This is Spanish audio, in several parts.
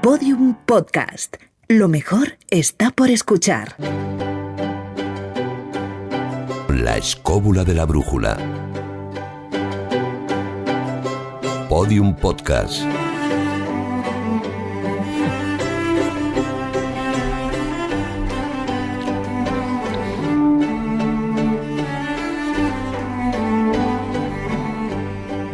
Podium Podcast. Lo mejor está por escuchar. La escóbula de la brújula. Podium Podcast.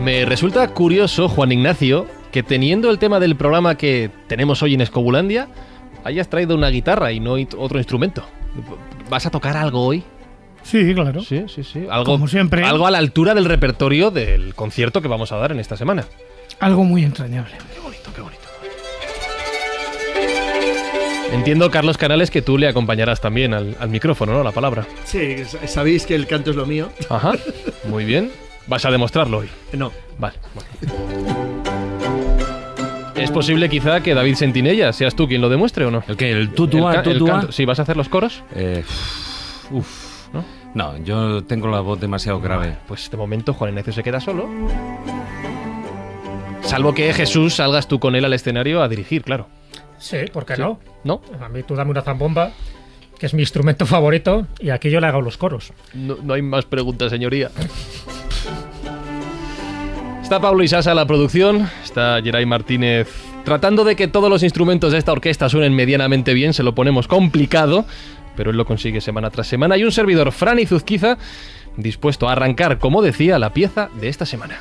Me resulta curioso, Juan Ignacio, que teniendo el tema del programa que tenemos hoy en Escobulandia, hayas traído una guitarra y no otro instrumento. ¿Vas a tocar algo hoy? Sí, claro. Sí. Algo, como siempre. Algo a la altura del repertorio del concierto que vamos a dar en esta semana. Algo muy entrañable. Qué bonito. Entiendo, Carlos Canales, que tú le acompañarás también al micrófono, ¿no? La palabra. Sí, sabéis que el canto es lo mío. Ajá, muy bien. ¿Vas a demostrarlo hoy? No. Vale. ¿Es posible quizá que David Sentinella seas tú quien lo demuestre o no? ¿El qué? ¿El tutua? ¿Sí vas a hacer los coros? ¿No? No, yo tengo la voz demasiado grave. Pues de momento Juan Ignacio se queda solo. Salvo que Jesús salgas tú con él al escenario a dirigir, claro. Sí, ¿por qué ¿Sí? no? ¿No? A mí tú dame una zambomba, que es mi instrumento favorito, y aquí yo le hago los coros. No hay más preguntas, señoría. Está Pablo Isasa en la producción, está Geray Martínez tratando de que todos los instrumentos de esta orquesta suenen medianamente bien. Se lo ponemos complicado, pero él lo consigue semana tras semana. Y un servidor, Fran Izuzquiza, dispuesto a arrancar, como decía, la pieza de esta semana.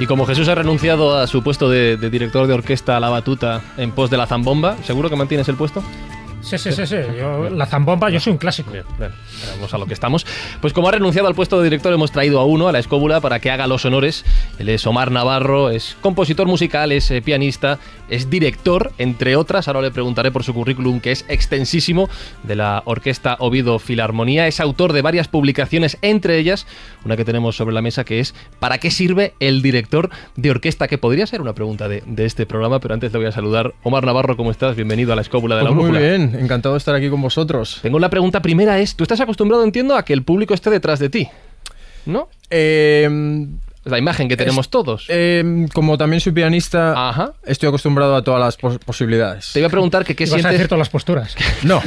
Y como Jesús ha renunciado a su puesto de director de orquesta a la batuta en pos de la zambomba, ¿seguro que mantienes el puesto? Sí. La zambomba, yo soy un clásico. Bien, vamos a lo que estamos. Pues como ha renunciado al puesto de director, hemos traído a uno, a la escóbula, para que haga los honores. Él es Omar Navarro, es compositor musical, es pianista, es director, entre otras. Ahora le preguntaré por su currículum, que es extensísimo, de la Orquesta Oviedo Filarmonía. Es autor de varias publicaciones, entre ellas una que tenemos sobre la mesa, que es ¿para qué sirve el director de orquesta? Que podría ser una pregunta de este programa, pero antes le voy a saludar. Omar Navarro, ¿cómo estás? Bienvenido a la escóbula de la brújula. Muy bien, encantado de estar aquí con vosotros. Tengo la pregunta primera, tú estás acostumbrado, entiendo, a que el público esté detrás de ti, ¿no? La imagen que tenemos todos. Como también soy pianista, Ajá. estoy acostumbrado a todas las posibilidades. Te iba a preguntar que qué ¿Vas a sientes... decir todas las posturas? No.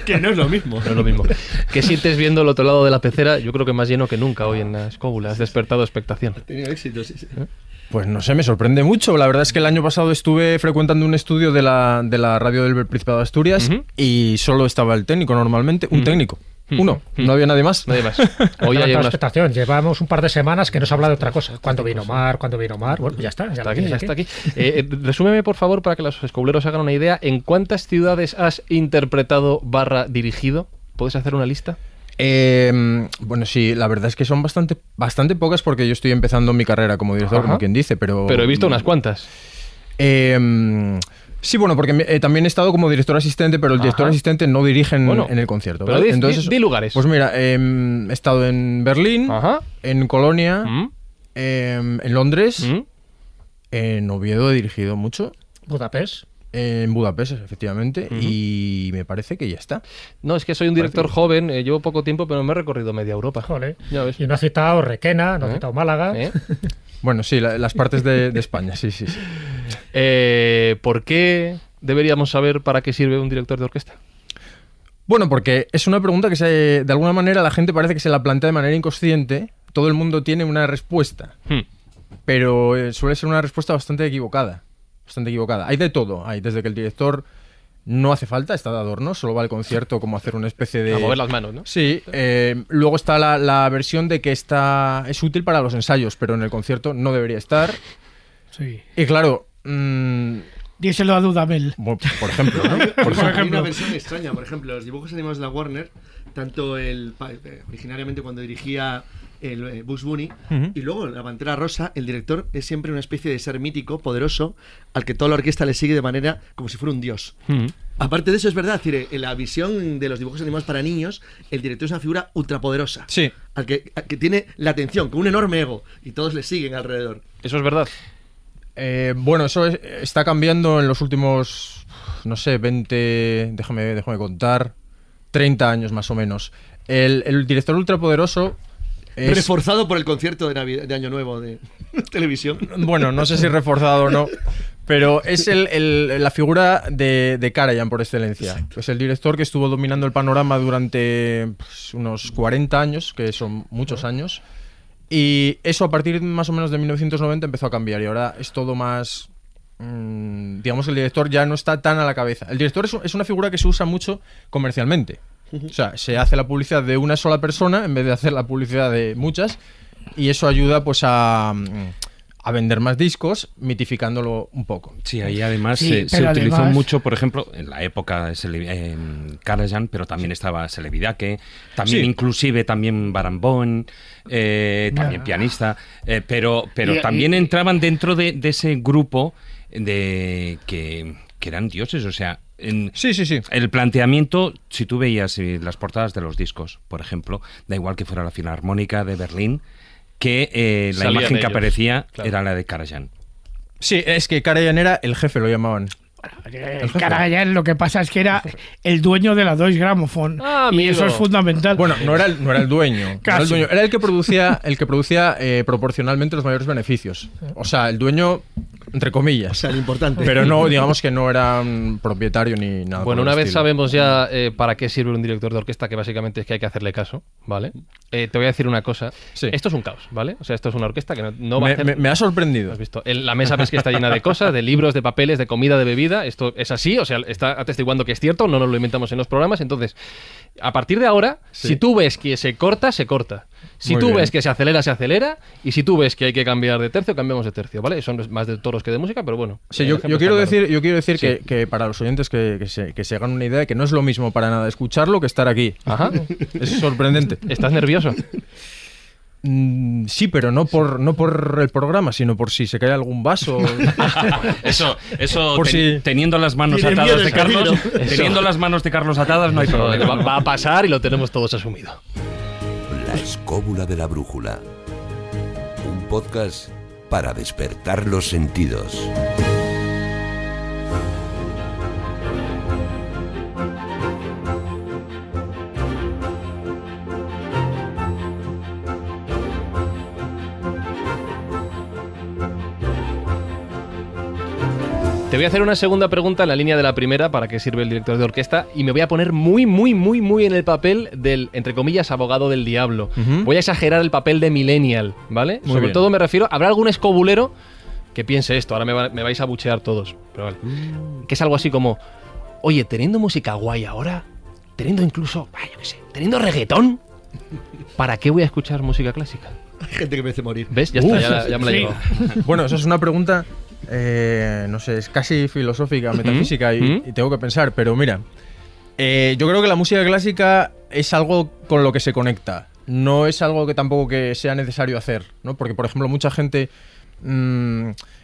Que no es lo mismo. No es lo mismo. ¿Qué sientes viendo el otro lado de la pecera? Yo creo que más lleno que nunca hoy en la escóbula. Has despertado expectación. Ha tenido éxito, sí. Pues no sé, me sorprende mucho. La verdad es que el año pasado estuve frecuentando un estudio de la radio del Principado de Asturias y solo estaba el técnico normalmente. Un técnico. Uno. No había nadie más. Nadie más. Hoy hay una expectación. Llevamos un par de semanas que no se habla de otra cosa. ¿Cuándo vino Omar? Bueno, ya está. Ya está aquí. Resúmeme, por favor, para que los escobleros hagan una idea. ¿En cuántas ciudades has interpretado / dirigido? ¿Puedes hacer una lista? Bueno, sí, la verdad es que son bastante pocas porque yo estoy empezando mi carrera como director, Ajá. como quien dice, pero Pero he visto unas cuantas. Sí, bueno, porque también he estado como director asistente, pero el director asistente no dirige en el concierto. Pero ¿vale? di lugares. Pues mira, he estado en Berlín, Ajá. en Colonia, en Londres, en Oviedo he dirigido mucho. Budapest. En Budapest, efectivamente, y me parece que ya está. No, es que soy un director joven, llevo poco tiempo, pero me he recorrido media Europa. Joder. Ya ves. Y no ha citado Requena, no ha citado Málaga. Bueno, sí, las partes de España, sí. ¿Por qué deberíamos saber para qué sirve un director de orquesta? Bueno, porque es una pregunta que de alguna manera la gente parece que se la plantea de manera inconsciente. Todo el mundo tiene una respuesta, pero suele ser una respuesta bastante equivocada. Hay de todo. Hay desde que el director no hace falta, está de adorno, solo va al concierto como hacer una especie de... A mover las manos, ¿no? Sí. Luego está la versión de que es útil para los ensayos, pero en el concierto no debería estar. Sí. Y claro... Díselo a Dudamel. Por ejemplo, ¿no? Hay una versión extraña. Por ejemplo, los dibujos animados de la Warner, tanto originariamente cuando dirigía el Bugs Bunny, y luego la Pantera Rosa, el director es siempre una especie de ser mítico, poderoso, al que toda la orquesta le sigue de manera como si fuera un dios. Aparte de eso, es verdad, es decir, en la visión de los dibujos animados para niños, el director es una figura ultrapoderosa. Sí. Al que tiene la atención, con un enorme ego, y todos le siguen alrededor. Eso es verdad. Bueno, eso está cambiando en los últimos, no sé, 20, déjame contar, 30 años más o menos. El director ultrapoderoso es... Reforzado por el concierto de Año Nuevo de televisión. Bueno, no sé si reforzado o no, pero es la figura de Karajan por excelencia. Exacto. Es el director que estuvo dominando el panorama durante unos 40 años, que son muchos años. Y eso a partir más o menos de 1990 empezó a cambiar y ahora es todo más... digamos que el director ya no está tan a la cabeza. El director es una figura que se usa mucho comercialmente. O sea, se hace la publicidad de una sola persona en vez de hacer la publicidad de muchas y eso ayuda pues a vender más discos, mitificándolo un poco. Sí, ahí además se utilizó mucho, por ejemplo, en la época de Karajan, pero también estaba Selevidake, también inclusive también Barenboim, también pianista, pero también entraban dentro de ese grupo de que eran dioses, o sea... Sí. El planteamiento, si tú veías las portadas de los discos, por ejemplo, da igual que fuera la Filarmónica de Berlín, que la imagen que aparecía era la de Karajan. Sí, es que Karajan era el jefe, lo llamaban. Karajan, lo que pasa es que era el dueño de la Deutsche Grammophon y eso es fundamental. Bueno, no era el dueño. Era el que producía proporcionalmente los mayores beneficios. O sea, el dueño, entre comillas. O sea, el importante. Pero no, digamos que no era un propietario ni nada. Bueno, una vez sabemos ya para qué sirve un director de orquesta, que básicamente es que hay que hacerle caso, ¿vale? Te voy a decir una cosa. Sí. Esto es un caos, ¿vale? O sea, esto es una orquesta que no va a hacer... Me ha sorprendido. ¿Has visto? La mesa ves que está llena de cosas, de libros, de papeles, de comida, de bebida. Esto es así, o sea, está atestiguando que es cierto, no nos lo inventamos en los programas. Entonces, a partir de ahora, si tú ves que se corta, se corta. Si tú ves que se acelera, se acelera. Y si tú ves que hay que cambiar de tercio, cambiamos de tercio, ¿vale? Eso no es más de toros que de música, pero bueno. Sí, yo quiero decir que para los oyentes que se hagan una idea, que no es lo mismo para nada escucharlo que estar aquí. Ajá. Es sorprendente. ¿Estás nervioso? Sí, pero no por el programa, sino por si se cae algún vaso. Eso teniendo las manos atadas de Carlos, teniendo las manos de Carlos atadas, no hay problema. Va a pasar y lo tenemos todos asumido. La escóbula de la brújula. Un podcast para despertar los sentidos. Te voy a hacer una segunda pregunta en la línea de la primera, para qué sirve el director de orquesta, y me voy a poner muy en el papel del, entre comillas, abogado del diablo. Voy a exagerar el papel de millennial, ¿vale? Sobre todo me refiero, ¿habrá algún escobulero que piense esto? Ahora me vais a buchear todos, pero vale. Que es algo así como, oye, teniendo música guay ahora, teniendo incluso, yo qué sé, teniendo reggaetón, ¿para qué voy a escuchar música clásica? Hay gente que merece morir. ¿Ves? Ya está, ya me la he llevado. Bueno, eso es una pregunta... no sé, es casi filosófica, metafísica y tengo que pensar, pero mira, yo creo que la música clásica es algo con lo que se conecta, no es algo que tampoco que sea necesario hacer, ¿no? Porque, por ejemplo, mucha gente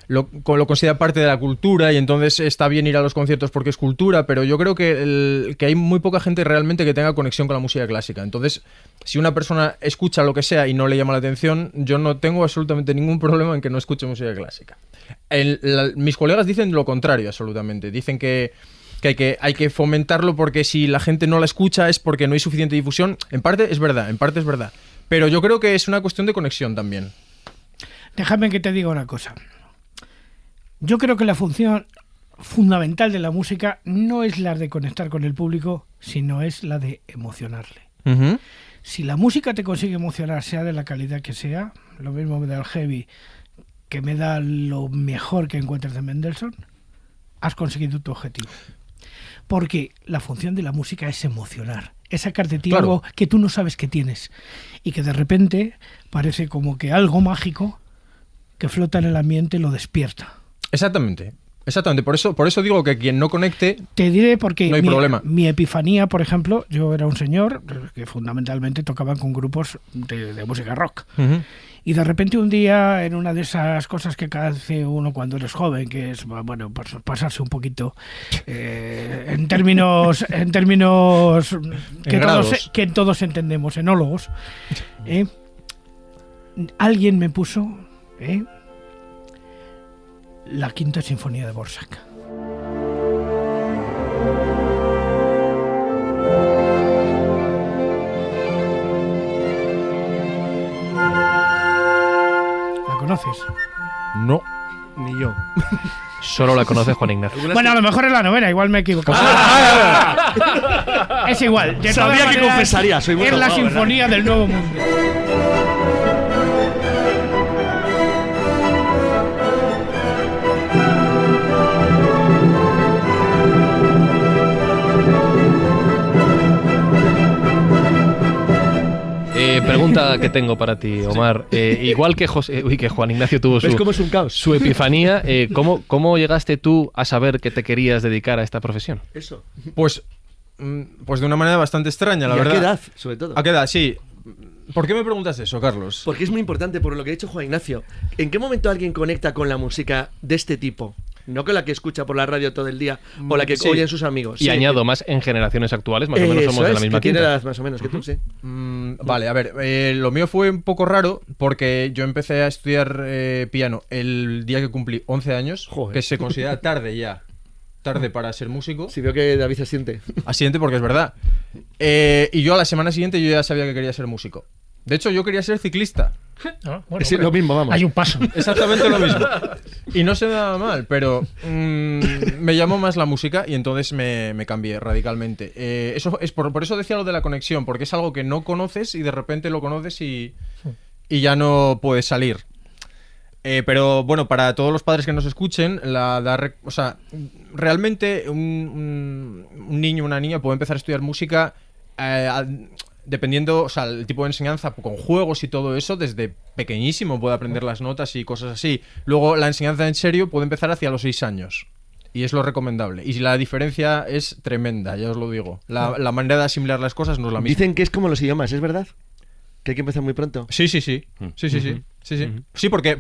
lo considera parte de la cultura y entonces está bien ir a los conciertos porque es cultura, pero yo creo que hay muy poca gente realmente que tenga conexión con la música clásica. Entonces, si una persona escucha lo que sea y no le llama la atención, yo no tengo absolutamente ningún problema en que no escuche música clásica. Mis colegas dicen lo contrario, absolutamente. Dicen que hay que fomentarlo porque si la gente no la escucha es porque no hay suficiente difusión. En parte es verdad. Pero yo creo que es una cuestión de conexión también. Déjame que te diga una cosa. Yo creo que la función fundamental de la música no es la de conectar con el público, sino es la de emocionarle. Si la música te consigue emocionar, sea de la calidad que sea, lo mismo me da el heavy, que me da lo mejor que encuentres de Mendelssohn, has conseguido tu objetivo. Porque la función de la música es emocionar, es sacarte de ti algo que tú no sabes que tienes y que de repente parece como que algo mágico que flota en el ambiente lo despierta. Exactamente. Por eso digo que quien no conecte, te diré porque no hay problema. Mi epifanía, por ejemplo, yo era un señor que fundamentalmente tocaba con grupos de música rock. Y de repente un día, en una de esas cosas que hace uno cuando eres joven, que es, bueno, pues pasarse un poquito en términos que todos entendemos, enólogos, alguien me puso la Quinta Sinfonía de Dvořák. ¿La conoces? No. Ni yo. Solo la conoce Juan Ignacio. Bueno, a lo mejor es la novena, igual me he equivocado. Es igual. De Sabía todas que maneras, confesaría, soy muy es la abogado, ¿verdad? Sinfonía del Nuevo Mundo. Pregunta que tengo para ti, Omar. Igual que que Juan Ignacio tuvo ¿Ves cómo es un caos? su epifanía, ¿cómo llegaste tú a saber que te querías dedicar a esta profesión? Eso. Pues de una manera bastante extraña, la ¿Y verdad. a qué edad, sobre todo? ¿A qué edad? Sí. ¿Por qué me preguntas eso, Carlos? Porque es muy importante, por lo que ha dicho Juan Ignacio. ¿En qué momento alguien conecta con la música de este tipo? No con la que escucha por la radio todo el día o la que Sí. oyen sus amigos. Y Sí. añado más en generaciones actuales, más o menos Eso somos de la es, misma que tiene quinta. edad más o menos que tú, sí. Vale, a ver, lo mío fue un poco raro porque yo empecé a estudiar piano el día que cumplí 11 años, Joder. que se considera tarde ya. Tarde para ser músico. Si veo que David se siente. Asiente porque es verdad. Y yo a la semana siguiente yo ya sabía que quería ser músico. De hecho, yo quería ser ciclista. Ah, bueno, Es lo mismo, vamos. hay un paso. Exactamente lo mismo. Y no se me daba mal, pero me llamó más la música y entonces me cambié radicalmente. Eso es por eso decía lo de la conexión, porque es algo que no conoces y de repente lo conoces y ya no puedes salir. Pero bueno, para todos los padres que nos escuchen, o sea, realmente un niño o una niña puede empezar a estudiar música dependiendo, o sea, el tipo de enseñanza con juegos y todo eso, desde pequeñísimo puede aprender las notas y cosas así. Luego la enseñanza en serio puede empezar hacia los 6 años. Y es lo recomendable. Y la diferencia es tremenda, ya os lo digo. La manera de asimilar las cosas no es la misma. Dicen que es como los idiomas, ¿es verdad? Que hay que empezar muy pronto. Sí. Sí, porque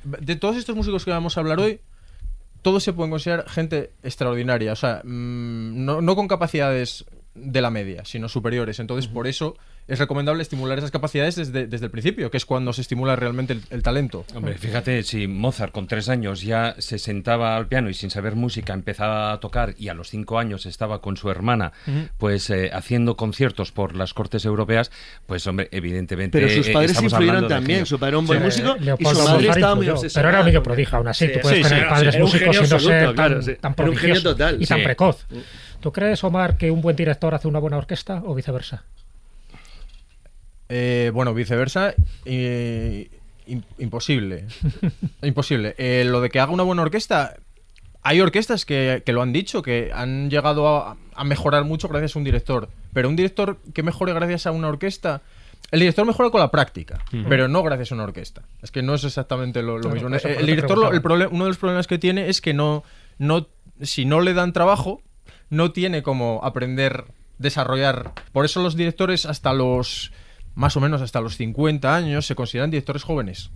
de todos estos músicos que vamos a hablar hoy, todos se pueden considerar gente extraordinaria. O sea, no con capacidades de la media, sino superiores. Entonces, por eso es recomendable estimular esas capacidades desde el principio, que es cuando se estimula realmente el talento. Hombre, fíjate, si Mozart con 3 años ya se sentaba al piano y sin saber música empezaba a tocar, y a los 5 años estaba con su hermana, pues haciendo conciertos por las cortes europeas, pues hombre, evidentemente. Pero sus padres estamos influyeron hablando de también. genio. Su padre era un buen músico y Leopoldo su madre Mozart estaba muy influyó, obsesionada. pero era un niño prodigio, aún así. Sí, Tú puedes sí, tener sí, padres era un músicos genio y no ser absoluto, claro, tan, sí. tan Era un genio prodigioso total. y tan Sí. precoz. ¿Tú crees, Omar, que un buen director hace una buena orquesta o viceversa? Bueno, viceversa, imposible. Imposible. Lo de que haga una buena orquesta, hay orquestas que lo han dicho, que han llegado a mejorar mucho gracias a un director. Pero un director que mejore gracias a una orquesta... El director mejora con la práctica, pero no gracias a una orquesta. Es que no es exactamente lo mismo. por eso El te director, preguntaba. uno de los problemas que tiene es que si no le dan trabajo, no tiene como aprender, desarrollar. Por eso los directores más o menos hasta los 50 años se consideran directores jóvenes.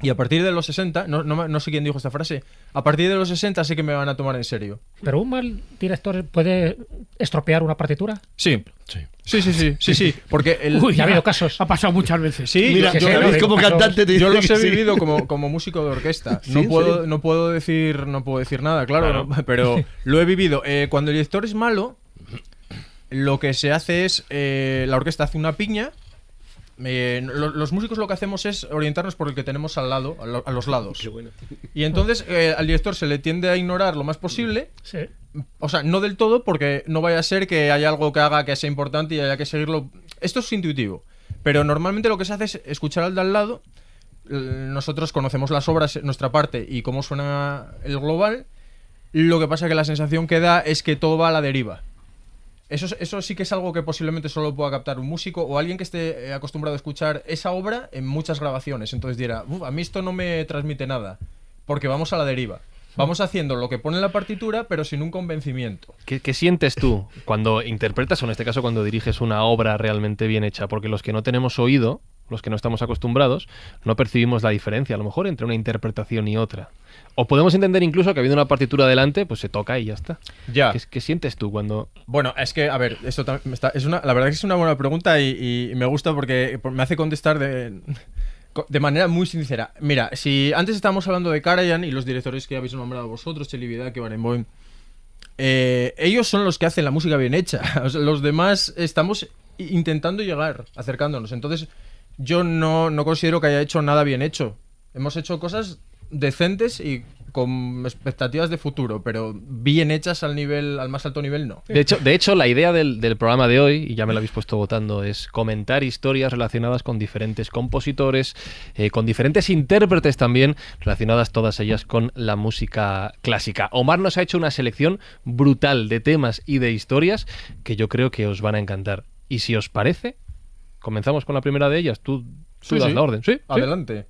Y a partir de los 60, no sé quién dijo esta frase, a partir de los 60 sí que me van a tomar en serio. ¿Pero un mal director puede estropear una partitura? Sí. Sí. Porque Uy, Ya ha habido casos. Ha pasado muchas veces. Sí, Mira, Sí, yo sí, David sí, como sí. cantante te yo dice los que he sí. vivido como músico de orquesta. ¿Sí? ¿En serio? No puedo decir nada, claro. ¿no? Pero lo he vivido. Cuando el director es malo, lo que se hace es la orquesta hace una piña. Los músicos lo que hacemos es orientarnos por el que tenemos al lado, a los lados. Qué bueno. Y entonces al director se le tiende a ignorar lo más posible. Sí. O sea, no del todo, porque no vaya a ser que haya algo que haga que sea importante y haya que seguirlo. Esto es intuitivo. Pero normalmente lo que se hace es escuchar al de al lado. Nosotros conocemos las obras, nuestra parte, y cómo suena el global. Lo que pasa es que la sensación que da es que todo va a la deriva. Eso sí que es algo que posiblemente solo pueda captar un músico o alguien que esté acostumbrado a escuchar esa obra en muchas grabaciones. Entonces dirá, a mí esto no me transmite nada, porque vamos a la deriva. Vamos haciendo lo que pone en la partitura, pero sin un convencimiento. ¿Qué sientes tú cuando interpretas, o en este caso cuando diriges una obra realmente bien hecha? Porque los que no tenemos oído, los que no estamos acostumbrados, no percibimos la diferencia, a lo mejor, entre una interpretación y otra. O podemos entender incluso que habiendo una partitura delante, pues se toca y ya está. Ya. ¿Qué sientes tú cuando...? Bueno, es que, a ver, esto la verdad que es una buena pregunta y me gusta porque me hace contestar De manera muy sincera. Mira, si antes estábamos hablando de Karajan y los directores que habéis nombrado vosotros, Cheli Vidaque, Barenboim, ellos son los que hacen la música bien hecha. O sea, los demás estamos intentando llegar, acercándonos. Entonces, yo no considero que haya hecho nada bien hecho. Hemos hecho cosas decentes y con expectativas de futuro, pero bien hechas al más alto nivel no. De hecho, la idea del programa de hoy, y ya me lo habéis puesto votando, es comentar historias relacionadas con diferentes compositores, con diferentes intérpretes también, relacionadas todas ellas con la música clásica. Omar nos ha hecho una selección brutal de temas y de historias que yo creo que os van a encantar. Y si os parece, comenzamos con la primera de ellas. Tú das la orden. ¿Sí? Adelante.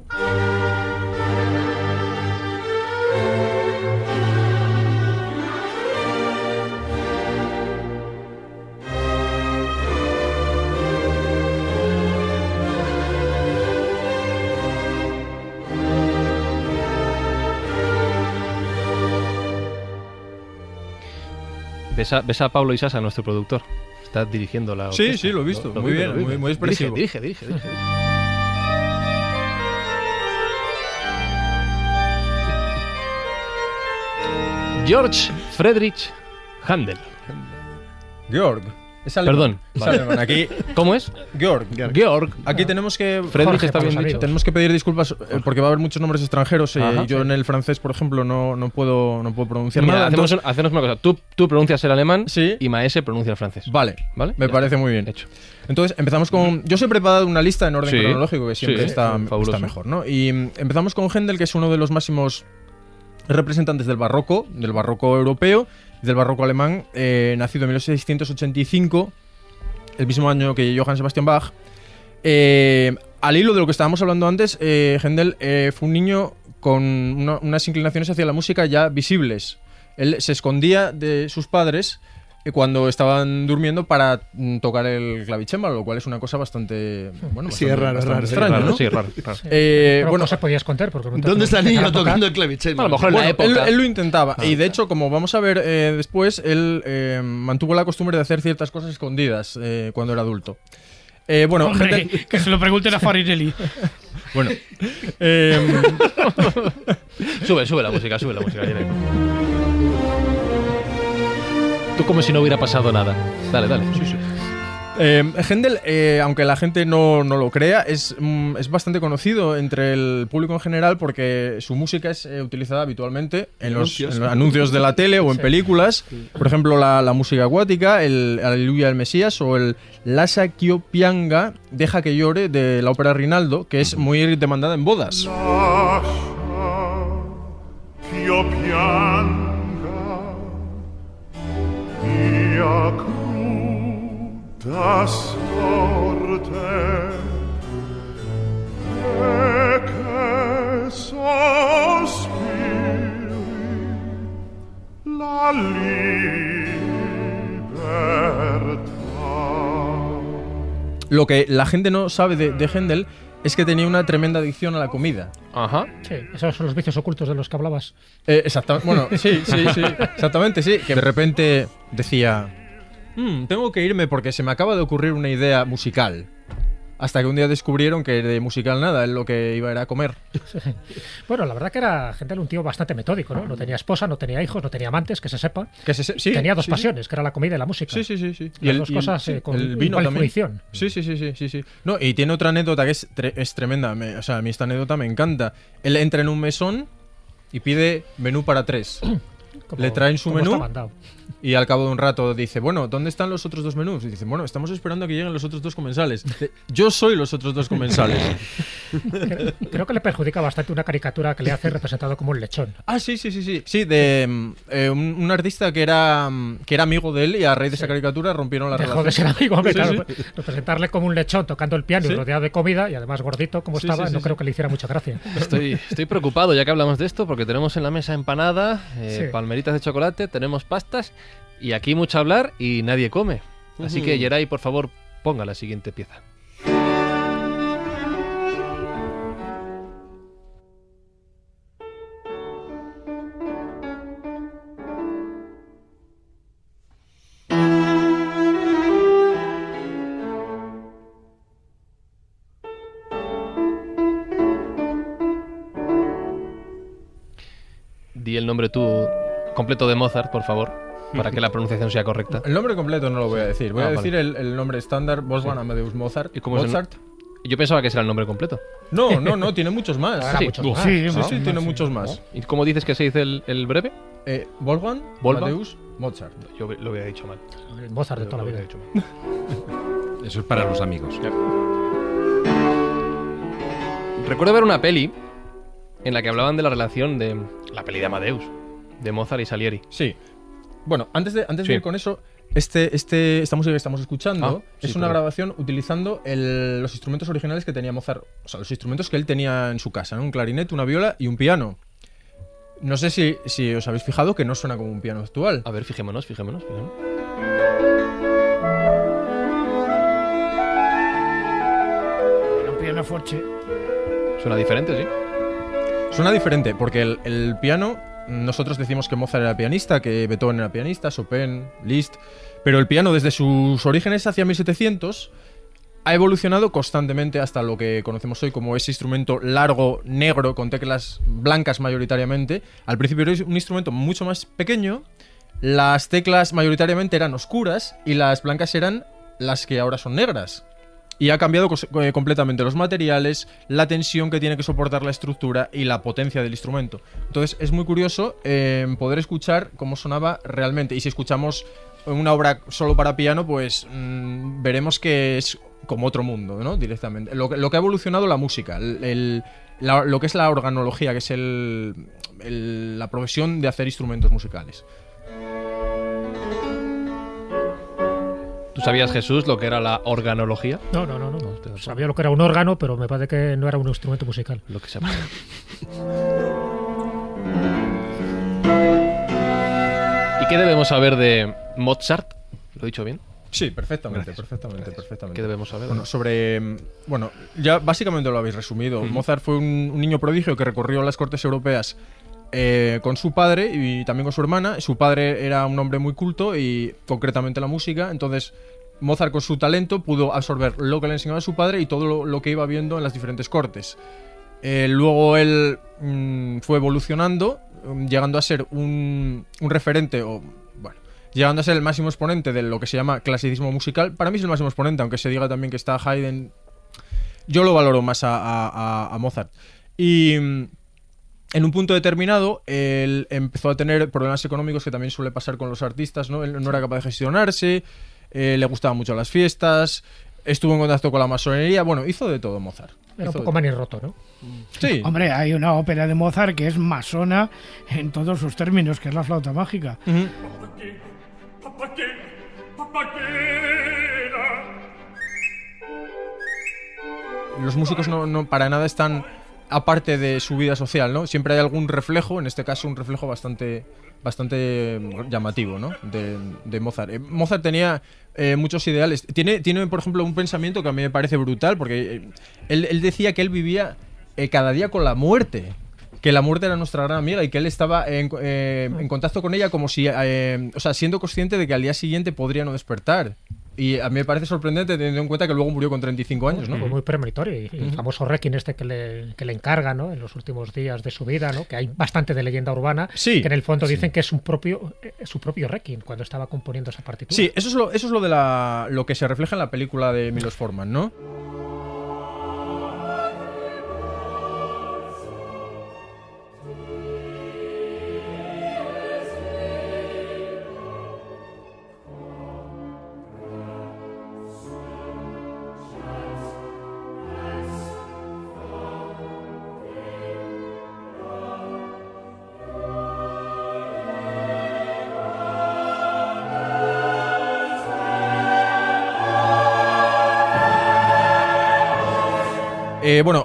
Ves a Pablo Isasa, nuestro productor. Está dirigiendo la orquesta. Sí, lo he visto. Muy bien, muy expresivo. Dirige. George Friedrich Händel. Georg. Es alemán. Perdón. Es alemán. Aquí, ¿Cómo es? Georg. Vale. Aquí tenemos que... Friedrich está bien dicho. Tenemos que pedir disculpas porque va a haber muchos nombres extranjeros y yo en el francés, por ejemplo, no puedo pronunciar nada. Hacemos una cosa. Tú pronuncias el alemán sí, y Maese pronuncia el francés. Vale. Me parece muy bien. Hecho. Entonces, empezamos con... Yo os he preparado una lista en orden cronológico que siempre está mejor, ¿no? Y empezamos con Händel, que es uno de los máximos representantes del barroco europeo, del barroco alemán, nacido en 1685, el mismo año que Johann Sebastian Bach. Al hilo de lo que estábamos hablando antes, Händel fue un niño con unas inclinaciones hacia la música ya visibles. Él se escondía de sus padres cuando estaban durmiendo para tocar el clavicémbalo, lo cual es una cosa bastante... Bueno, sí, es raro, extraña, ¿no? Sí, raro. Pero no se podía esconder. Porque ¿Dónde está el niño tocando el clavicémbalo? A lo mejor en la época... Él lo intentaba. Y de hecho, como vamos a ver después, él mantuvo la costumbre de hacer ciertas cosas escondidas cuando era adulto. Bueno, hombre, que se lo pregunten a Farinelli. Bueno. Sube la música. Tú como si no hubiera pasado nada. Dale. Sí. Händel, aunque la gente no lo crea, es bastante conocido entre el público en general porque su música es utilizada habitualmente en los anuncios de la tele o en películas. Por ejemplo, la música gótica, el Aleluya del Mesías o el Lascia ch'io pianga, Deja que llore, de la ópera Rinaldo, que es muy demandada en bodas. Lascia ch'io pianga, mia cruda sorte, e che sospiri la libertà. Lo que la gente no sabe de Händel es que tenía una tremenda adicción a la comida. Ajá. Sí, esos son los vicios ocultos de los que hablabas. Exactamente. Bueno, sí. Exactamente, sí. Que de repente decía... tengo que irme porque se me acaba de ocurrir una idea musical. Hasta que un día descubrieron que de musical nada, él lo que iba era a comer. Bueno, la verdad que era Händel un tío bastante metódico, ¿no? No tenía esposa, no tenía hijos, no tenía amantes, que se sepa. Sí, tenía dos pasiones, que era la comida y la música. Sí. Y dos cosas con el vino igual también. fruición. Sí. No, y tiene otra anécdota que es tremenda. O sea, a mí esta anécdota me encanta. Él entra en un mesón y pide menú para 3. Le traen su menú y al cabo de un rato dice, bueno, ¿dónde están los otros 2 menús? Y dice, bueno, estamos esperando a que lleguen los otros 2 comensales. Dice, yo soy los otros 2 comensales. Creo que le perjudica bastante una caricatura que le hace representado como un lechón. Ah, sí. Sí, de un artista que era amigo de él y a raíz de esa caricatura rompieron la relación. Dejó de ser amigo, hombre, claro. Sí. Representarle como un lechón tocando el piano y rodeado de comida y además gordito como estaba, no creo que le hiciera mucha gracia. Estoy preocupado ya que hablamos de esto porque tenemos en la mesa empanada, palmeritas de chocolate, tenemos pastas y aquí mucho hablar y nadie come. Así que Geray, por favor, ponga la siguiente pieza. Di el nombre tú completo de Mozart, por favor, para que la pronunciación sea correcta. El nombre completo no lo voy a decir. Voy a decir el nombre estándar, Wolfgang Amadeus Mozart. ¿Y cómo es Mozart. Yo pensaba que ese era el nombre completo. No, tiene muchos más. Sí, Tiene muchos más. ¿Y cómo dices que se dice el breve? Wolfgang Amadeus Mozart. Yo lo había dicho mal. El Mozart de toda la vida. Eso es para los amigos. Recuerdo ver una peli en la que hablaban de la relación de la peli de Amadeus, de Mozart y Salieri. Sí. Bueno, antes de ir con eso, esta música que estamos escuchando es una grabación utilizando los instrumentos originales que tenía Mozart. O sea, los instrumentos que él tenía en su casa, ¿no? Un clarinete, una viola y un piano. No sé si os habéis fijado que no suena como un piano actual. A ver, fijémonos. Un pianoforte. Suena diferente, sí. Suena diferente, porque el piano, nosotros decimos que Mozart era pianista, que Beethoven era pianista, Chopin, Liszt, pero el piano desde sus orígenes hacia 1700 ha evolucionado constantemente hasta lo que conocemos hoy como ese instrumento largo, negro, con teclas blancas mayoritariamente. Al principio era un instrumento mucho más pequeño, las teclas mayoritariamente eran oscuras y las blancas eran las que ahora son negras. Y ha cambiado completamente los materiales, la tensión que tiene que soportar la estructura y la potencia del instrumento. Entonces es muy curioso poder escuchar cómo sonaba realmente. Y si escuchamos una obra solo para piano, pues veremos que es como otro mundo, ¿no? Directamente. Lo que ha evolucionado la música, lo que es la organología, que es la profesión de hacer instrumentos musicales. ¿Tú sabías, Jesús, lo que era la organología? No. Sabía lo que era un órgano, pero me parece que no era un instrumento musical. Lo que se llama. ¿Y qué debemos saber de Mozart? ¿Lo he dicho bien? Sí, perfectamente. ¿Qué debemos saber? Bueno, ya básicamente lo habéis resumido. Mozart fue un niño prodigio que recorrió las cortes europeas con su padre y también con su hermana. Su padre era un hombre muy culto y concretamente la música. Entonces Mozart, con su talento, pudo absorber lo que le enseñaba su padre y todo lo que iba viendo en las diferentes cortes. Luego él fue evolucionando, llegando a ser un referente, llegando a ser el máximo exponente de lo que se llama clasicismo musical. Para mí es el máximo exponente, aunque se diga también que está Haydn. Yo lo valoro más a Mozart. Y en un punto determinado, él empezó a tener problemas económicos, que también suele pasar con los artistas, ¿no? Él no era capaz de gestionarse, le gustaban mucho las fiestas, estuvo en contacto con la masonería, hizo de todo Mozart. Era un poco manirroto, ¿no? Sí. Hombre, hay una ópera de Mozart que es masona en todos sus términos, que es la flauta mágica. Los músicos no para nada están aparte de su vida social, ¿no? Siempre hay algún reflejo, en este caso un reflejo bastante llamativo, ¿no? de Mozart. Mozart tenía muchos ideales. Tiene, por ejemplo, un pensamiento que a mí me parece brutal, porque él decía que él vivía cada día con la muerte, que la muerte era nuestra gran amiga y que él estaba en contacto con ella como si, siendo consciente de que al día siguiente podría no despertar. Y a mí me parece sorprendente, teniendo en cuenta que luego murió con 35 años, ¿no? Fue muy premonitorio. Y el famoso Requiem que le encarga, ¿no? En los últimos días de su vida, ¿no? Que hay bastante de leyenda urbana, que en el fondo dicen que es su propio Requiem cuando estaba componiendo esa partitura. Sí, eso es lo de lo que se refleja en la película de Milos Forman, ¿no?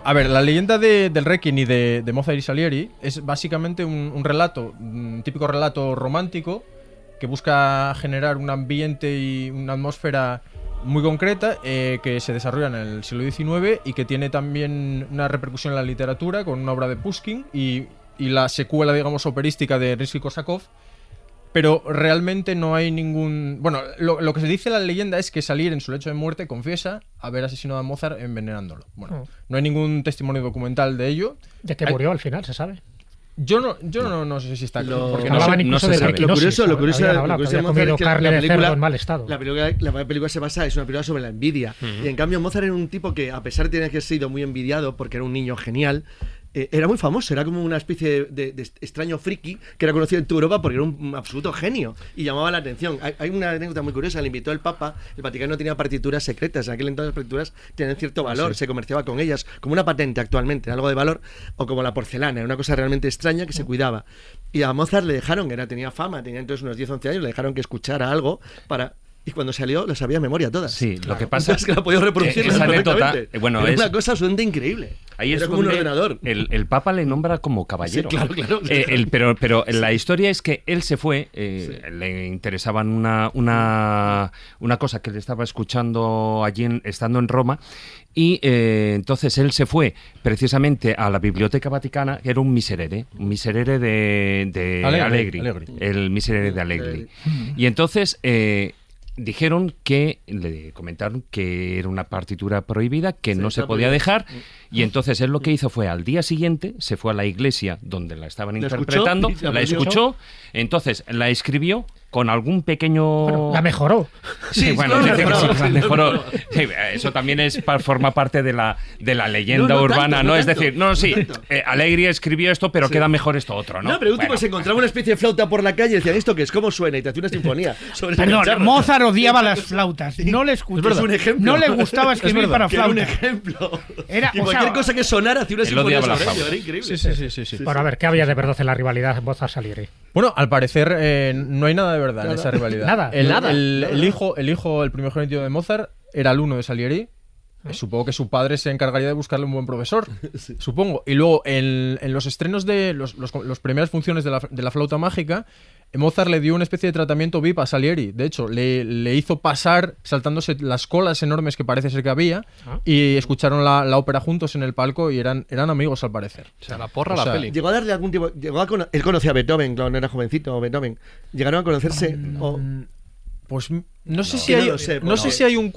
La leyenda del Requiem y de Mozart y Salieri es básicamente un relato, un típico relato romántico que busca generar un ambiente y una atmósfera muy concreta que se desarrolla en el siglo XIX y que tiene también una repercusión en la literatura con una obra de Pushkin y la secuela, digamos, operística de Rimsky-Korsakov. Pero realmente no hay ningún... lo que se dice en la leyenda es que Salieri, en su lecho de muerte, confiesa haber asesinado a Mozart envenenándolo. No hay ningún testimonio documental de ello. ¿De qué murió al final, se sabe? Yo no sé si está claro. Porque no se sabe. Lo curioso de Mozart es que carne de cerdo en mal estado. La película se basa, es una película sobre la envidia. Y en cambio Mozart era un tipo que, a pesar de tener que haber sido muy envidiado porque era un niño genial, era muy famoso, era como una especie de extraño friki que era conocido en toda Europa porque era un absoluto genio y llamaba la atención. Hay una anécdota muy curiosa, le invitó el Papa, el Vaticano tenía partituras secretas, en aquel entonces las partituras tenían cierto valor, se comerciaba con ellas, como una patente actualmente, algo de valor, o como la porcelana, era una cosa realmente extraña que se cuidaba. Y a Mozart le dejaron, tenía fama, tenía entonces unos 10-11 años, le dejaron que escuchara algo para... Y cuando salió, lo sabía de memoria todas. Sí, lo que pasa es que la podía reproducir esa anécdota, bueno, es una cosa absolutamente increíble. Ahí era es como un ordenador. El Papa le nombra como caballero. Sí, claro. Pero la historia es que él se fue, le interesaban una cosa que le estaba escuchando allí estando en Roma. Y entonces él se fue precisamente a la Biblioteca Vaticana, que era un miserere de Allegri. El miserere de Allegri. Y entonces dijeron que, le comentaron que era una partitura prohibida, que no se podía dejar, y entonces él lo que hizo fue, al día siguiente, se fue a la iglesia donde la estaban interpretando, la escuchó, entonces la escribió con algún pequeño... Bueno, la mejoró. Sí, bueno, la mejoró. Sí, eso también forma parte de la leyenda urbana, ¿no? Es decir, Allegri escribió esto, pero queda mejor esto otro, ¿no? No, pero último se encontraba una especie de flauta por la calle y decían, ¿esto qué es? ¿Cómo suena? Y te hacía una sinfonía. Perdón, Mozart odiaba las flautas. No le escuchaba. No le gustaba escribir para flauta. Era un ejemplo. Y cualquier cosa que sonara hacía una sinfonía sobre ello. Era increíble. Sí. Bueno, a ver, ¿qué había de verdad en la rivalidad Mozart-Salieri? Bueno, al parecer no hay nada de verdad en esa rivalidad. Nada. El hijo, el primogénito de Mozart, era alumno de Salieri. Supongo que su padre se encargaría de buscarle un buen profesor. Supongo. Y luego, en los estrenos de las primeras funciones de la flauta mágica, Mozart le dio una especie de tratamiento VIP a Salieri. De hecho, le hizo pasar saltándose las colas enormes que parece ser que había y escucharon la ópera juntos en el palco y eran amigos al parecer. O sea, la porra la peli. Llegó a darle algún tipo... él conocía a Beethoven, cuando era jovencito, Beethoven. Llegaron a conocerse... Pues no sé si hay un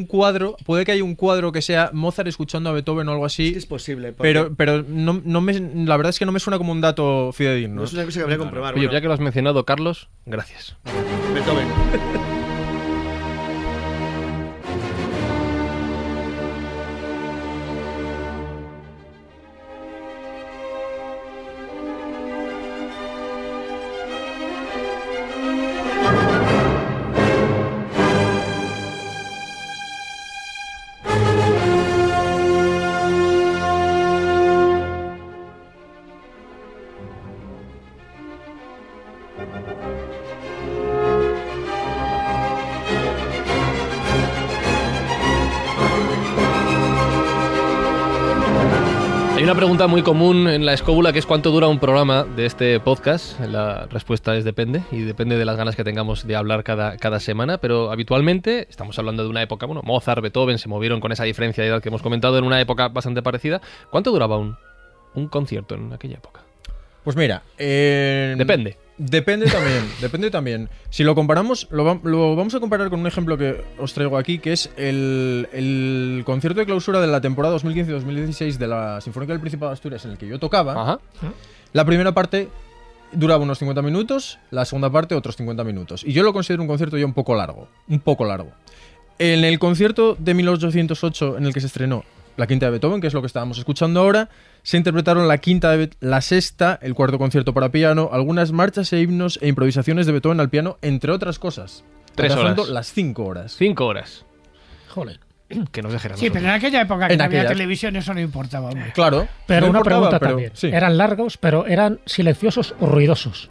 cuadro, puede que haya un cuadro que sea Mozart escuchando a Beethoven o algo así. Sí, es posible. Pero la verdad es que no me suena como un dato fidedigno. No es una cosa que habría que comprobar. Oye, ya que lo has mencionado, Carlos, gracias. Beethoven. Hay una pregunta muy común en la escóbula que es ¿cuánto dura un programa de este podcast? La respuesta es depende, y depende de las ganas que tengamos de hablar cada semana, pero habitualmente estamos hablando de una época, bueno, Mozart, Beethoven se movieron con esa diferencia de edad que hemos comentado en una época bastante parecida. ¿Cuánto duraba un concierto en aquella época? Pues mira, depende. Depende también. Si lo comparamos, lo vamos a comparar con un ejemplo que os traigo aquí, que es el concierto de clausura de la temporada 2015-2016 de la Sinfónica del Principado de Asturias, en el que yo tocaba. Ajá. La primera parte duraba unos 50 minutos, la segunda parte otros 50 minutos. Y yo lo considero un concierto ya un poco largo. En el concierto de 1808, en el que se estrenó la quinta de Beethoven, que es lo que estábamos escuchando ahora, se interpretaron la sexta, el cuarto concierto para piano, algunas marchas e himnos e improvisaciones de Beethoven al piano, entre otras cosas. 3 horas. Las 5 horas. 5 horas. Joder. Que nos dejen a Sí, nosotros. pero en aquella época que no había televisión eso no importaba, hombre. Claro. Pero no una importaba, pregunta pero, también. sí. ¿Eran largos, pero eran silenciosos o ruidosos?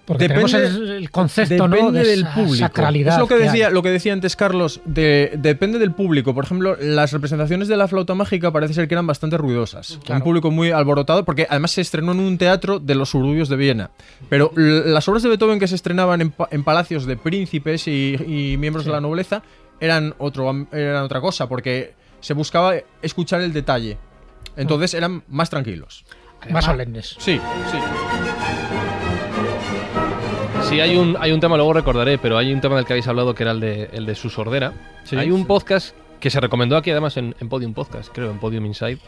Porque tenemos el concepto, ¿no?, de del esa público. sacralidad. Es lo que decía antes Carlos, depende del público. Por ejemplo, las representaciones de la flauta mágica parece ser que eran bastante ruidosas. Claro. Un público muy alborotado, porque además se estrenó en un teatro de los suburbios de Viena. Pero las obras de Beethoven que se estrenaban en palacios de príncipes y miembros de la nobleza eran otra cosa, porque se buscaba escuchar el detalle. Entonces eran más tranquilos. Más solemnes. Sí. Sí, hay un tema, luego recordaré, pero hay un tema del que habéis hablado que era el de su sordera. Sí, hay un podcast que se recomendó aquí además en Podium Podcast, creo, en Podium Inside,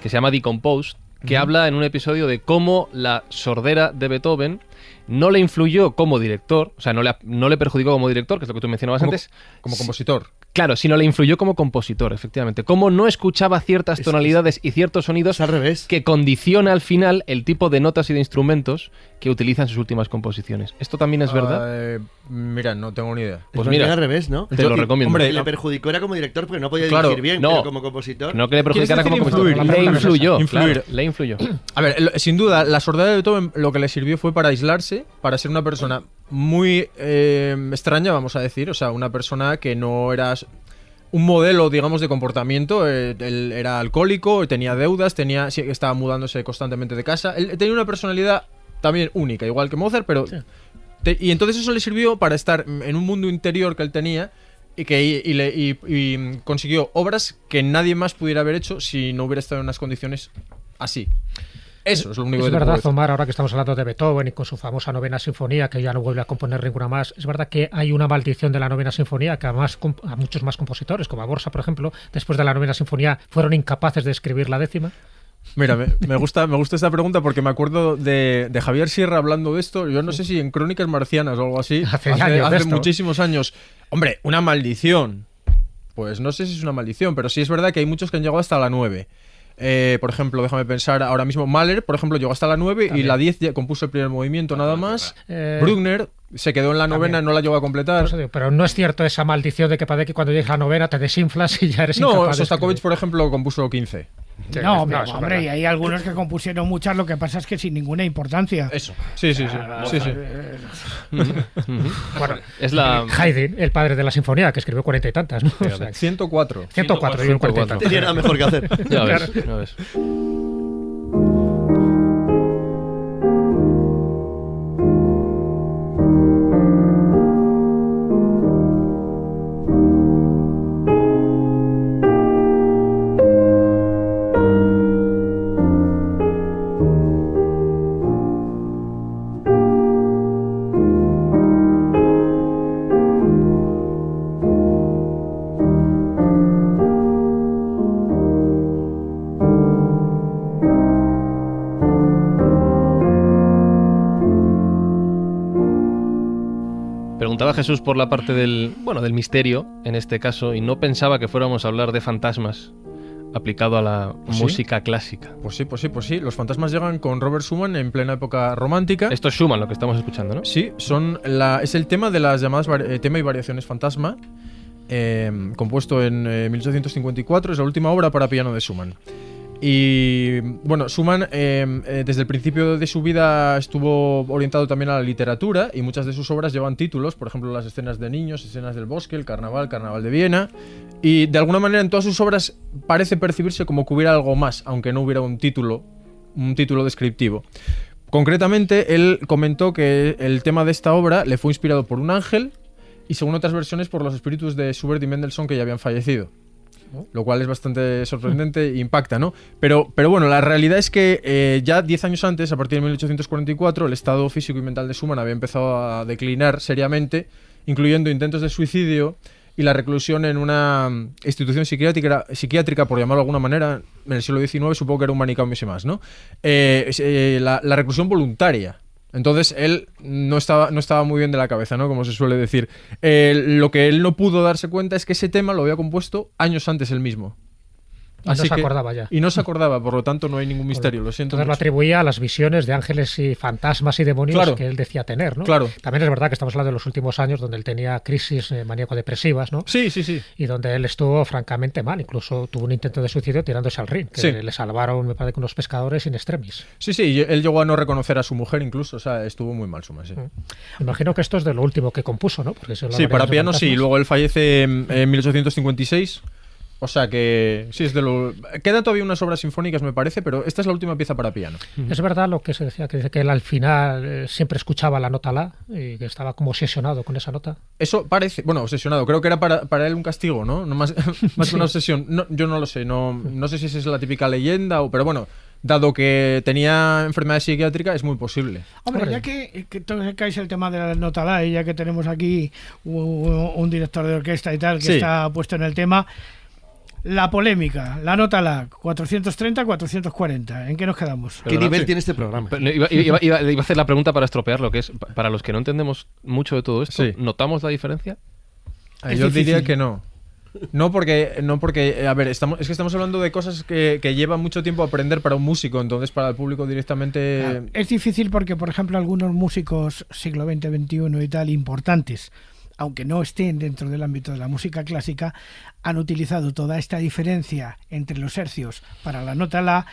que se llama Decomposed, que habla en un episodio de cómo la sordera de Beethoven no le influyó como director, o sea, no le perjudicó como director, que es lo que tú mencionabas antes. Como compositor. Claro, sino le influyó como compositor, efectivamente. Cómo no escuchaba ciertas tonalidades y ciertos sonidos al revés, que condiciona al final el tipo de notas y de instrumentos que utiliza en sus últimas composiciones. ¿Esto también es verdad? Mira, no tengo ni idea. Pues mira, al revés, ¿no? Te lo recomiendo. Hombre, le perjudicó era como director porque no podía dirigir bien, pero como compositor. No que le perjudicara como compositor. Le influyó. Claro, le influyó. A ver, sin duda, la sordera de Beethoven lo que le sirvió fue para aislarse, para ser una persona muy extraña, vamos a decir. O sea, una persona que no era un modelo, digamos, de comportamiento. Él era alcohólico, tenía deudas, estaba mudándose constantemente de casa. Él tenía una personalidad también única, igual que Mozart, pero... Sí. Y entonces eso le sirvió para estar en un mundo interior que él tenía y consiguió obras que nadie más pudiera haber hecho si no hubiera estado en unas condiciones así. Eso es lo único que te puedo decir. Es verdad, Omar, ahora que estamos hablando de Beethoven y con su famosa novena sinfonía, que ya no vuelve a componer ninguna más, es verdad que hay una maldición de la novena sinfonía que a muchos más compositores, como a Borsa, por ejemplo, después de la novena sinfonía fueron incapaces de escribir la décima. Mira, me gusta esta pregunta porque me acuerdo de Javier Sierra hablando de esto. Yo no sé si en Crónicas Marcianas o algo así. Hace muchísimos años. Hombre, una maldición. Pues no sé si es una maldición, pero sí es verdad que hay muchos que han llegado hasta la 9. Por ejemplo, déjame pensar ahora mismo. Mahler, por ejemplo, llegó hasta la 9 y la 10 ya compuso el primer movimiento nada más. Bruckner se quedó en la novena, no la llegó a completar. Pero no es cierto esa maldición de que parece que cuando llegues a la novena te desinflas y ya eres incapaz. No, Sostakovich, por ejemplo, compuso 15. No, hombre, y hay algunos que compusieron muchas, lo que pasa es que sin ninguna importancia. Eso. Sí. Bueno, es Haydn, el padre de la sinfonía, que escribió 40 y tantas, ¿no? O sea, 104. 104 y un 40 y tantas. Tenía nada mejor que hacer. Ya ves. Preguntaba Jesús por la parte del misterio, en este caso, y no pensaba que fuéramos a hablar de fantasmas aplicado a la música clásica. Pues sí. Los fantasmas llegan con Robert Schumann en plena época romántica. Esto es Schumann lo que estamos escuchando, ¿no? Sí, es el tema de las llamadas tema y variaciones fantasma, compuesto en 1854, es la última obra para piano de Schumann. Y bueno, Schumann desde el principio de su vida estuvo orientado también a la literatura y muchas de sus obras llevan títulos, por ejemplo las escenas de niños, escenas del bosque, el carnaval de Viena, y de alguna manera en todas sus obras parece percibirse como que hubiera algo más, aunque no hubiera un título descriptivo. Concretamente, él comentó que el tema de esta obra le fue inspirado por un ángel y según otras versiones por los espíritus de Schubert y Mendelssohn que ya habían fallecido. Lo cual es bastante sorprendente e impacta, ¿no? Pero bueno, la realidad es que ya 10 años antes, a partir de 1844, el estado físico y mental de Schumann había empezado a declinar seriamente, incluyendo intentos de suicidio y la reclusión en una institución psiquiátrica, por llamarlo de alguna manera, en el siglo XIX, supongo que era un manicomio y más, ¿no? La reclusión voluntaria. Entonces él no estaba muy bien de la cabeza, ¿no? Como se suele decir. Lo que él no pudo darse cuenta es que ese tema lo había compuesto años antes él mismo. Y no se acordaba ya. Y no se acordaba, por lo tanto no hay ningún misterio, lo siento. Entonces lo atribuía a las visiones de ángeles y fantasmas y demonios que él decía tener, ¿no? Claro. También es verdad que estamos hablando de los últimos años donde él tenía crisis maníaco-depresivas, ¿no? Sí. Y donde él estuvo francamente mal, incluso tuvo un intento de suicidio tirándose al Rin, que le salvaron, me parece, que unos pescadores in extremis. Sí, él llegó a no reconocer a su mujer incluso, o sea, estuvo muy mal Schumann, sí. Imagino que esto es de lo último que compuso, ¿no? Porque sí, para piano sí, luego él fallece en 1856. O sea que sí, quedan todavía unas obras sinfónicas, me parece, pero esta es la última pieza para piano. Es verdad lo que se decía, que dice que él al final siempre escuchaba la nota La y que estaba como obsesionado con esa nota. Eso parece, obsesionado, creo que era para él un castigo, ¿no? Más que una obsesión. No, yo no lo sé, no sé si esa es la típica leyenda, pero bueno, dado que tenía enfermedad psiquiátrica, es muy posible. Hombre, ya que tocáis el tema de la nota La y ya que tenemos aquí un director de orquesta y tal que está puesto en el tema... La polémica, la nota La, 430, 440. ¿En qué nos quedamos? ¿Qué nivel tiene este programa? Iba a hacer la pregunta para estropear lo que es. Para los que no entendemos mucho de todo esto, ¿notamos la diferencia? Yo diría que no. No porque, a ver, es que estamos hablando de cosas que lleva mucho tiempo aprender para un músico, entonces para el público directamente... Claro, es difícil porque, por ejemplo, algunos músicos siglo XX, XXI y tal, importantes, aunque no estén dentro del ámbito de la música clásica, han utilizado toda esta diferencia entre los hercios para la nota La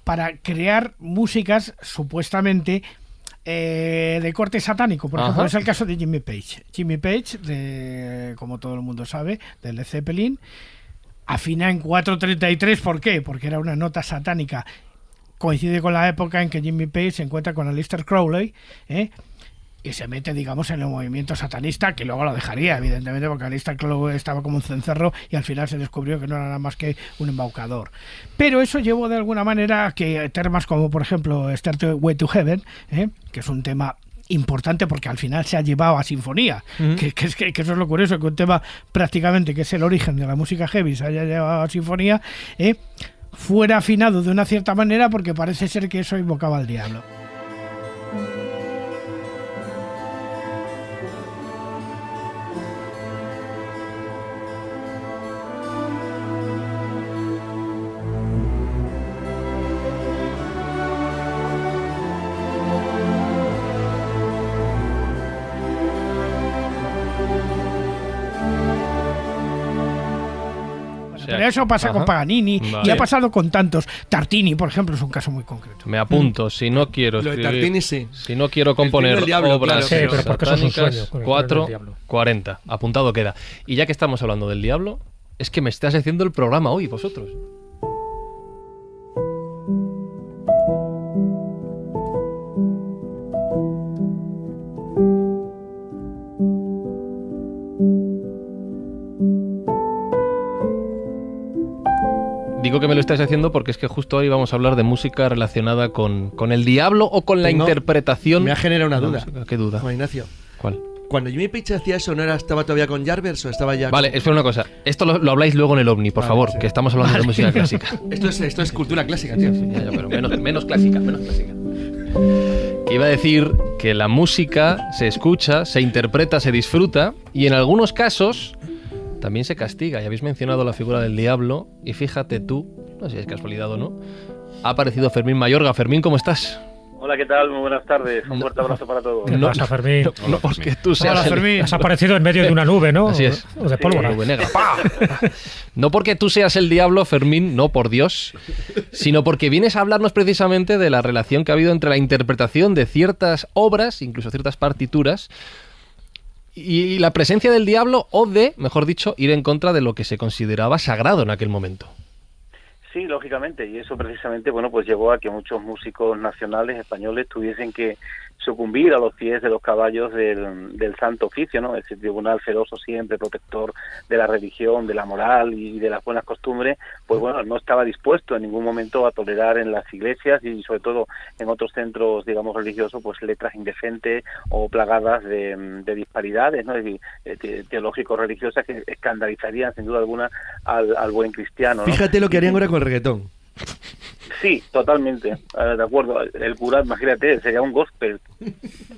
para crear músicas supuestamente de corte satánico. Por ejemplo, es el caso de Jimmy Page. Jimmy Page, como todo el mundo sabe, de Led Zeppelin, afina en 433. ¿Por qué? Porque era una nota satánica. Coincide con la época en que Jimmy Page se encuentra con Aleister Crowley, y se mete, digamos, en el movimiento satanista, que luego lo dejaría, evidentemente, porque Aleister Crowley estaba como un cencerro y al final se descubrió que no era nada más que un embaucador. Pero eso llevó de alguna manera a que temas como, por ejemplo, Stairway to Heaven, que es un tema importante porque al final se ha llevado a sinfonía, que eso es lo curioso, que un tema prácticamente que es el origen de la música heavy se haya llevado a sinfonía, fuera afinado de una cierta manera porque parece ser que eso invocaba al diablo. Pero eso pasa con Paganini y ha pasado con tantos. Tartini, por ejemplo, es un caso muy concreto. Me apunto, si no quiero escribir, lo de Tartini, sí. Si no quiero componer obras satánicas, 4:40. Apuntado queda. Y ya que estamos hablando del diablo, es que me estás haciendo el programa hoy, vosotros. Digo que me lo estáis haciendo porque es que justo hoy vamos a hablar de música relacionada con el diablo o con la interpretación. Me ha generado una duda. Música. ¿Qué duda? Juan Ignacio. ¿Cuál? Cuando Jimmy Page hacía eso, ¿no estaba todavía con Jarvis o estaba ya...? Vale, espera una cosa. Esto lo habláis luego en el OVNI, por favor, que estamos hablando de música clásica. Esto es cultura clásica, tío. Sí, ya, pero menos clásica. Que iba a decir que la música se escucha, se interpreta, se disfruta y en algunos casos también se castiga. Ya habéis mencionado la figura del diablo y fíjate tú, no sé si es casualidad o no, ha aparecido Fermín Mayorga. Fermín, ¿cómo estás? Hola, ¿qué tal? Muy buenas tardes. Un fuerte abrazo para todos. ¿Qué pasa, Fermín? No porque tú seas Has aparecido en medio de una nube, ¿no? Así es. O de pólvora. Nube negra. No porque tú seas el diablo, Fermín, no, por Dios, sino porque vienes a hablarnos precisamente de la relación que ha habido entre la interpretación de ciertas obras, incluso ciertas partituras, y la presencia del diablo, o de, mejor dicho, ir en contra de lo que se consideraba sagrado en aquel momento. Sí, lógicamente, y eso precisamente, bueno, pues llevó a que muchos músicos nacionales españoles tuviesen que sucumbir a los pies de los caballos del Santo Oficio, ¿no? Ese tribunal celoso siempre, protector de la religión, de la moral y de las buenas costumbres, pues bueno, no estaba dispuesto en ningún momento a tolerar en las iglesias y sobre todo en otros centros, digamos, religiosos, pues letras indecentes o plagadas de disparidades, ¿no? Teológico-religiosas que escandalizarían sin duda alguna al buen cristiano, ¿no? Fíjate lo que harían ahora con el reggaetón. Sí, totalmente, de acuerdo. El cura, imagínate, sería un gospel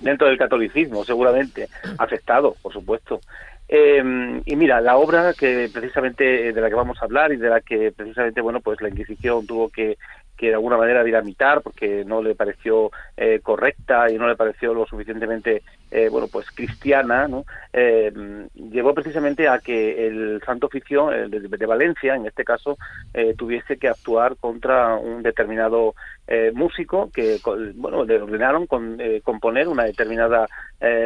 dentro del catolicismo, seguramente, afectado, por supuesto. Y mira, la obra que precisamente de la que vamos a hablar y de la que precisamente, bueno, pues la Inquisición tuvo que de alguna manera dinamitar porque no le pareció correcta y no le pareció lo suficientemente bueno, pues cristiana, ¿no? Llevó precisamente a que el Santo Oficio de Valencia, en este caso, tuviese que actuar contra un determinado músico que, bueno, le ordenaron componer una determinada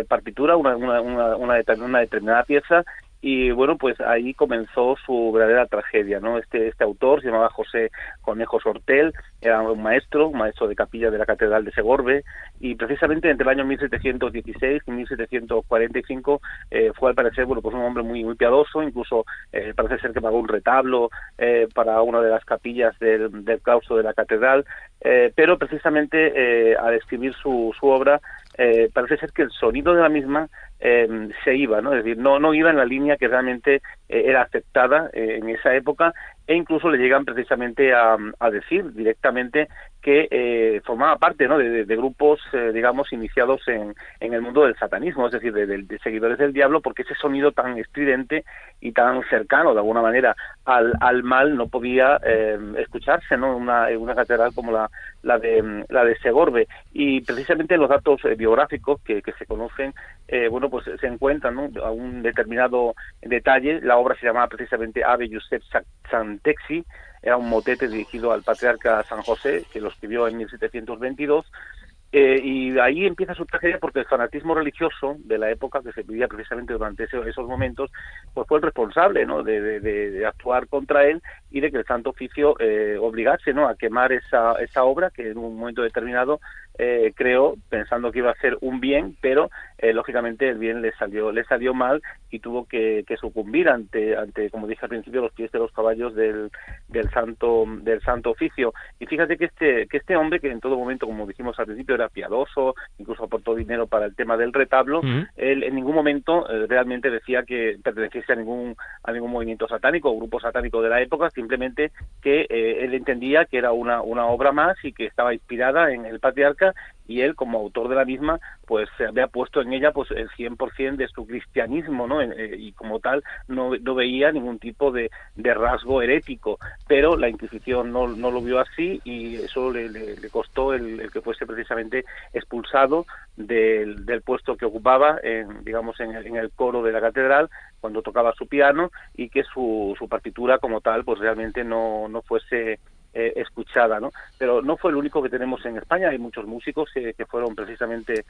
partitura, una determinada pieza. Y bueno, pues ahí comenzó su verdadera tragedia, ¿no? Este autor se llamaba José Conejo Sortel, era un maestro de capilla de la Catedral de Segorbe, y precisamente entre el año 1716 y 1745 fue al parecer, bueno, pues un hombre muy muy piadoso, incluso parece ser que pagó un retablo para una de las capillas del claustro de la catedral, pero precisamente al escribir su obra parece ser que el sonido de la misma se iba, ¿no? Es decir, no iba en la línea que realmente era aceptada en esa época, e incluso le llegan precisamente a decir directamente que formaba parte, ¿no?, de grupos, digamos, iniciados en el mundo del satanismo, es decir, de seguidores del diablo, porque ese sonido tan estridente y tan cercano, de alguna manera, al mal no podía escucharse, ¿no?, en una catedral como la de Segorbe. Y precisamente los datos biográficos que se conocen, bueno, pues se encuentran, ¿no?, a un determinado detalle. La obra se llamaba precisamente Ave Josep Santexi, era un motete dirigido al patriarca San José, que lo escribió en 1722, y ahí empieza su tragedia, porque el fanatismo religioso de la época, que se vivía precisamente durante esos momentos, pues fue el responsable, ¿no?, de actuar contra él, y de que el Santo Oficio obligase, ¿no?, a quemar esa obra, que en un momento determinado creó, pensando que iba a hacer un bien, pero lógicamente el bien le salió mal, y tuvo que sucumbir ante, como dije al principio, los pies de los caballos del Santo Oficio. Y fíjate que este hombre, que en todo momento, como dijimos al principio, era piadoso, incluso aportó dinero para el tema del retablo, él en ningún momento realmente decía que perteneciese a ningún movimiento satánico o grupo satánico de la época, simplemente que él entendía que era una obra más, y que estaba inspirada en el patriarca, y él, como autor de la misma, pues se había puesto en ella pues el 100% de su cristianismo, ¿no? Y como tal no veía ningún tipo de rasgo herético, pero la Inquisición no lo vio así, y eso le costó el que fuese precisamente expulsado del puesto que ocupaba digamos en el coro de la catedral cuando tocaba su piano, y que su partitura como tal pues realmente no fuese escuchada, ¿no? Pero no fue el único que tenemos en España. Hay muchos músicos que fueron precisamente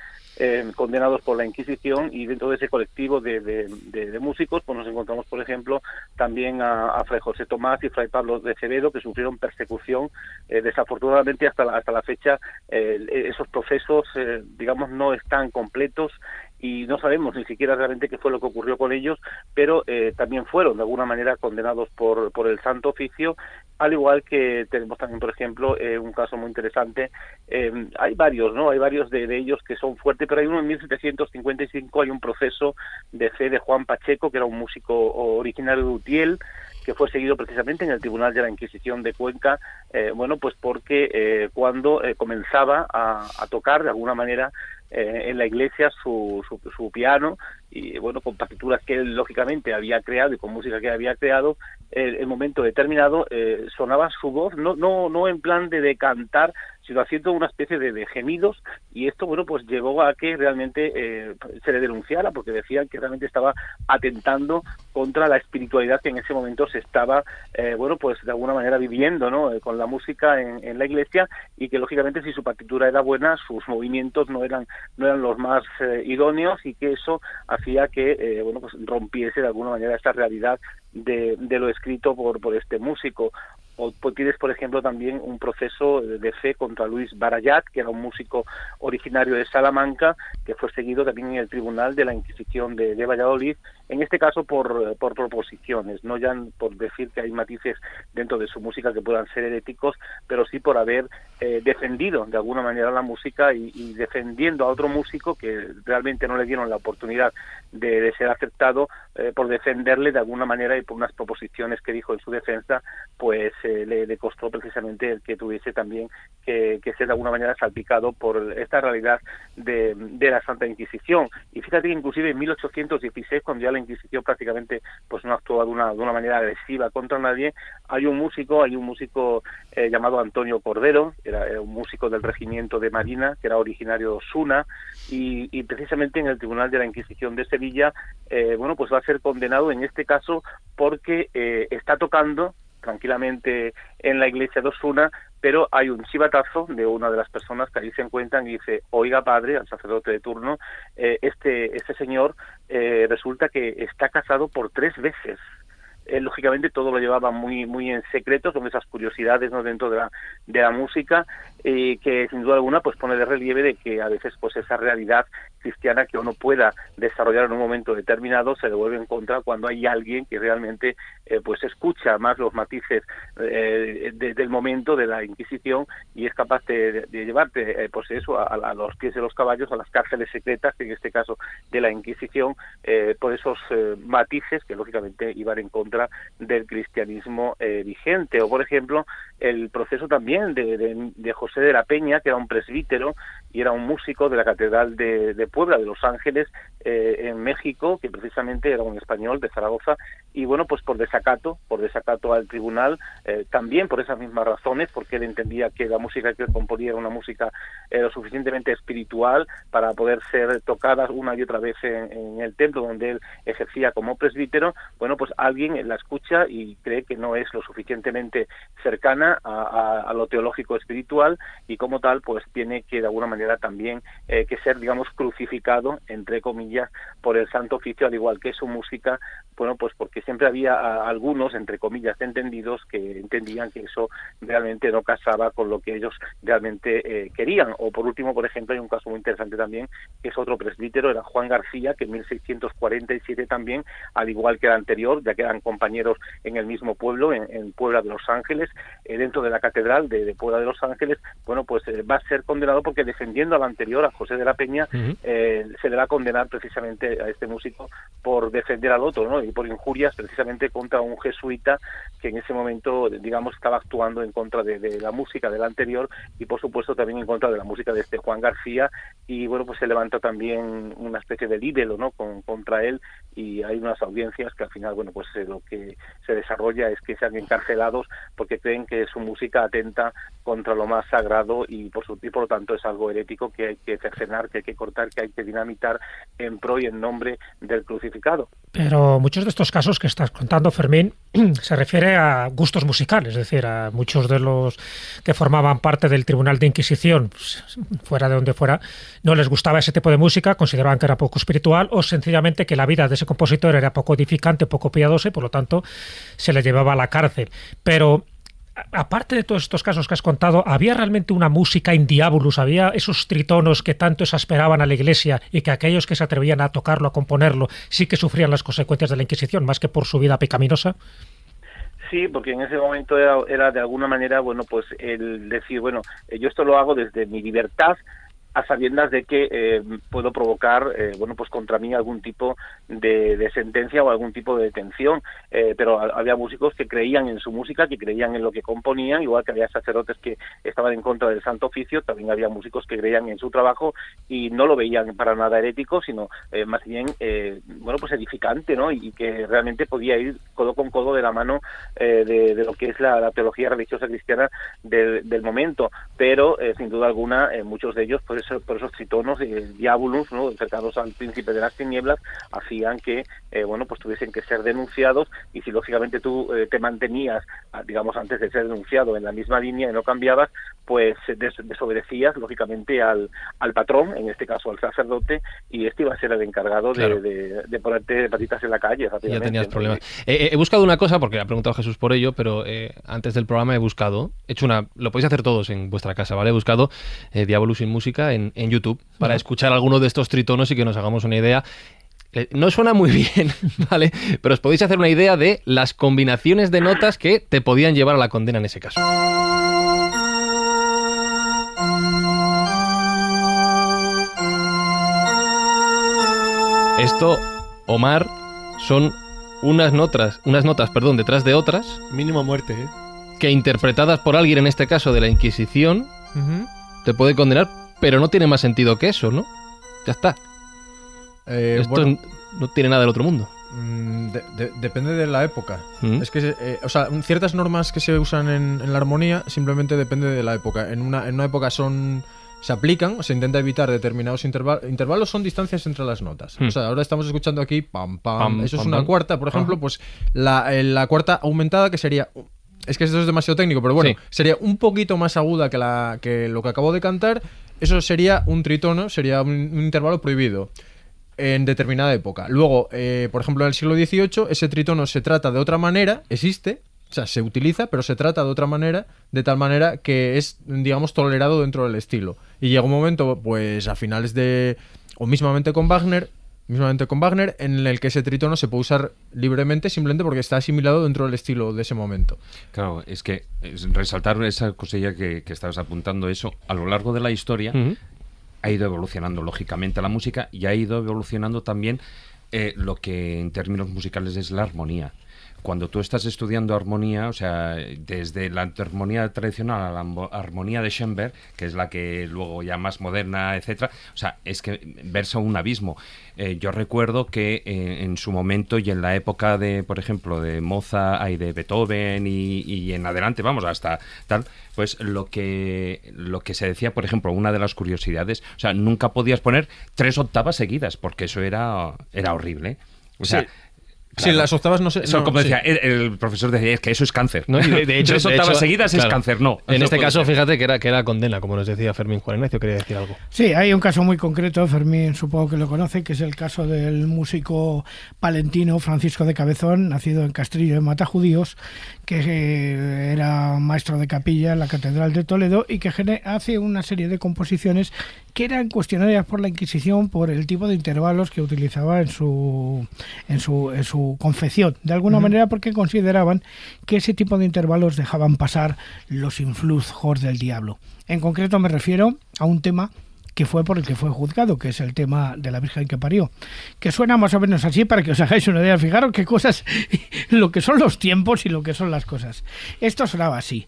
condenados por la Inquisición, y dentro de ese colectivo de músicos pues nos encontramos, por ejemplo, también a Fray José Tomás y Fray Pablo de Acevedo, que sufrieron persecución. Desafortunadamente hasta la fecha esos procesos digamos no están completos, y no sabemos ni siquiera realmente qué fue lo que ocurrió con ellos, pero también fueron de alguna manera condenados por el Santo Oficio, al igual que tenemos también, por ejemplo, un caso muy interesante. Hay varios, ¿no? Hay varios de ellos que son fuertes, pero hay uno en 1755, hay un proceso de fe de Juan Pacheco, que era un músico originario de Utiel, que fue seguido precisamente en el Tribunal de la Inquisición de Cuenca, bueno, pues porque cuando comenzaba a tocar de alguna manera en la iglesia su piano, y bueno, con partituras que él lógicamente había creado y con música que había creado, en momento determinado sonaba su voz, no en plan de cantar, sino haciendo una especie de gemidos, y esto, bueno, pues llevó a que realmente se le denunciara, porque decían que realmente estaba atentando contra la espiritualidad que en ese momento se estaba, bueno, pues de alguna manera viviendo, ¿no?, con la música en la iglesia, y que lógicamente si su partitura era buena, sus movimientos no eran los más idóneos, y que eso hacía que, bueno, pues rompiese de alguna manera esta realidad de lo escrito por este músico. O tienes, por ejemplo, también un proceso de fe contra Luis Barayat, que era un músico originario de Salamanca, que fue seguido también en el Tribunal de la Inquisición de Valladolid, en este caso por proposiciones, no ya por decir que hay matices dentro de su música que puedan ser heréticos, pero sí por haber defendido de alguna manera la música, y defendiendo a otro músico que realmente no le dieron la oportunidad de ser aceptado, por defenderle de alguna manera, y por unas proposiciones que dijo en su defensa, pues le costó precisamente el que tuviese también que ser de alguna manera salpicado por esta realidad de la Santa Inquisición. Y fíjate que inclusive en 1816, cuando ya la Inquisición prácticamente pues no actuaba de una manera agresiva contra nadie, hay un músico llamado Antonio Cordero, era un músico del regimiento de Marina, que era originario de Osuna, y precisamente en el Tribunal de la Inquisición de Sevilla, bueno, pues va a ser condenado en este caso porque está tocando tranquilamente en la iglesia de Osuna, pero hay un chivatazo de una de las personas que ahí se encuentran y dice: oiga, padre, al sacerdote de turno, este señor resulta que está casado por 3 veces. lógicamente todo lo llevaba muy muy en secreto, son esas curiosidades, ¿no?, dentro de la música, que sin duda alguna pues pone de relieve de que a veces pues esa realidad cristiana que uno pueda desarrollar en un momento determinado se devuelve en contra cuando hay alguien que realmente pues escucha más los matices del momento de la Inquisición y es capaz de llevarte pues eso a los pies de los caballos, a las cárceles secretas, en este caso de la Inquisición, por esos matices que lógicamente iban en contra del cristianismo vigente. O por ejemplo el proceso también de José de la Peña, que era un presbítero y era un músico de la Catedral de Puebla, de Los Ángeles, en México, que precisamente era un español de Zaragoza, y bueno, pues por desacato al tribunal, también por esas mismas razones, porque él entendía que la música que él componía era una música lo suficientemente espiritual para poder ser tocada una y otra vez en el templo donde él ejercía como presbítero. Bueno, pues alguien la escucha y cree que no es lo suficientemente cercana a lo teológico espiritual, y como tal pues tiene que de alguna manera también que ser, digamos, crucificado entre comillas por el Santo Oficio, al igual que su música. Bueno, pues porque siempre había algunos, entre comillas, entendidos que entendían que eso realmente no casaba con lo que ellos realmente querían. O por último, por ejemplo, hay un caso muy interesante también, que es otro presbítero, era Juan García, que en 1647 también, al igual que el anterior, ya que eran compañeros en el mismo pueblo, en Puebla de Los Ángeles, dentro de la Catedral de Puebla de Los Ángeles, bueno, pues va a ser condenado porque defendiendo al anterior, a José de la Peña, se le va a condenar precisamente a este músico por defender al otro, ¿no?, y por injurias precisamente contra un jesuita que en ese momento, digamos, estaba actuando en contra de la música del anterior y por supuesto también en contra de la música de este Juan García, y bueno, pues se levanta también una especie de libelo, ¿no?, contra él, y hay unas audiencias que al final, bueno, pues lo que se desarrolla es que sean encarcelados porque creen que su música atenta contra lo más sagrado y por lo tanto es algo herético que hay que cercenar, que hay que cortar, que hay que dinamitar en pro y en nombre del crucificado. Pero muchos de estos casos que estás contando, Fermín, se refiere a gustos musicales, es decir, a muchos de los que formaban parte del Tribunal de Inquisición, pues, fuera de donde fuera, no les gustaba ese tipo de música, consideraban que era poco espiritual o sencillamente que la vida de ese compositor era poco edificante, poco piadosa y por lo tanto se le llevaba a la cárcel. Pero aparte de todos estos casos que has contado, ¿había realmente una música in diabolus? ¿Había esos tritonos que tanto exasperaban a la Iglesia y que aquellos que se atrevían a tocarlo, a componerlo, sí que sufrían las consecuencias de la Inquisición, más que por su vida pecaminosa? Sí, porque en ese momento era de alguna manera, bueno, pues el decir, bueno, yo esto lo hago desde mi libertad, a sabiendas de que puedo provocar, bueno, pues contra mí algún tipo de sentencia o algún tipo de detención, pero había músicos que creían en su música, que creían en lo que componían, igual que había sacerdotes que estaban en contra del Santo Oficio, también había músicos que creían en su trabajo y no lo veían para nada herético, sino más bien, bueno, pues edificante, ¿no?, y que realmente podía ir codo con codo de la mano de lo que es la teología religiosa cristiana del momento, pero sin duda alguna muchos de ellos pues por esos tritonos diabolus, ¿no?, cercanos al príncipe de las tinieblas, hacían que bueno, pues tuviesen que ser denunciados, y si lógicamente tú te mantenías, digamos, antes de ser denunciado en la misma línea y no cambiabas, pues desobedecías lógicamente al patrón, en este caso al sacerdote, y este iba a ser el encargado, claro, de ponerte patitas en la calle. Ya tenías problemas. He buscado una cosa, porque ha preguntado Jesús por ello, pero antes del programa he hecho lo podéis hacer todos en vuestra casa, ¿vale? He buscado Diabolus sin música en YouTube para escuchar alguno de estos tritonos y que nos hagamos una idea. No suena muy bien, ¿vale? Pero os podéis hacer una idea de las combinaciones de notas que te podían llevar a la condena en ese caso. Esto, Omar, son unas notas, detrás de otras. Mínimo muerte, ¿eh? Que interpretadas por alguien, en este caso de la Inquisición, te puede condenar, pero no tiene más sentido que eso, ¿no? Ya está. Esto bueno, no tiene nada del otro mundo. Depende de la época. Es que, o sea, ciertas normas que se usan en la armonía simplemente depende de la época. En una época se aplican, se intenta evitar determinados intervalos, son distancias entre las notas. O sea, ahora estamos escuchando aquí pam, pam, eso es una cuarta, por ejemplo, pues la cuarta aumentada, que sería... Es que esto es demasiado técnico, pero bueno, sería un poquito más aguda que lo que acabo de cantar. Eso sería un tritono, sería un intervalo prohibido. en determinada época. Luego, por ejemplo, en el siglo XVIII, ese tritono se trata de otra manera, existe, o sea, se utiliza, pero se trata de otra manera, de tal manera que es, digamos, tolerado dentro del estilo. Y llega un momento, pues, a finales de... o mismamente con Wagner, en el que ese tritono se puede usar libremente simplemente porque está asimilado dentro del estilo de ese momento. Claro, es que resaltar esa cosilla que estabas apuntando, eso, a lo largo de la historia ha ido evolucionando lógicamente la música y ha ido evolucionando también lo que en términos musicales es la armonía. Cuando tú estás estudiando armonía, o sea, desde la armonía tradicional a la armonía de Schoenberg, que es la que luego ya más moderna, etcétera, o sea, es que versa un abismo. Yo recuerdo que en su momento y en la época de, por ejemplo, de Mozart y de Beethoven y en adelante, vamos, hasta tal, pues lo que se decía, por ejemplo, una de las curiosidades, o sea, nunca podías poner 3 octavas seguidas, porque eso era horrible. O sea, sí. Claro. Sí, las octavas no sé. Eso, no, como decía, sí. el profesor decía, es que eso es cáncer. ¿No? Y de hecho, 3 octavas seguidas claro, es cáncer, no. En este caso, ser. fíjate que era condena, como nos decía Fermín. Juan Ignacio quería decir algo. Sí, hay un caso muy concreto, Fermín supongo que lo conoce, que es el caso del músico palentino Francisco de Cabezón, nacido en Castrillo de Matajudíos, que era maestro de capilla en la Catedral de Toledo y que hace una serie de composiciones que eran cuestionadas por la Inquisición por el tipo de intervalos que utilizaba en su confección. De alguna manera porque consideraban que ese tipo de intervalos dejaban pasar los influjos del diablo. En concreto me refiero a un tema que fue por el que fue juzgado, que es el tema de la Virgen que parió, que suena más o menos así para que os hagáis una idea. Fijaros qué cosas, lo que son los tiempos y lo que son las cosas. Esto sonaba así.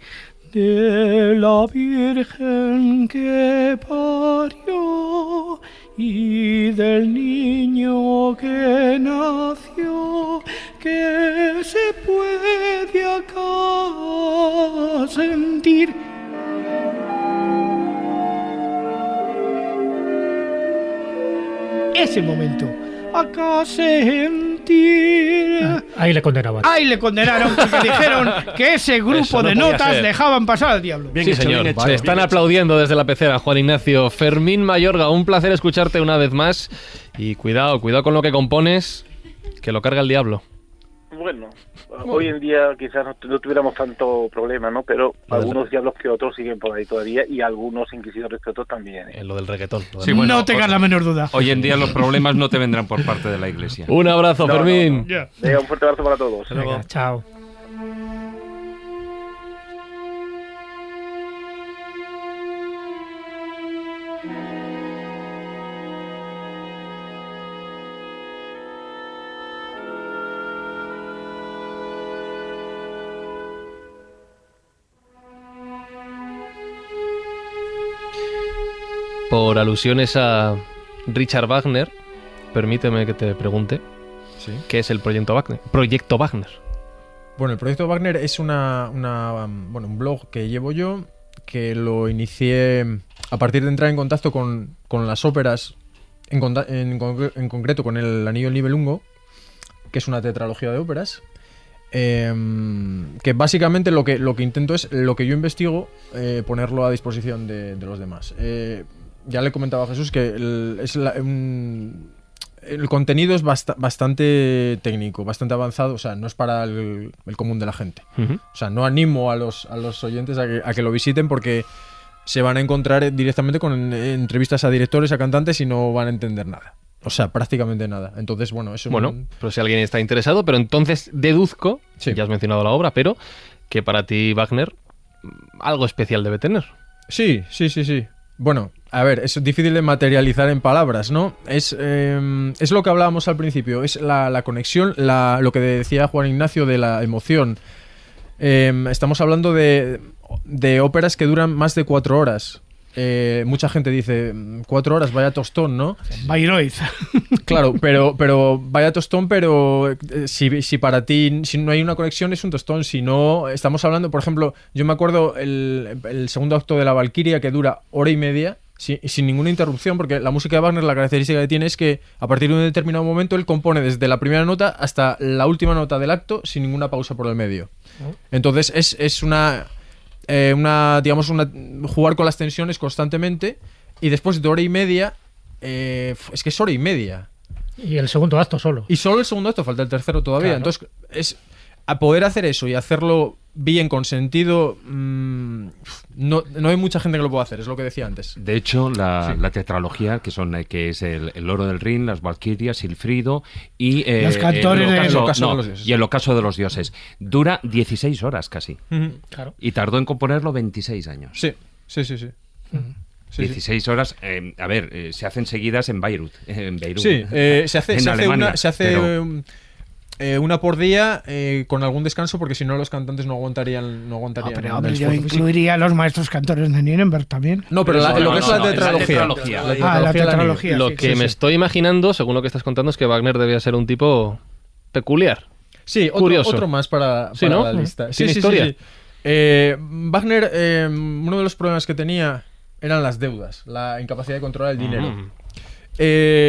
De la Virgen que parió y del niño que nació, que se puede acá sentir. Ese momento, acá sentir. Ahí le condenaban. Ahí le condenaron porque dijeron que ese grupo de notas dejaban pasar al diablo. Bien sí, hecho, señor. Te están aplaudiendo desde la pecera, Juan Ignacio. Fermín Mayorga, un placer escucharte una vez más. Y cuidado con lo que compones, que lo carga el diablo. Bueno, hoy en día quizás no tuviéramos tanto problema, ¿no? Pero algunos diablos que otros siguen por ahí todavía y algunos inquisidores que otros también. En lo del reggaetón. Sí, bueno, no tengas la menor duda. Hoy en día los problemas no te vendrán por parte de la Iglesia. Un abrazo, Fermín. No. Venga, un fuerte abrazo para todos. Venga, chao. Por alusiones a Richard Wagner, permíteme que te pregunte, ¿sí? ¿Qué es el Proyecto Wagner? Proyecto Wagner. Bueno, el Proyecto Wagner es un blog que llevo yo, que lo inicié a partir de entrar en contacto con las óperas, en concreto con el Anillo del Nibelungo, que es una tetralogía de óperas. Que básicamente lo que intento es lo que yo investigo, ponerlo a disposición de los demás. Ya le comentaba a Jesús que el contenido es bastante técnico, bastante avanzado, o sea, no es para el común de la gente. O sea, no animo a los oyentes a que lo visiten porque se van a encontrar directamente con entrevistas a directores, a cantantes y no van a entender nada. O sea, prácticamente nada. Entonces, bueno, eso... Bueno, pero si alguien está interesado, pero entonces deduzco, sí. Ya has mencionado la obra, pero que para ti Wagner algo especial debe tener. Sí. Bueno, a ver, es difícil de materializar en palabras, ¿no? Es lo que hablábamos al principio, es la conexión, lo que decía Juan Ignacio de la emoción. Estamos hablando de óperas que duran más de 4 horas. Mucha gente dice 4 horas, vaya tostón, ¿no? Bayreuth. Claro, pero vaya tostón, pero si para ti si no hay una conexión es un tostón. Si no, estamos hablando, por ejemplo, yo me acuerdo el segundo acto de la Valquiria que dura 1h30 sin ninguna interrupción, porque la música de Wagner, la característica que tiene es que a partir de un determinado momento él compone desde la primera nota hasta la última nota del acto sin ninguna pausa por el medio. Entonces es jugar con las tensiones constantemente, y después de 1h30 es que es 1h30. Y el segundo acto solo. Y solo el segundo acto, falta el tercero todavía. Claro. Entonces, es a poder hacer eso y hacerlo bien, con sentido, no hay mucha gente que lo pueda hacer, es lo que decía antes. De hecho, la tetralogía, que es el Oro del Rin, las Valquirias, Silfrido y los cantores el ocaso de los dioses. Y el ocaso de los dioses. Dura 16 horas casi. Claro. Y tardó en componerlo 26 años. Sí. Sí, 16 horas, a ver, se hacen seguidas en Beirut. Sí, se hace una por día con algún descanso, porque si no los cantantes no aguantarían. Pero hombre, yo incluiría a los maestros cantores de Nuremberg también. No, pero lo que es la tetralogía. La tetralogía. Lo que me estoy imaginando, según lo que estás contando, es que Wagner debía ser un tipo peculiar. Sí, otro más para ¿no? la lista. Sí, historia. Sí. Wagner, uno de los problemas que tenía eran las deudas, la incapacidad de controlar el dinero.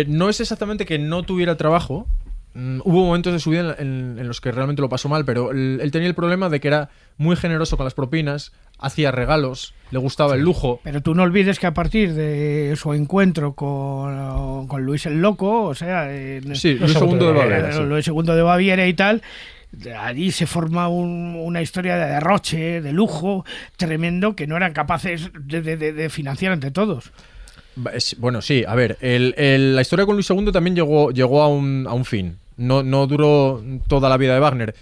No es exactamente que no tuviera trabajo. Hubo momentos de su vida en los que realmente lo pasó mal, pero él tenía el problema de que era muy generoso con las propinas, hacía regalos, le gustaba el lujo. Pero tú no olvides que a partir de su encuentro con Luis el Loco, o sea, Luis II de Baviera, Luis II de Baviera y tal, allí se forma una historia de derroche, de lujo tremendo, que no eran capaces de financiar entre todos. Bueno, sí, a ver, la historia con Luis II también llegó a un fin. No duró toda la vida de Wagner.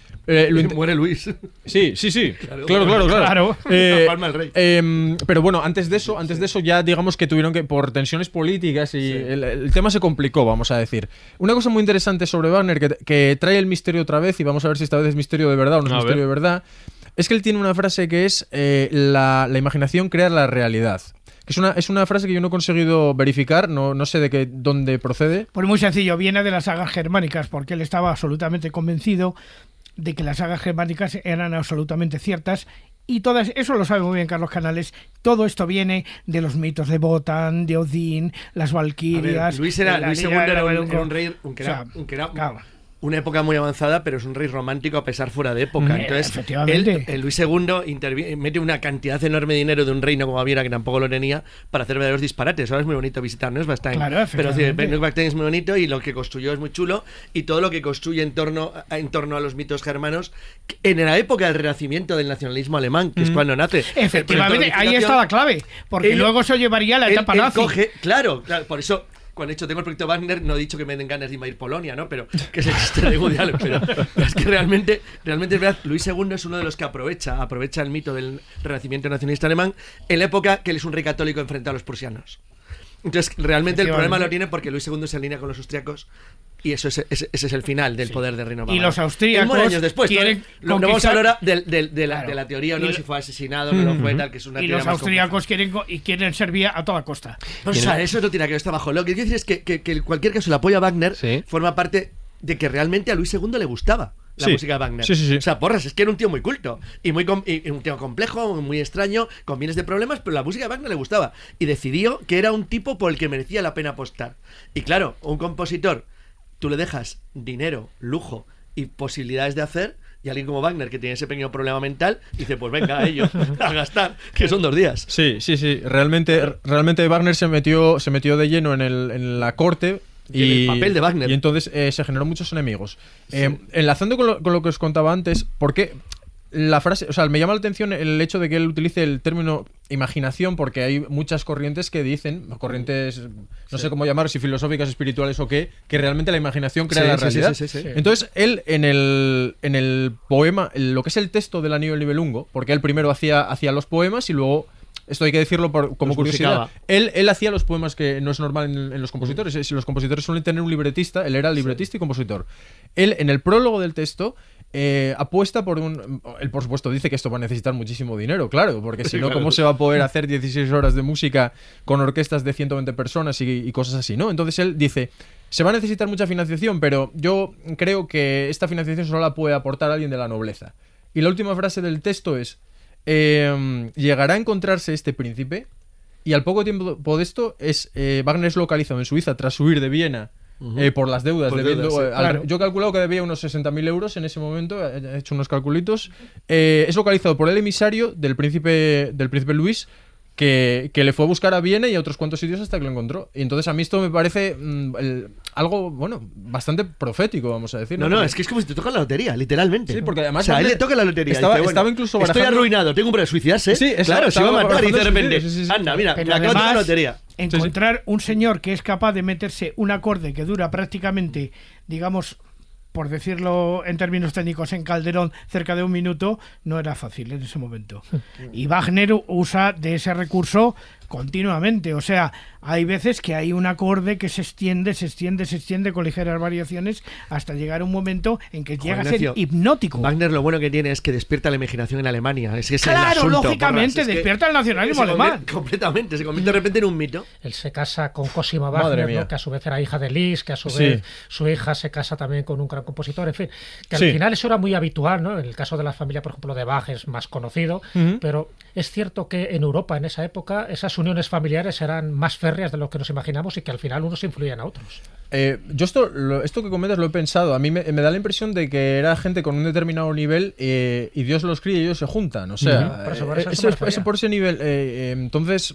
Muere Luis. Sí. Claro. Palma el rey. Pero bueno, antes de eso ya digamos que tuvieron que, por tensiones políticas, y el tema se complicó, vamos a decir. Una cosa muy interesante sobre Wagner, que trae el misterio otra vez, y vamos a ver si esta vez es misterio de verdad o no es misterio de verdad, es que él tiene una frase que es la imaginación crea la realidad. Es una frase que yo no he conseguido verificar, no sé de dónde procede. Pues muy sencillo, viene de las sagas germánicas, porque él estaba absolutamente convencido de que las sagas germánicas eran absolutamente ciertas, y eso lo sabe muy bien Carlos Canales. Todo esto viene de los mitos de Wotan, de Odín, las Valquirias. Luis II era un rey, aunque era una época muy avanzada, pero es un rey romántico a pesar fuera de época. Entonces, efectivamente. El Luis II mete una cantidad enorme de dinero de un reino como Baviera, que tampoco lo tenía, para hacer verdaderos disparates. Ahora es muy bonito visitar Neuschwanstein. Claro, pero Neuschwanstein es muy bonito y lo que construyó es muy chulo, y todo lo que construye en torno a los mitos germanos, en la época del renacimiento del nacionalismo alemán, que es cuando nace. Efectivamente, ahí está la clave, porque luego se llevaría la etapa nazi. Claro, por eso. Cuando tengo el proyecto Wagner, no he dicho que me den ganas de invadir Polonia, ¿no? Pero que es el chiste de Woody Allen. Pero es que realmente es verdad. Luis II es uno de los que aprovecha el mito del renacimiento nacionalista alemán en la época que él es un rey católico enfrente a los prusianos. Entonces, realmente el problema lo tiene porque Luis II se alinea con los austriacos, y ese es el final del poder del reino bávaro. Y los austríacos años después quieren no vamos a hablar de la teoría, no si fue asesinado, no lo fue, tal, que es una y teoría los austríacos quieren servir a toda costa. O sea, eso no tiene que ver, está abajo. Lo que quiero decir es que en cualquier caso el apoyo a Wagner forma parte de que realmente a Luis II le gustaba la música de Wagner. Sí. O sea, porras, es que era un tío muy culto y un tío complejo, muy extraño, con miles de problemas, pero la música de Wagner le gustaba, y decidió que era un tipo por el que merecía la pena apostar. Y claro, un compositor, tú le dejas dinero, lujo y posibilidades de hacer, y alguien como Wagner, que tiene ese pequeño problema mental, dice, pues venga a ello, a gastar, que son 2 días. Sí. Realmente Wagner se metió de lleno en la corte. Y el papel de Wagner. Y entonces se generó muchos enemigos. Enlazando con lo que os contaba antes, porque la frase, o sea, me llama la atención el hecho de que él utilice el término imaginación, porque hay muchas corrientes que dicen, corrientes, no sé cómo llamar, si filosóficas, espirituales o qué, que realmente la imaginación crea la realidad. Sí. Entonces, él en el poema, lo que es el texto del Anillo del Nibelungo, porque él primero hacía los poemas y luego, esto hay que decirlo como curiosidad, él hacía los poemas, que no es normal en los compositores. Si los compositores suelen tener un libretista, él era libretista y compositor. Él, en el prólogo del texto, apuesta por él, por supuesto, dice que esto va a necesitar muchísimo dinero, claro, porque si no, ¿cómo se va a poder hacer 16 horas de música con orquestas de 120 personas y cosas así, ¿no? Entonces él dice, se va a necesitar mucha financiación, pero yo creo que esta financiación solo la puede aportar alguien de la nobleza. Y la última frase del texto es: llegará a encontrarse este príncipe, y al poco tiempo de esto Wagner es localizado en Suiza tras huir de Viena por las deudas. Claro. Yo he calculado que debía unos 60.000 euros en ese momento, he hecho unos calculitos. Es localizado por el emisario del príncipe Luis, que le fue a buscar a Viena y a otros cuantos sitios hasta que lo encontró. Y entonces a mí esto me parece algo, bueno, bastante profético, vamos a decir. No, es que es como si te toca la lotería, literalmente. Sí, porque además... O sea, a él le toca la lotería. Estaba incluso barajando... Estoy arruinado, tengo un problema de suicidarse. Sí, claro, se va a matar y de repente... Sí. Anda, mira, pero me acabo de tocar la lotería. Encontrar un señor que es capaz de meterse un acorde que dura prácticamente, digamos, por decirlo en términos técnicos, en Calderón, cerca de 1 minuto, no era fácil en ese momento. Y Wagner usa de ese recurso continuamente. O sea, hay veces que hay un acorde que se extiende con ligeras variaciones hasta llegar a un momento en que llega a ser hipnótico. Wagner lo bueno que tiene es que despierta la imaginación en Alemania. Es claro, el asunto, lógicamente, despierta el nacionalismo alemán. Completamente, se convierte de repente en un mito. Él se casa con Cosima Wagner, ¿no? Que a su vez era hija de Liszt, que a su vez su hija se casa también con un gran compositor, en fin. Que al final eso era muy habitual, ¿no? En el caso de la familia, por ejemplo, de Bach es más conocido, pero es cierto que en Europa, en esa época, esas uniones familiares eran más férreas de lo que nos imaginamos y que al final unos influían a otros. Yo esto que comentas lo he pensado. A mí me da la impresión de que era gente con un determinado nivel y Dios los cría y ellos se juntan. O sea, eso por ese nivel. Entonces,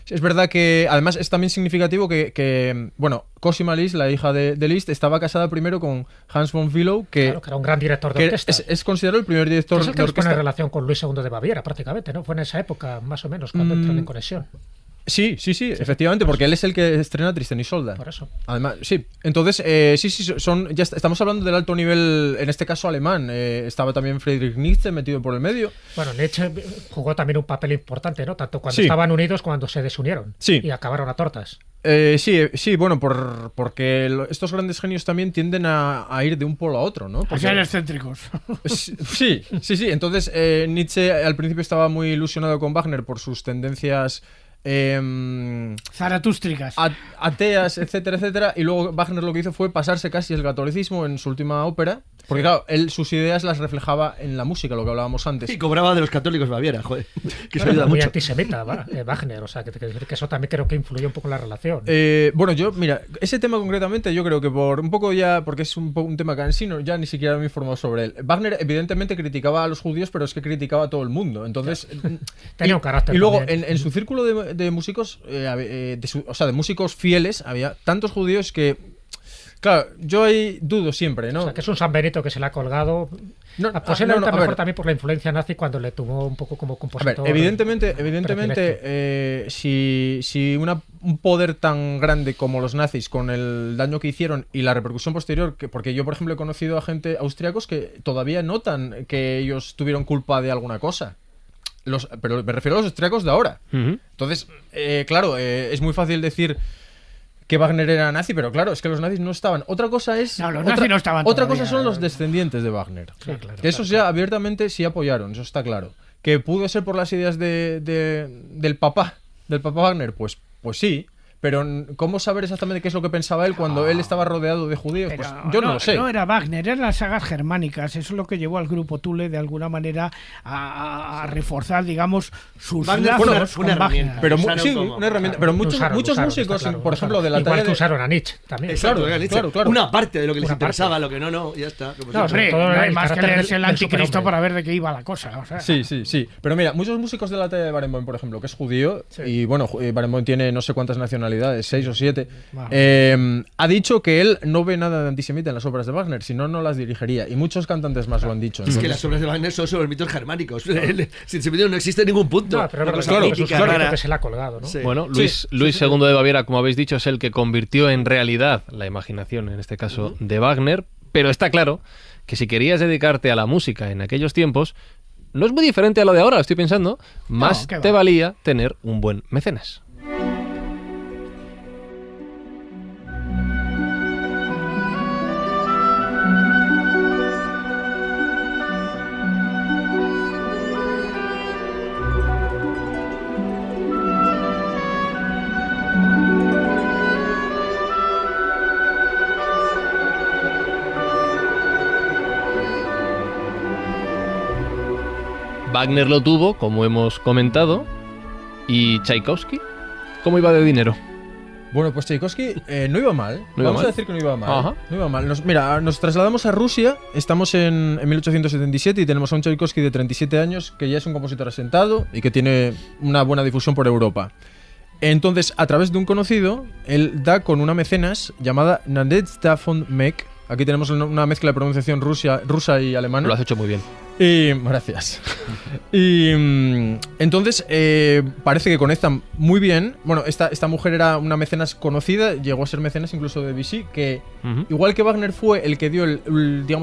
es verdad que además es también significativo que Cosima Liszt, la hija de Liszt, estaba casada primero con Hans von Bülow, que era un gran director de orquesta. Es considerado el primer director de orquesta. Es el que pone relación con Luis II de Baviera, prácticamente, ¿no? Fue en esa época, más o menos, cuando entran en conexión. Sí, efectivamente, porque él es el que estrena Tristan y Isolda. Por eso. Además, sí. Entonces, estamos hablando del alto nivel, en este caso alemán. Estaba también Friedrich Nietzsche metido por el medio. Bueno, Nietzsche jugó también un papel importante, ¿no? Tanto cuando estaban unidos como cuando se desunieron. Sí. Y acabaron a tortas. Sí, bueno, porque estos grandes genios también tienden a ir de un polo a otro, ¿no? A ser excéntricos. Sí. Entonces, Nietzsche al principio estaba muy ilusionado con Wagner por sus tendencias zaratústricas, ateas, etcétera, y luego Wagner lo que hizo fue pasarse casi al catolicismo en su última ópera, porque claro, él sus ideas las reflejaba en la música, lo que hablábamos antes. Y cobraba de los católicos Baviera, joder, que eso ayuda muy mucho. Antisemita, Wagner, o sea, que eso también creo que influyó un poco en la relación. Bueno, mira, ese tema concretamente yo creo que por un poco ya, porque es un tema cansino, ya ni siquiera me he informado sobre él. Wagner evidentemente criticaba a los judíos, pero es que criticaba a todo el mundo, entonces... Tenía un carácter. Y luego, en su círculo de músicos, de músicos fieles, había tantos judíos que, claro, yo ahí dudo siempre, ¿no? O sea, que es un San Benito que se le ha colgado. Posiblemente mejor también por la influencia nazi cuando le tuvo un poco como compositor. A ver, evidentemente, si un poder tan grande como los nazis, con el daño que hicieron y la repercusión posterior, porque yo, por ejemplo, he conocido a gente austriacos que todavía notan que ellos tuvieron culpa de alguna cosa. Pero me refiero a los austríacos de ahora. Entonces, claro, es muy fácil decir que Wagner era nazi, pero claro, es que los nazis no estaban. Otra cosa es... No, los nazis no estaban Otra todavía, cosa son los descendientes de Wagner. Sí, claro, que esos ya abiertamente sí apoyaron, eso está claro. Que pudo ser por las ideas del papá Wagner, pues sí. Pero ¿cómo saber exactamente qué es lo que pensaba él cuando él estaba rodeado de judíos? Pues yo no lo sé. No era Wagner, eran las sagas germánicas. Eso es lo que llevó al grupo Thule de alguna manera a reforzar, digamos, sus lazos con Wagner. Pero una herramienta. Pero muchos músicos, por ejemplo, de la talla que usaron a Nietzsche también. Exacto, claro. Una parte de lo que les interesaba, lo que no, ya está. No, hombre, no hay más que leerse el Anticristo para ver de qué iba la cosa. O sea. Sí. Pero mira, muchos músicos de la talla de Barenboim, por ejemplo, que es judío, y bueno, Barenboim tiene no sé cuántas nacionalidades, 6 o 7, ha dicho que él no ve nada de antisemita en las obras de Wagner, si no, no las dirigiría. Y muchos cantantes más lo han dicho. Es que las obras de Wagner son sobre mitos germánicos. El antisemitismo no existe en ningún punto. No, pero claro, que se le ha colgado, ¿no? Sí. Bueno, Luis II de Baviera, como habéis dicho, es el que convirtió en realidad la imaginación, en este caso, de Wagner. Pero está claro que si querías dedicarte a la música en aquellos tiempos, no es muy diferente a lo de ahora, estoy pensando. Más te valía tener un buen mecenas. Wagner lo tuvo, como hemos comentado. ¿Y Tchaikovsky? ¿Cómo iba de dinero? Bueno, pues Tchaikovsky no iba mal. Vamos a decir que no iba mal. Ajá. No iba mal. Nos trasladamos a Rusia. Estamos en 1877 y tenemos a un Tchaikovsky de 37 años que ya es un compositor asentado y que tiene una buena difusión por Europa. Entonces, a través de un conocido, él da con una mecenas llamada Nadezhda von Meck. Aquí tenemos una mezcla de pronunciación rusa y alemana. Lo has hecho muy bien. Y gracias. Y entonces parece que conectan muy bien. Bueno, esta mujer era una mecenas conocida, llegó a ser mecenas incluso de Debussy, que igual que Wagner fue el que dio el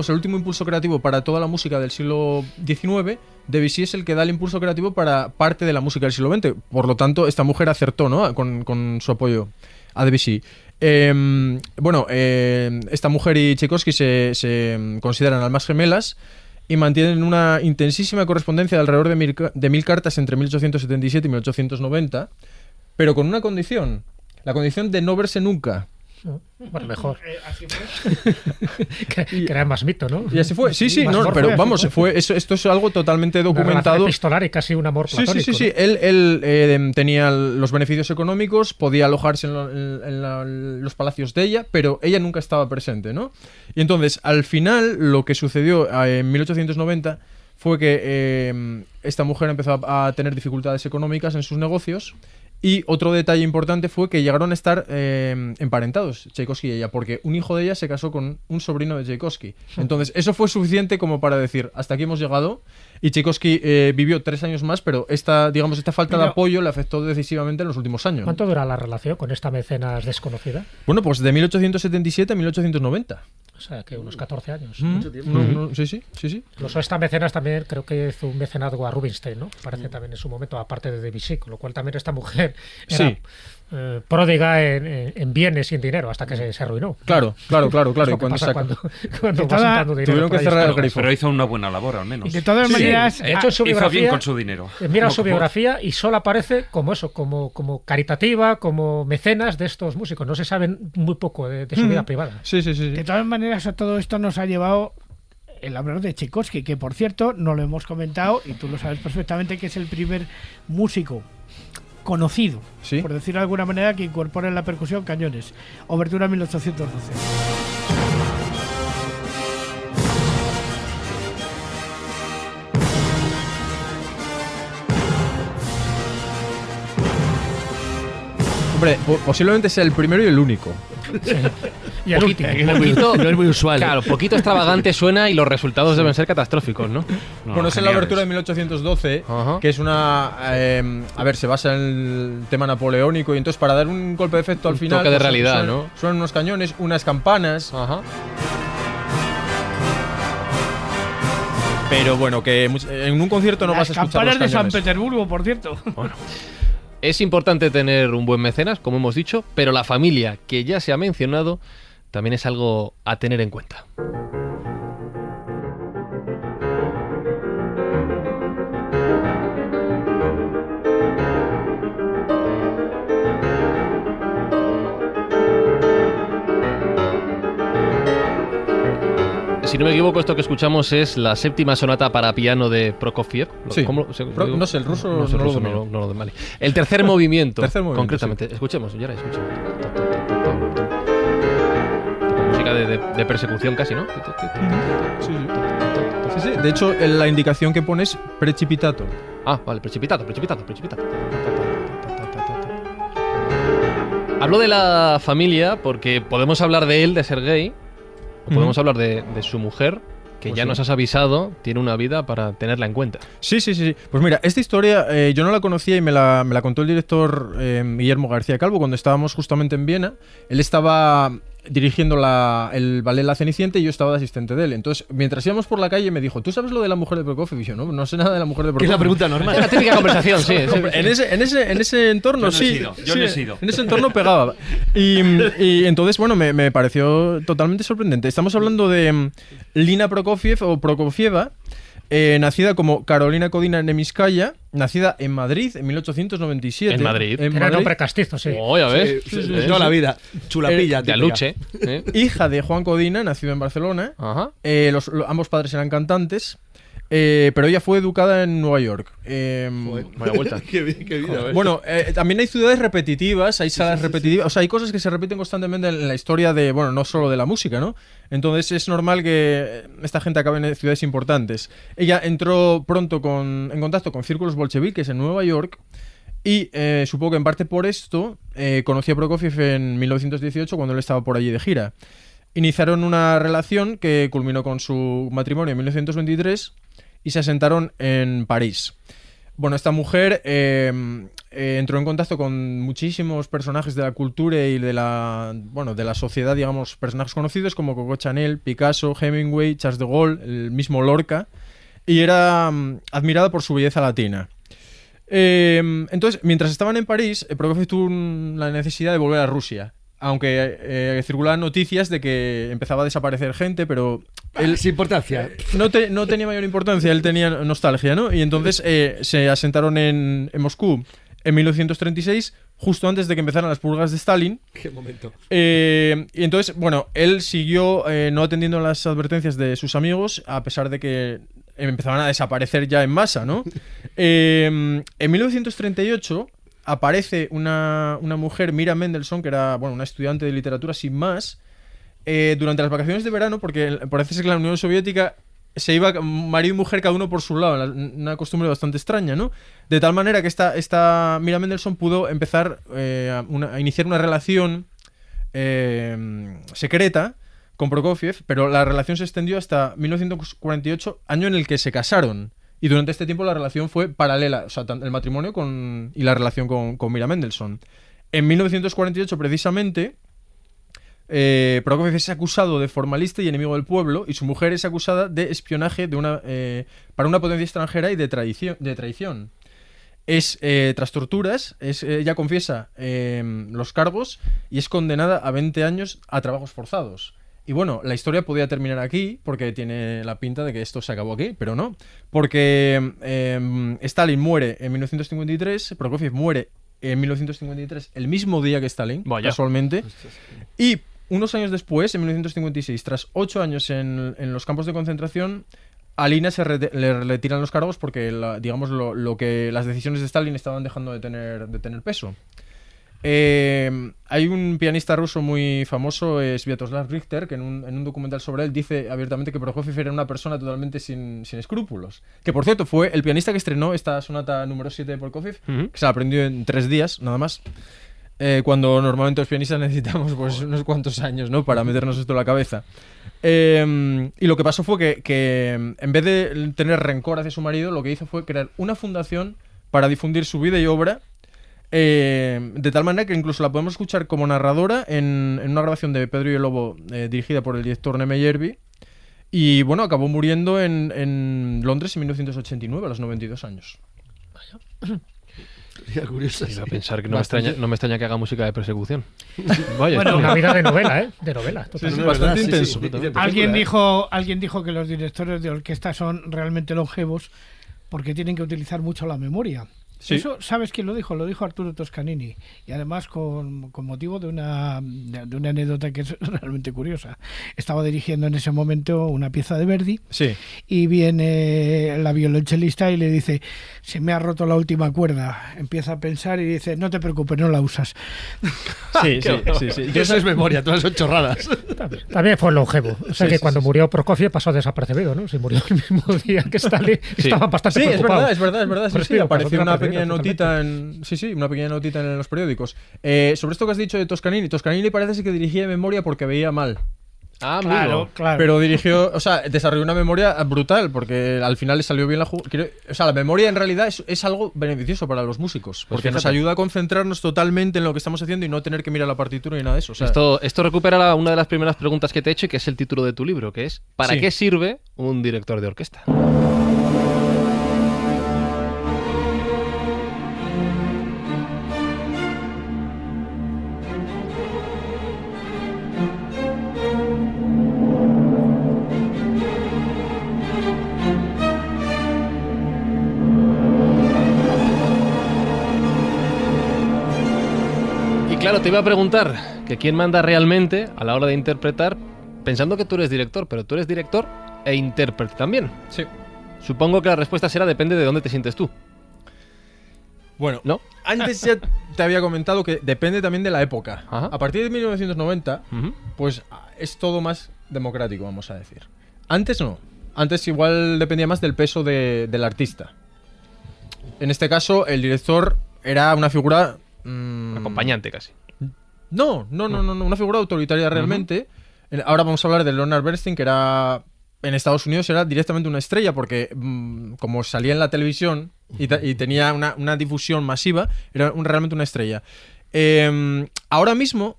último impulso creativo para toda la música del siglo XIX, Debussy es el que da el impulso creativo para parte de la música del siglo XX. Por lo tanto, esta mujer acertó, ¿no?, con su apoyo a Debussy. Esta mujer y Tchaikovsky se consideran almas gemelas y mantienen una intensísima correspondencia de alrededor de 1000 cartas entre 1877 y 1890, pero con una condición, la condición de no verse nunca. Bueno, mejor. que era más mito, ¿no? Y así fue. Sí, no, pero vamos, esto es algo totalmente documentado. Epistolar y casi un amor platónico. Sí. ¿no? Él tenía los beneficios económicos, podía alojarse en los palacios de ella, pero ella nunca estaba presente, ¿no? Y entonces, al final, lo que sucedió en 1890 fue que esta mujer empezó a tener dificultades económicas en sus negocios. Y otro detalle importante fue que llegaron a estar emparentados, Tchaikovsky y ella, porque un hijo de ella se casó con un sobrino de Tchaikovsky. Entonces, eso fue suficiente como para decir, hasta aquí hemos llegado. Y Tchaikovsky vivió 3 años más, pero esta falta de apoyo le afectó decisivamente en los últimos años. ¿Cuánto dura la relación con esta mecenas desconocida? Bueno, pues de 1877 a 1890. O sea, que unos 14 años. Mucho tiempo. Sí. Incluso esta mecenas también creo que hizo un mecenazgo a Rubinstein, ¿no? Parece también en su momento, aparte de Debussy, con lo cual también esta mujer era pródiga en bienes y en dinero hasta que se arruinó. Claro. Y cuando vas juntando dinero. Tuvieron que cerrar el grifo. Pero hizo una buena labor, al menos. Y de todas maneras, hizo bien con su dinero. Mira su biografía y solo aparece como eso, como caritativa, como mecenas de estos músicos. No se sabe muy poco de su vida privada. Sí. De todas maneras, a todo esto nos ha llevado el hablar de Tchaikovsky, que por cierto no lo hemos comentado y tú lo sabes perfectamente, que es el primer músico conocido, por decirlo de alguna manera, que incorpora en la percusión cañones. Obertura 1812. Hombre, posiblemente sea el primero y el único. Y el último. Poquito, no es muy usual. Claro, poquito extravagante suena y los resultados deben ser catastróficos, ¿no? Bueno, es en la abertura de 1812, que es una... se basa en el tema napoleónico y entonces para dar un golpe de efecto al final... toque de realidad, ¿no? Suenan unos cañones, unas campanas... Pero bueno, que en un concierto no vas a escuchar los cañones. Las campanas de San Petersburgo, por cierto. Bueno. Es importante tener un buen mecenas, como hemos dicho, pero la familia, que ya se ha mencionado, también es algo a tener en cuenta. Si no me equivoco, esto que escuchamos es la séptima sonata para piano de Prokofiev. Sí. No sé, el ruso no lo domino. El tercer movimiento, concretamente. Sí. Escuchemos, Yara, escuchemos. Música de persecución casi, ¿no? Sí. De hecho, la indicación que pone es precipitato. Ah, vale, precipitato. Hablo de la familia porque podemos hablar de él, de Sergei, o podemos hablar de su mujer, que pues ya nos has avisado, tiene una vida para tenerla en cuenta. Sí. Pues mira, esta historia yo no la conocía y me la contó el director Guillermo García Calvo cuando estábamos justamente en Viena. Él estaba dirigiendo el ballet La Cenicienta y yo estaba de asistente de él. Entonces, mientras íbamos por la calle me dijo, ¿tú sabes lo de la mujer de Prokofiev? Y yo, no sé nada de la mujer de Prokofiev. Es la pregunta normal. Es la típica conversación, sí. En ese entorno, yo no he sido. En ese entorno pegaba. Y entonces, bueno, me pareció totalmente sorprendente. Estamos hablando de Lina Prokofiev o Prokofieva, nacida como Carolina Kodina Nemiskaya, nacida en Madrid en 1897. En Madrid. Era nombre castizo, sí. Oh, ya ves. Sí. Toda la vida. Chulapilla. De Aluche. Hija de Juan Kodina, nacido en Barcelona. Ajá. Ambos padres eran cantantes. pero ella fue educada en Nueva York. Buena vuelta. Qué vida, Bueno, también hay ciudades repetitivas, hay salas repetitivas, o sea, hay cosas que se repiten constantemente en la historia de, bueno, no solo de la música, ¿no? Entonces es normal que esta gente acabe en ciudades importantes. Ella entró pronto en contacto con círculos bolcheviques en Nueva York y supongo que en parte por esto conocí a Prokofiev en 1918 cuando él estaba por allí de gira. Iniciaron una relación que culminó con su matrimonio en 1923 y se asentaron en París. Bueno, esta mujer entró en contacto con muchísimos personajes de la cultura y de la sociedad, digamos, personajes conocidos como Coco Chanel, Picasso, Hemingway, Charles de Gaulle, el mismo Lorca, y era admirada por su belleza latina. Entonces, mientras estaban en París, Prokofiev tuvo la necesidad de volver a Rusia. Aunque circulaban noticias de que empezaba a desaparecer gente, pero él sin importancia. No tenía mayor importancia, él tenía nostalgia, ¿no? Y entonces se asentaron en Moscú en 1936, justo antes de que empezaran las purgas de Stalin. Qué momento. Y entonces, bueno, él siguió no atendiendo las advertencias de sus amigos, a pesar de que empezaban a desaparecer ya en masa, ¿no? En 1938... aparece una mujer, Mira Mendelssohn, que era una estudiante de literatura sin más, durante las vacaciones de verano, porque parece ser que la Unión Soviética se iba marido y mujer cada uno por su lado, una costumbre bastante extraña, ¿no? De tal manera que esta Mira Mendelssohn pudo empezar a iniciar una relación secreta con Prokofiev, pero la relación se extendió hasta 1948, año en el que se casaron. Y durante este tiempo la relación fue paralela, o sea, el matrimonio y la relación con Mira Mendelssohn. En 1948, precisamente, Prokofiev es acusado de formalista y enemigo del pueblo, y su mujer es acusada de espionaje para una potencia extranjera y de traición. Tras torturas, ella confiesa los cargos y es condenada a 20 años a trabajos forzados. Y bueno, la historia podía terminar aquí, porque tiene la pinta de que esto se acabó aquí, pero no. Porque Stalin muere en 1953, Prokofiev muere en 1953, el mismo día que Stalin, casualmente. Y unos años después, en 1956, tras 8 años en los campos de concentración, a Lina le retiran los cargos porque lo que las decisiones de Stalin estaban dejando de tener peso. Hay un pianista ruso muy famoso, Sviatoslav Richter, que en un documental sobre él dice abiertamente que Prokofiev era una persona totalmente sin escrúpulos. Que por cierto fue el pianista que estrenó esta sonata número 7 de Prokofiev, que se la aprendió en 3 días, nada más. Cuando normalmente los pianistas necesitamos pues unos cuantos años, ¿no?, para meternos esto en la cabeza. Y lo que pasó fue que en vez de tener rencor hacia su marido, lo que hizo fue crear una fundación para difundir su vida y obra. De tal manera que incluso la podemos escuchar como narradora en una grabación de Pedro y el Lobo, dirigida por el director Neme Järvi. Y bueno, acabó muriendo en Londres en 1989, a los 92 años. Vaya. Curioso, sí. A pensar que no me extraña que haga música de persecución. Vaya, bueno, una vida de novela, ¿eh? De novela. Sí, bastante intenso. Alguien dijo que los directores de orquesta son realmente longevos porque tienen que utilizar mucho la memoria. Sí. Eso, ¿sabes quién lo dijo? Lo dijo Arturo Toscanini. Y además con motivo de una anécdota que es realmente curiosa. Estaba dirigiendo en ese momento una pieza de Verdi. Sí. Y viene la violonchelista y le dice: se me ha roto la última cuerda. Empieza a pensar y dice: no te preocupes, no la usas. Sí. Eso es memoria, todas son chorradas. También fue longevo. O sea que cuando murió Prokofiev pasó desapercibido, ¿no? Si murió el mismo día que Stalin, estaba bastante preocupado. Es verdad. Sí, apareció una pequeña notita en los periódicos. Sobre esto que has dicho de Toscanini parece que dirigía de memoria porque veía mal. Ah, claro. Pero desarrolló una memoria brutal, porque al final le salió bien la memoria en realidad es algo beneficioso para los músicos, porque nos ayuda a concentrarnos totalmente en lo que estamos haciendo y no tener que mirar la partitura ni nada de eso. Esto recupera una de las primeras preguntas que te he hecho y que es el título de tu libro, que es ¿para qué sirve un director de orquesta? Claro, te iba a preguntar que quién manda realmente a la hora de interpretar, pensando que tú eres director, pero tú eres director e intérprete también. Sí. Supongo que la respuesta será depende de dónde te sientes tú. Bueno, ¿no? Antes ya te había comentado que depende también de la época. Ajá. A partir de 1990, pues es todo más democrático, vamos a decir. Antes no. Antes igual dependía más del peso del artista. En este caso, el director era una figura... acompañante casi. No, una figura autoritaria realmente. Ahora vamos a hablar de Leonard Bernstein, que era... En Estados Unidos era directamente una estrella porque como salía en la televisión y tenía una difusión masiva, era realmente una estrella. Ahora mismo,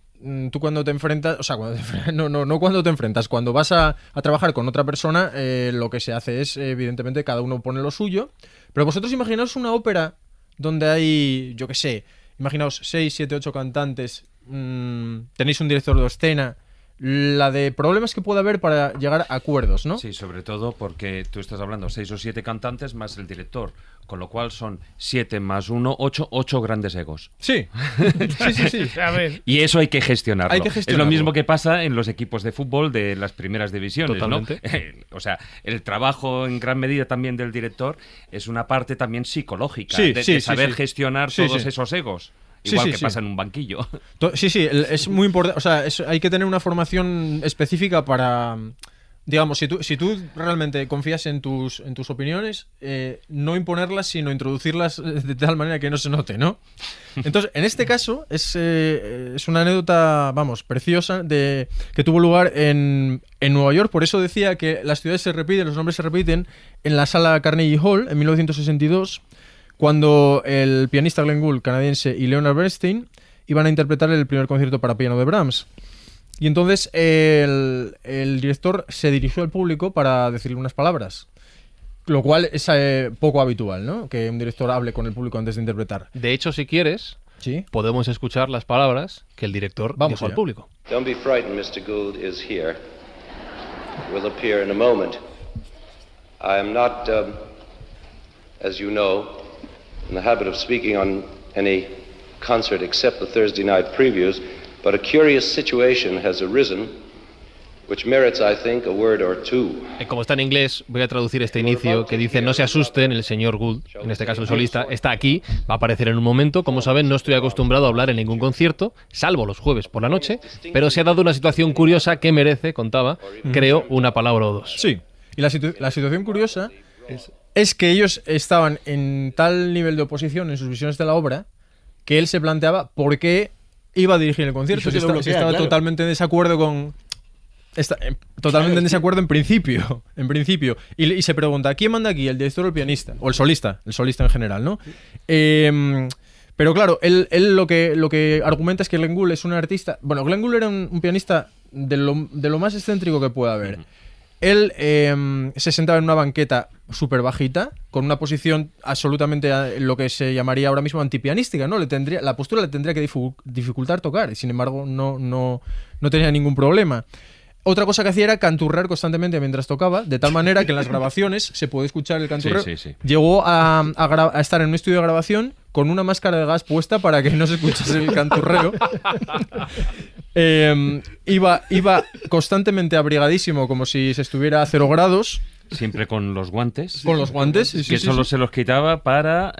tú cuando te enfrentas, o sea, no cuando te enfrentas, cuando vas a trabajar con otra persona, lo que se hace es, evidentemente, cada uno pone lo suyo. Pero vosotros imaginaos una ópera donde hay, yo qué sé, imaginaos 6, 7, 8 cantantes, tenéis un director de escena... La de problemas que puede haber para llegar a acuerdos, ¿no? Sí, sobre todo porque tú estás hablando 6 o 7 cantantes más el director, con lo cual son 7 más 1, 8 grandes egos. Sí. Sí. A ver. Y eso hay que gestionarlo. Es lo mismo que pasa en los equipos de fútbol de las primeras divisiones, totalmente, ¿no? O sea, el trabajo en gran medida también del director es una parte también psicológica, sí, de saber gestionar todos esos egos. Igual que pasa en un banquillo. Sí, es muy importante. O sea, hay que tener una formación específica para... Digamos, si tú realmente confías en tus opiniones, no imponerlas, sino introducirlas de tal manera que no se note, ¿no? Entonces, en este caso, es una anécdota, vamos, preciosa, que tuvo lugar en Nueva York. Por eso decía que las ciudades se repiten, los nombres se repiten, en la sala Carnegie Hall, en 1962, cuando el pianista Glenn Gould, canadiense, y Leonard Bernstein iban a interpretar el primer concierto para piano de Brahms. Y entonces el director se dirigió al público para decirle unas palabras, lo cual es poco habitual, ¿no? Que un director hable con el público antes de interpretar. De hecho, si quieres, podemos escuchar las palabras que el director dijo al público. Don't be frightened, Mr. Gould is here. Will appear in a moment. I am not, as you know, in the habit of speaking on any concert except the Thursday night previews, but a curious situation has arisen which merits, I think, a word or two. Como está en inglés, voy a traducir este inicio que dice: no se asusten, el señor Gould, en este caso el solista, está aquí, va a aparecer en un momento. Como saben, no estoy acostumbrado a hablar en ningún concierto, salvo los jueves por la noche, pero se ha dado una situación curiosa que merece, contaba, creo, una palabra o dos. Sí, y la situación curiosa es que ellos estaban en tal nivel de oposición en sus visiones de la obra que él se planteaba por qué iba a dirigir el concierto. Si estaba totalmente en desacuerdo con... totalmente en desacuerdo en principio. Y se pregunta, ¿quién manda aquí? ¿El director o el pianista? O el solista en general, ¿no? Pero claro, él lo que argumenta es que Glenn Gould es un artista... Bueno, Glenn Gould era un pianista de lo más excéntrico que pueda haber. Él se sentaba en una banqueta súper bajita, con una posición absolutamente lo que se llamaría ahora mismo antipianística, ¿no? La postura le tendría que dificultar tocar, y sin embargo no tenía ningún problema. Otra cosa que hacía era canturrar constantemente mientras tocaba, de tal manera que en las grabaciones se puede escuchar el canturreo. Sí. Llegó a estar en un estudio de grabación con una máscara de gas puesta para que no se escuchase el canturreo. Iba constantemente abrigadísimo, como si se estuviera a 0 grados. Siempre con los guantes. Con los guantes, sí, que solo se los quitaba para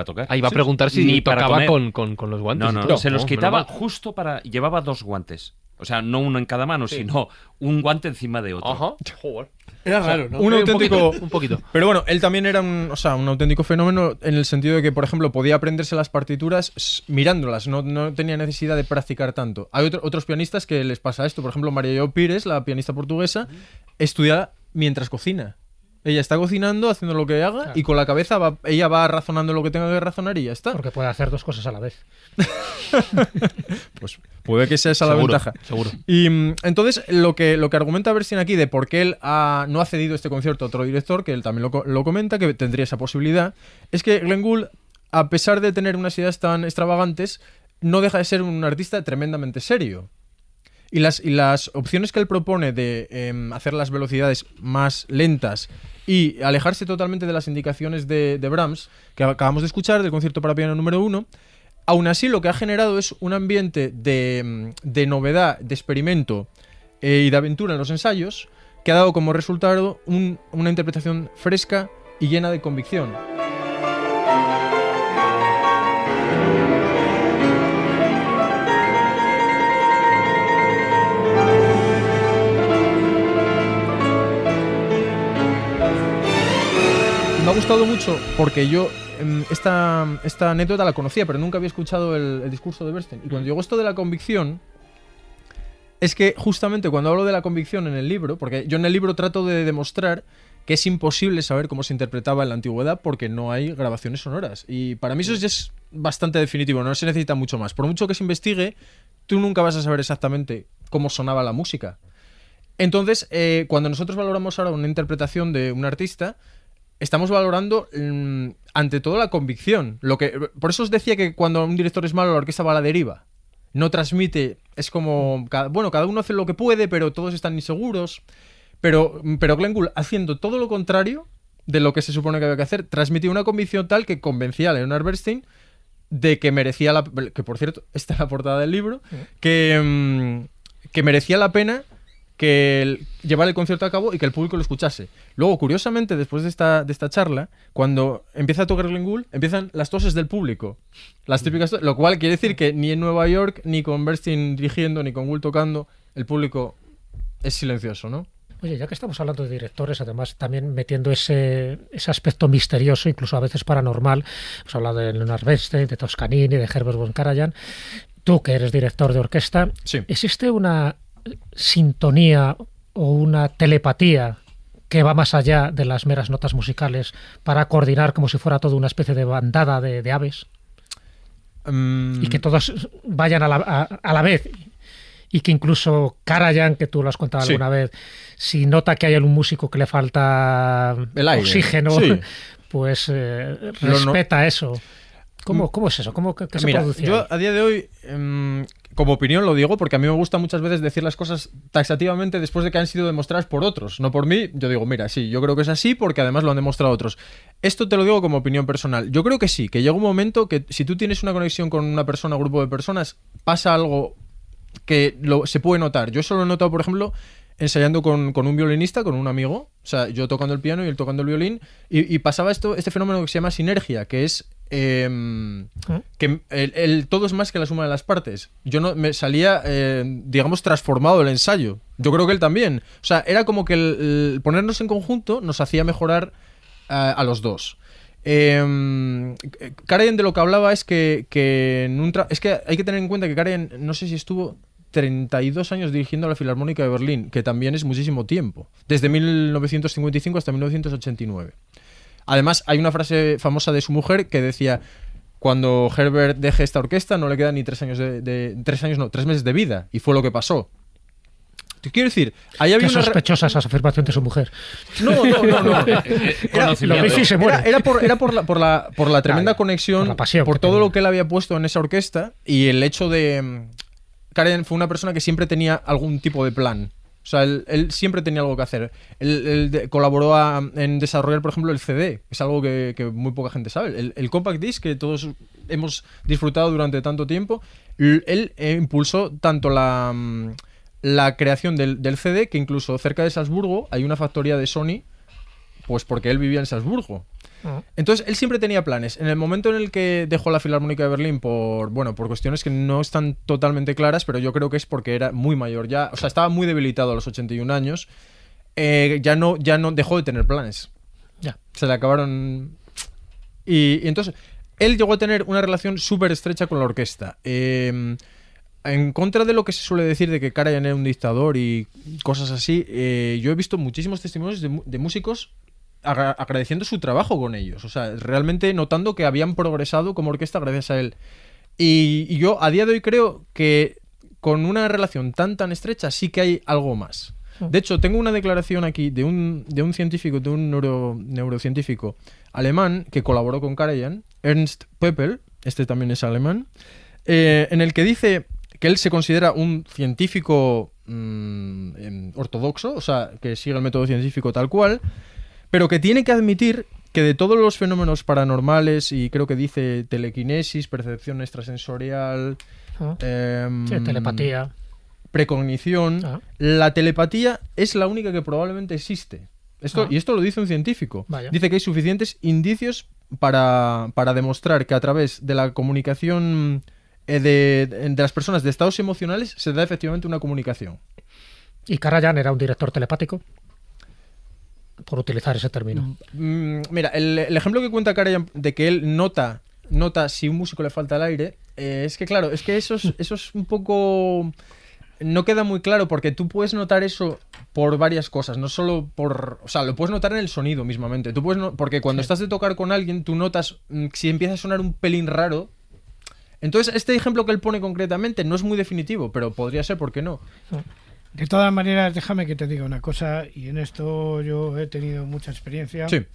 tocar. Iba a preguntar si tocaba con los guantes. No, se los quitaba justo para... Llevaba 2 guantes. O sea, no uno en cada mano, sino un guante encima de otro. Ajá. Joder. Era raro, ¿no? Un auténtico... Un poquito. Pero bueno, él también era un auténtico fenómeno en el sentido de que, por ejemplo, podía aprenderse las partituras mirándolas, no tenía necesidad de practicar tanto. Hay otros pianistas que les pasa esto. Por ejemplo, María Jo Pires, la pianista portuguesa, estudia mientras cocina. Ella está cocinando, haciendo lo que haga, y con la cabeza ella va razonando lo que tenga que razonar y ya está. Porque puede hacer 2 cosas a la vez. Pues puede que sea esa la ventaja. Seguro. Y entonces lo que argumenta Bernstein aquí de por qué él no ha cedido este concierto a otro director, que él también lo comenta, que tendría esa posibilidad, es que Glenn Gould, a pesar de tener unas ideas tan extravagantes, no deja de ser un artista tremendamente serio. Y las opciones que él propone de hacer las velocidades más lentas y alejarse totalmente de las indicaciones de Brahms, que acabamos de escuchar, del concierto para piano número 1, aún así lo que ha generado es un ambiente de novedad, de experimento y de aventura en los ensayos, que ha dado como resultado una interpretación fresca y llena de convicción. Me ha gustado mucho porque yo esta anécdota la conocía, pero nunca había escuchado el discurso de Bernstein. Y cuando llegó esto de la convicción, es que justamente cuando hablo de la convicción en el libro, porque yo en el libro trato de demostrar que es imposible saber cómo se interpretaba en la antigüedad porque no hay grabaciones sonoras. Y para mí eso ya es bastante definitivo, no se necesita mucho más. Por mucho que se investigue, tú nunca vas a saber exactamente cómo sonaba la música. Entonces, cuando nosotros valoramos ahora una interpretación de un artista, estamos valorando ante todo la convicción. Por eso os decía que cuando un director es malo, la orquesta va a la deriva. No transmite, es como, cada uno hace lo que puede, pero todos están inseguros. Pero Glenn Gould, haciendo todo lo contrario de lo que se supone que había que hacer, transmitía una convicción tal que convencía a Leonard Bernstein de que merecía que por cierto, está en la portada del libro, que merecía la pena que llevar el concierto a cabo y que el público lo escuchase. Luego, curiosamente, después de esta charla, cuando empieza a tocar Glenn Gould, empiezan las toses del público. Las típicas lo cual quiere decir que ni en Nueva York, ni con Bernstein dirigiendo, ni con Gould tocando, el público es silencioso, ¿no? Oye, ya que estamos hablando de directores, además también metiendo ese aspecto misterioso, incluso a veces paranormal, hemos hablado de Leonard Bernstein, de Toscanini, de Herbert von Karajan. Tú, que eres director de orquesta, sí. ¿Existe una sintonía o una telepatía que va más allá de las meras notas musicales para coordinar como si fuera toda una especie de bandada de aves? Y que todos vayan a la vez. Y que incluso Karajan, que tú lo has contado alguna vez, si nota que hay algún músico que le falta oxígeno, pues respeta eso. ¿Cómo es eso? ¿Qué se produce? Yo a día de hoy, como opinión lo digo, porque a mí me gusta muchas veces decir las cosas taxativamente después de que han sido demostradas por otros, no por mí. Yo digo, mira, sí, yo creo que es así porque además lo han demostrado otros. Esto te lo digo como opinión personal. Yo creo que sí, que llega un momento que si tú tienes una conexión con una persona, un grupo de personas, pasa algo que se puede notar. Yo eso lo he notado, por ejemplo, ensayando con un violinista, con un amigo. O sea, yo tocando el piano y él tocando el violín. Y pasaba este fenómeno que se llama sinergia, que es que el todo es más que la suma de las partes. Yo no me salía, digamos, transformado el ensayo. Yo creo que él también. O sea, era como que el ponernos en conjunto nos hacía mejorar a los dos. Karajan de lo que hablaba es que es que hay que tener en cuenta que Karajan, no sé si estuvo 32 años dirigiendo la Filarmónica de Berlín, que también es muchísimo tiempo, desde 1955 hasta 1989. Además, hay una frase famosa de su mujer que decía: cuando Herbert deje esta orquesta no le quedan ni 3 meses de vida, y fue lo que pasó. Te quiero decir, ahí había Qué sospechosa esa afirmación de su mujer. No. Era por la tremenda conexión, por la pasión, por todo lo que él había puesto en esa orquesta, y el hecho de... Karajan fue una persona que siempre tenía algún tipo de plan. O sea, él siempre tenía algo que hacer. Él colaboró en desarrollar, por ejemplo, el CD. Es algo que muy poca gente sabe. El compact disc que todos hemos disfrutado durante tanto tiempo. Él impulsó tanto la creación del CD, que incluso cerca de Salzburgo hay una factoría de Sony, pues porque él vivía en Salzburgo. Entonces él siempre tenía planes. En el momento en el que dejó la Filarmónica de Berlín por cuestiones que no están totalmente claras, pero yo creo que es porque era muy mayor ya, o sea, estaba muy debilitado a los 81 años, ya no dejó de tener planes. Ya. Se le acabaron. Y entonces él llegó a tener una relación súper estrecha con la orquesta. En contra de lo que se suele decir de que Karajan era un dictador y cosas así, yo he visto muchísimos testimonios de músicos agradeciendo su trabajo con ellos, o sea, realmente notando que habían progresado como orquesta gracias a él. Y yo a día de hoy creo que con una relación tan estrecha sí que hay algo más. De hecho, tengo una declaración aquí de un científico, de un neurocientífico alemán que colaboró con Karajan, Ernst Peppel, este también es alemán, en el que dice que él se considera un científico ortodoxo, o sea, que sigue el método científico tal cual, pero que tiene que admitir que de todos los fenómenos paranormales, y creo que dice telequinesis, percepción extrasensorial, telepatía, precognición, la telepatía es la única que probablemente existe. Y esto lo dice un científico. Vaya. Dice que hay suficientes indicios para demostrar que a través de la comunicación de las personas de estados emocionales se da efectivamente una comunicación. ¿Y Karajan era un director telepático? Por utilizar ese término. Mira, el ejemplo que cuenta Karajan de que él nota si un músico le falta el aire, es que claro, es que eso es un poco... No queda muy claro porque tú puedes notar eso por varias cosas, no solo por... O sea, lo puedes notar en el sonido mismamente. Tú puedes porque cuando estás de tocar con alguien, tú notas si empieza a sonar un pelín raro. Entonces, este ejemplo que él pone concretamente no es muy definitivo, pero podría ser, ¿por qué no? De todas maneras, déjame que te diga una cosa, y en esto yo he tenido mucha experiencia. Sí.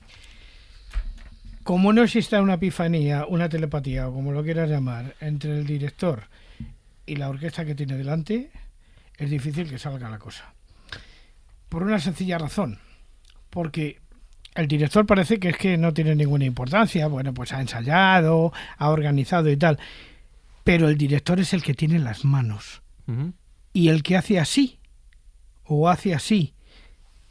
Como no exista una epifanía, una telepatía, o como lo quieras llamar, entre el director y la orquesta que tiene delante, es difícil que salga la cosa. Por una sencilla razón. Porque el director parece que es que no tiene ninguna importancia. Bueno, pues ha ensayado, ha organizado y tal. Pero el director es el que tiene las manos. Uh-huh. Y el que hace así, o hace así,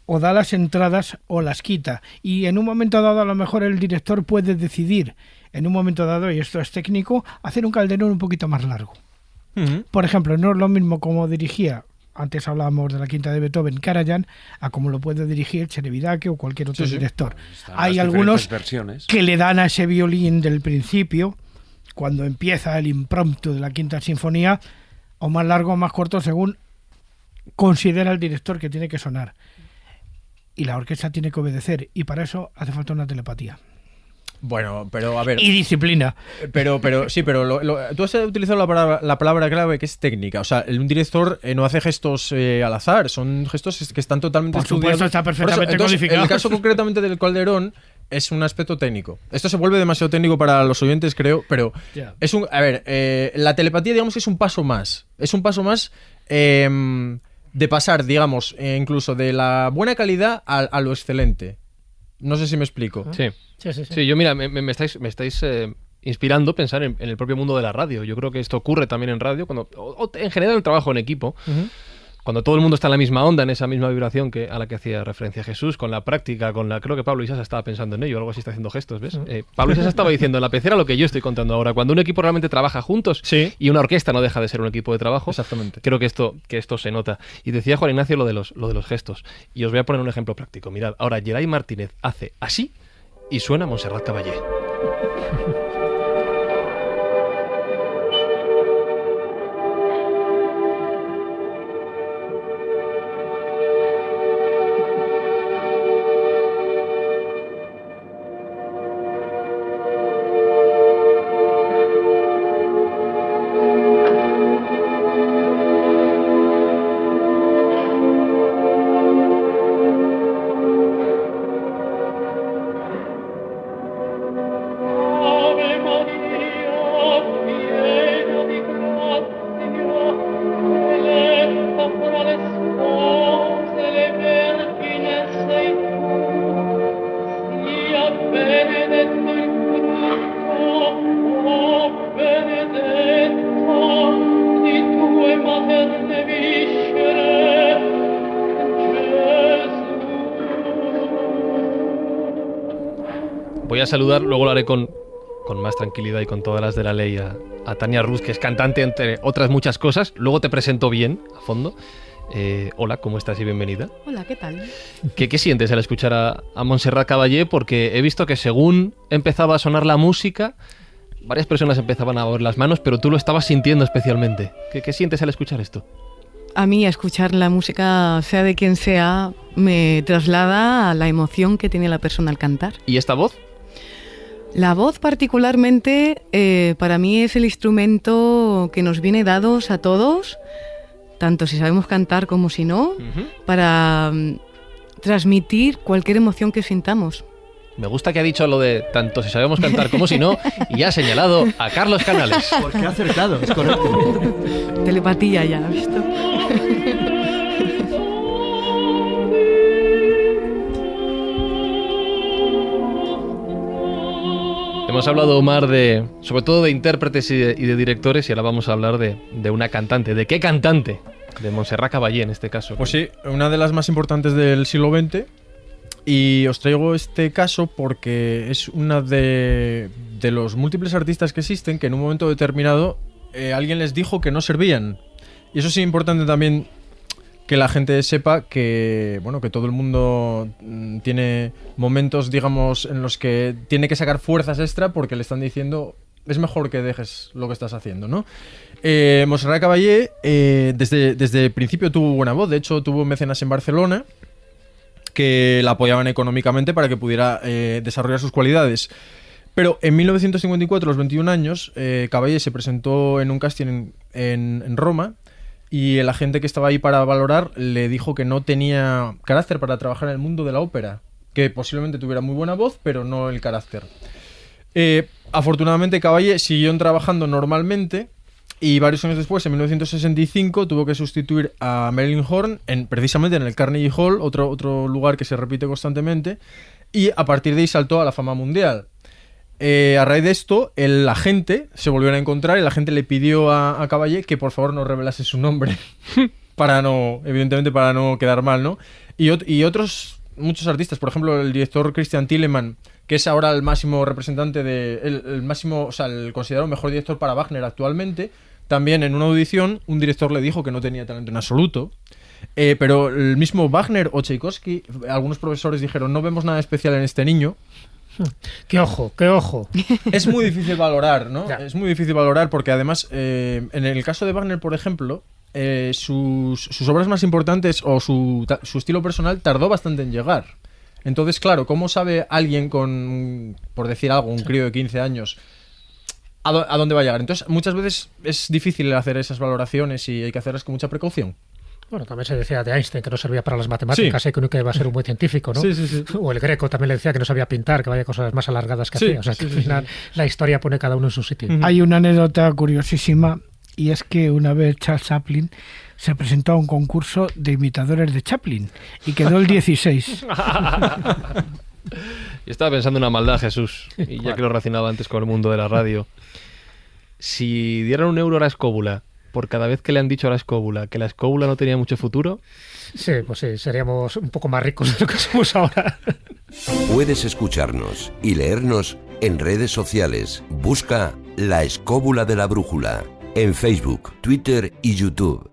o da las entradas o las quita. Y en un momento dado a lo mejor el director puede decidir, en un momento dado, y esto es técnico, hacer un calderón un poquito más largo. Uh-huh. Por ejemplo, no es lo mismo como dirigía, antes hablábamos de la quinta de Beethoven, Karajan, a como lo puede dirigir Cserevidake o cualquier otro director. Hay algunos que le dan a ese violín del principio, cuando empieza el impromptu de la quinta sinfonía, o más largo o más corto según considera el director que tiene que sonar. Y la orquesta tiene que obedecer, y para eso hace falta una telepatía. Bueno, pero a ver... Y disciplina. Pero sí, pero tú has utilizado la palabra clave que es técnica. O sea, un director no hace gestos al azar, son gestos que están totalmente estudiados. Por supuesto, está perfectamente codificado. En el caso concretamente del Calderón, es un aspecto técnico. Esto se vuelve demasiado técnico para los oyentes, creo, pero es un... A ver, la telepatía, digamos que es un paso más. Es un paso más de pasar, digamos, incluso de la buena calidad a lo excelente. No sé si me explico. Sí. Sí, yo mira, me estáis inspirando a pensar en el propio mundo de la radio. Yo creo que esto ocurre también en radio, o en general el trabajo en equipo, cuando todo el mundo está en la misma onda, en esa misma vibración a la que hacía referencia Jesús, con la práctica, creo que Pablo Iglesias estaba pensando en ello, algo así está haciendo gestos, ¿ves? Pablo Iglesias estaba diciendo en la pecera lo que yo estoy contando ahora. Cuando un equipo realmente trabaja juntos y una orquesta no deja de ser un equipo de trabajo, exactamente. Creo que esto se nota. Y decía Juan Ignacio lo de los gestos. Y os voy a poner un ejemplo práctico. Mirad, ahora Geray Martínez hace así y suena Montserrat Caballé. Voy a saludar, luego lo haré con más tranquilidad y con todas las de la ley a Tania Ruz, que es cantante, entre otras muchas cosas. Luego te presento bien, a fondo. Hola, ¿cómo estás y bienvenida? Hola, ¿qué tal? ¿Qué sientes al escuchar a Montserrat Caballé? Porque he visto que según empezaba a sonar la música, varias personas empezaban a mover las manos, pero tú lo estabas sintiendo especialmente. ¿Qué sientes al escuchar esto? A mí, a escuchar la música, sea de quien sea, me traslada a la emoción que tiene la persona al cantar. ¿Y esta voz? La voz particularmente para mí es el instrumento que nos viene dados a todos, tanto si sabemos cantar como si no, para transmitir cualquier emoción que sintamos. Me gusta que ha dicho lo de tanto si sabemos cantar como si no, y ha señalado a Carlos Canales. Porque ha acertado, es correcto. Telepatía ya, ¿has visto? Hemos hablado, Omar, sobre todo de intérpretes y de directores, y ahora vamos a hablar de una cantante. ¿De qué cantante de Montserrat Caballé en este caso. Pues sí, una de las más importantes del siglo XX. Y os traigo este caso porque es una de los múltiples artistas que existen que en un momento determinado alguien les dijo que no servían. Y eso es importante también que la gente sepa que, bueno, que todo el mundo tiene momentos, digamos, en los que tiene que sacar fuerzas extra porque le están diciendo es mejor que dejes lo que estás haciendo, ¿no? Montserrat Caballé desde el principio tuvo buena voz. De hecho, tuvo mecenas en Barcelona que la apoyaban económicamente para que pudiera desarrollar sus cualidades. Pero en 1954, a los 21 años, Caballé se presentó en un casting en Roma y el agente que estaba ahí para valorar le dijo que no tenía carácter para trabajar en el mundo de la ópera, que posiblemente tuviera muy buena voz, pero no el carácter. Afortunadamente, Caballé siguió trabajando normalmente y varios años después, en 1965, tuvo que sustituir a Marilyn Horne precisamente en el Carnegie Hall, otro lugar que se repite constantemente, y a partir de ahí saltó a la fama mundial. A raíz de esto, el agente se volvieron a encontrar y el agente le pidió a Caballé que por favor no revelase su nombre evidentemente para no quedar mal, ¿no? Y otros muchos artistas, por ejemplo, el director Christian Thielemann, que es ahora el máximo representante el máximo, o sea, el considerado mejor director para Wagner actualmente, también en una audición un director le dijo que no tenía talento en absoluto. Pero el mismo Wagner o Tchaikovsky, algunos profesores dijeron no vemos nada especial en este niño. ¡Qué ojo, qué ojo! Es muy difícil valorar, ¿no? Ya. Es muy difícil valorar porque además, en el caso de Wagner, por ejemplo, sus obras más importantes o su estilo personal tardó bastante en llegar. Entonces, claro, ¿cómo sabe alguien con, por decir algo, un crío de 15 años a dónde va a llegar? Entonces, muchas veces es difícil hacer esas valoraciones y hay que hacerlas con mucha precaución. Bueno, también se decía de Einstein que no servía para las matemáticas y que nunca iba a ser un buen científico, ¿no? Sí. O el Greco también le decía que no sabía pintar, que vaya cosas más alargadas que hacía. O sea, que al final la historia pone cada uno en su sitio. Hay una anécdota curiosísima y es que una vez Charles Chaplin se presentó a un concurso de imitadores de Chaplin y quedó el 16. Yo estaba pensando en una maldad, Jesús, y ya que lo he relacionado antes con el mundo de la radio. Si dieran €1 a la escóbula por cada vez que le han dicho a la escóbula que la escóbula no tenía mucho futuro... Sí, pues sí, seríamos un poco más ricos de lo que somos ahora. Puedes escucharnos y leernos en redes sociales. Busca La Escóbula de la Brújula en Facebook, Twitter y YouTube.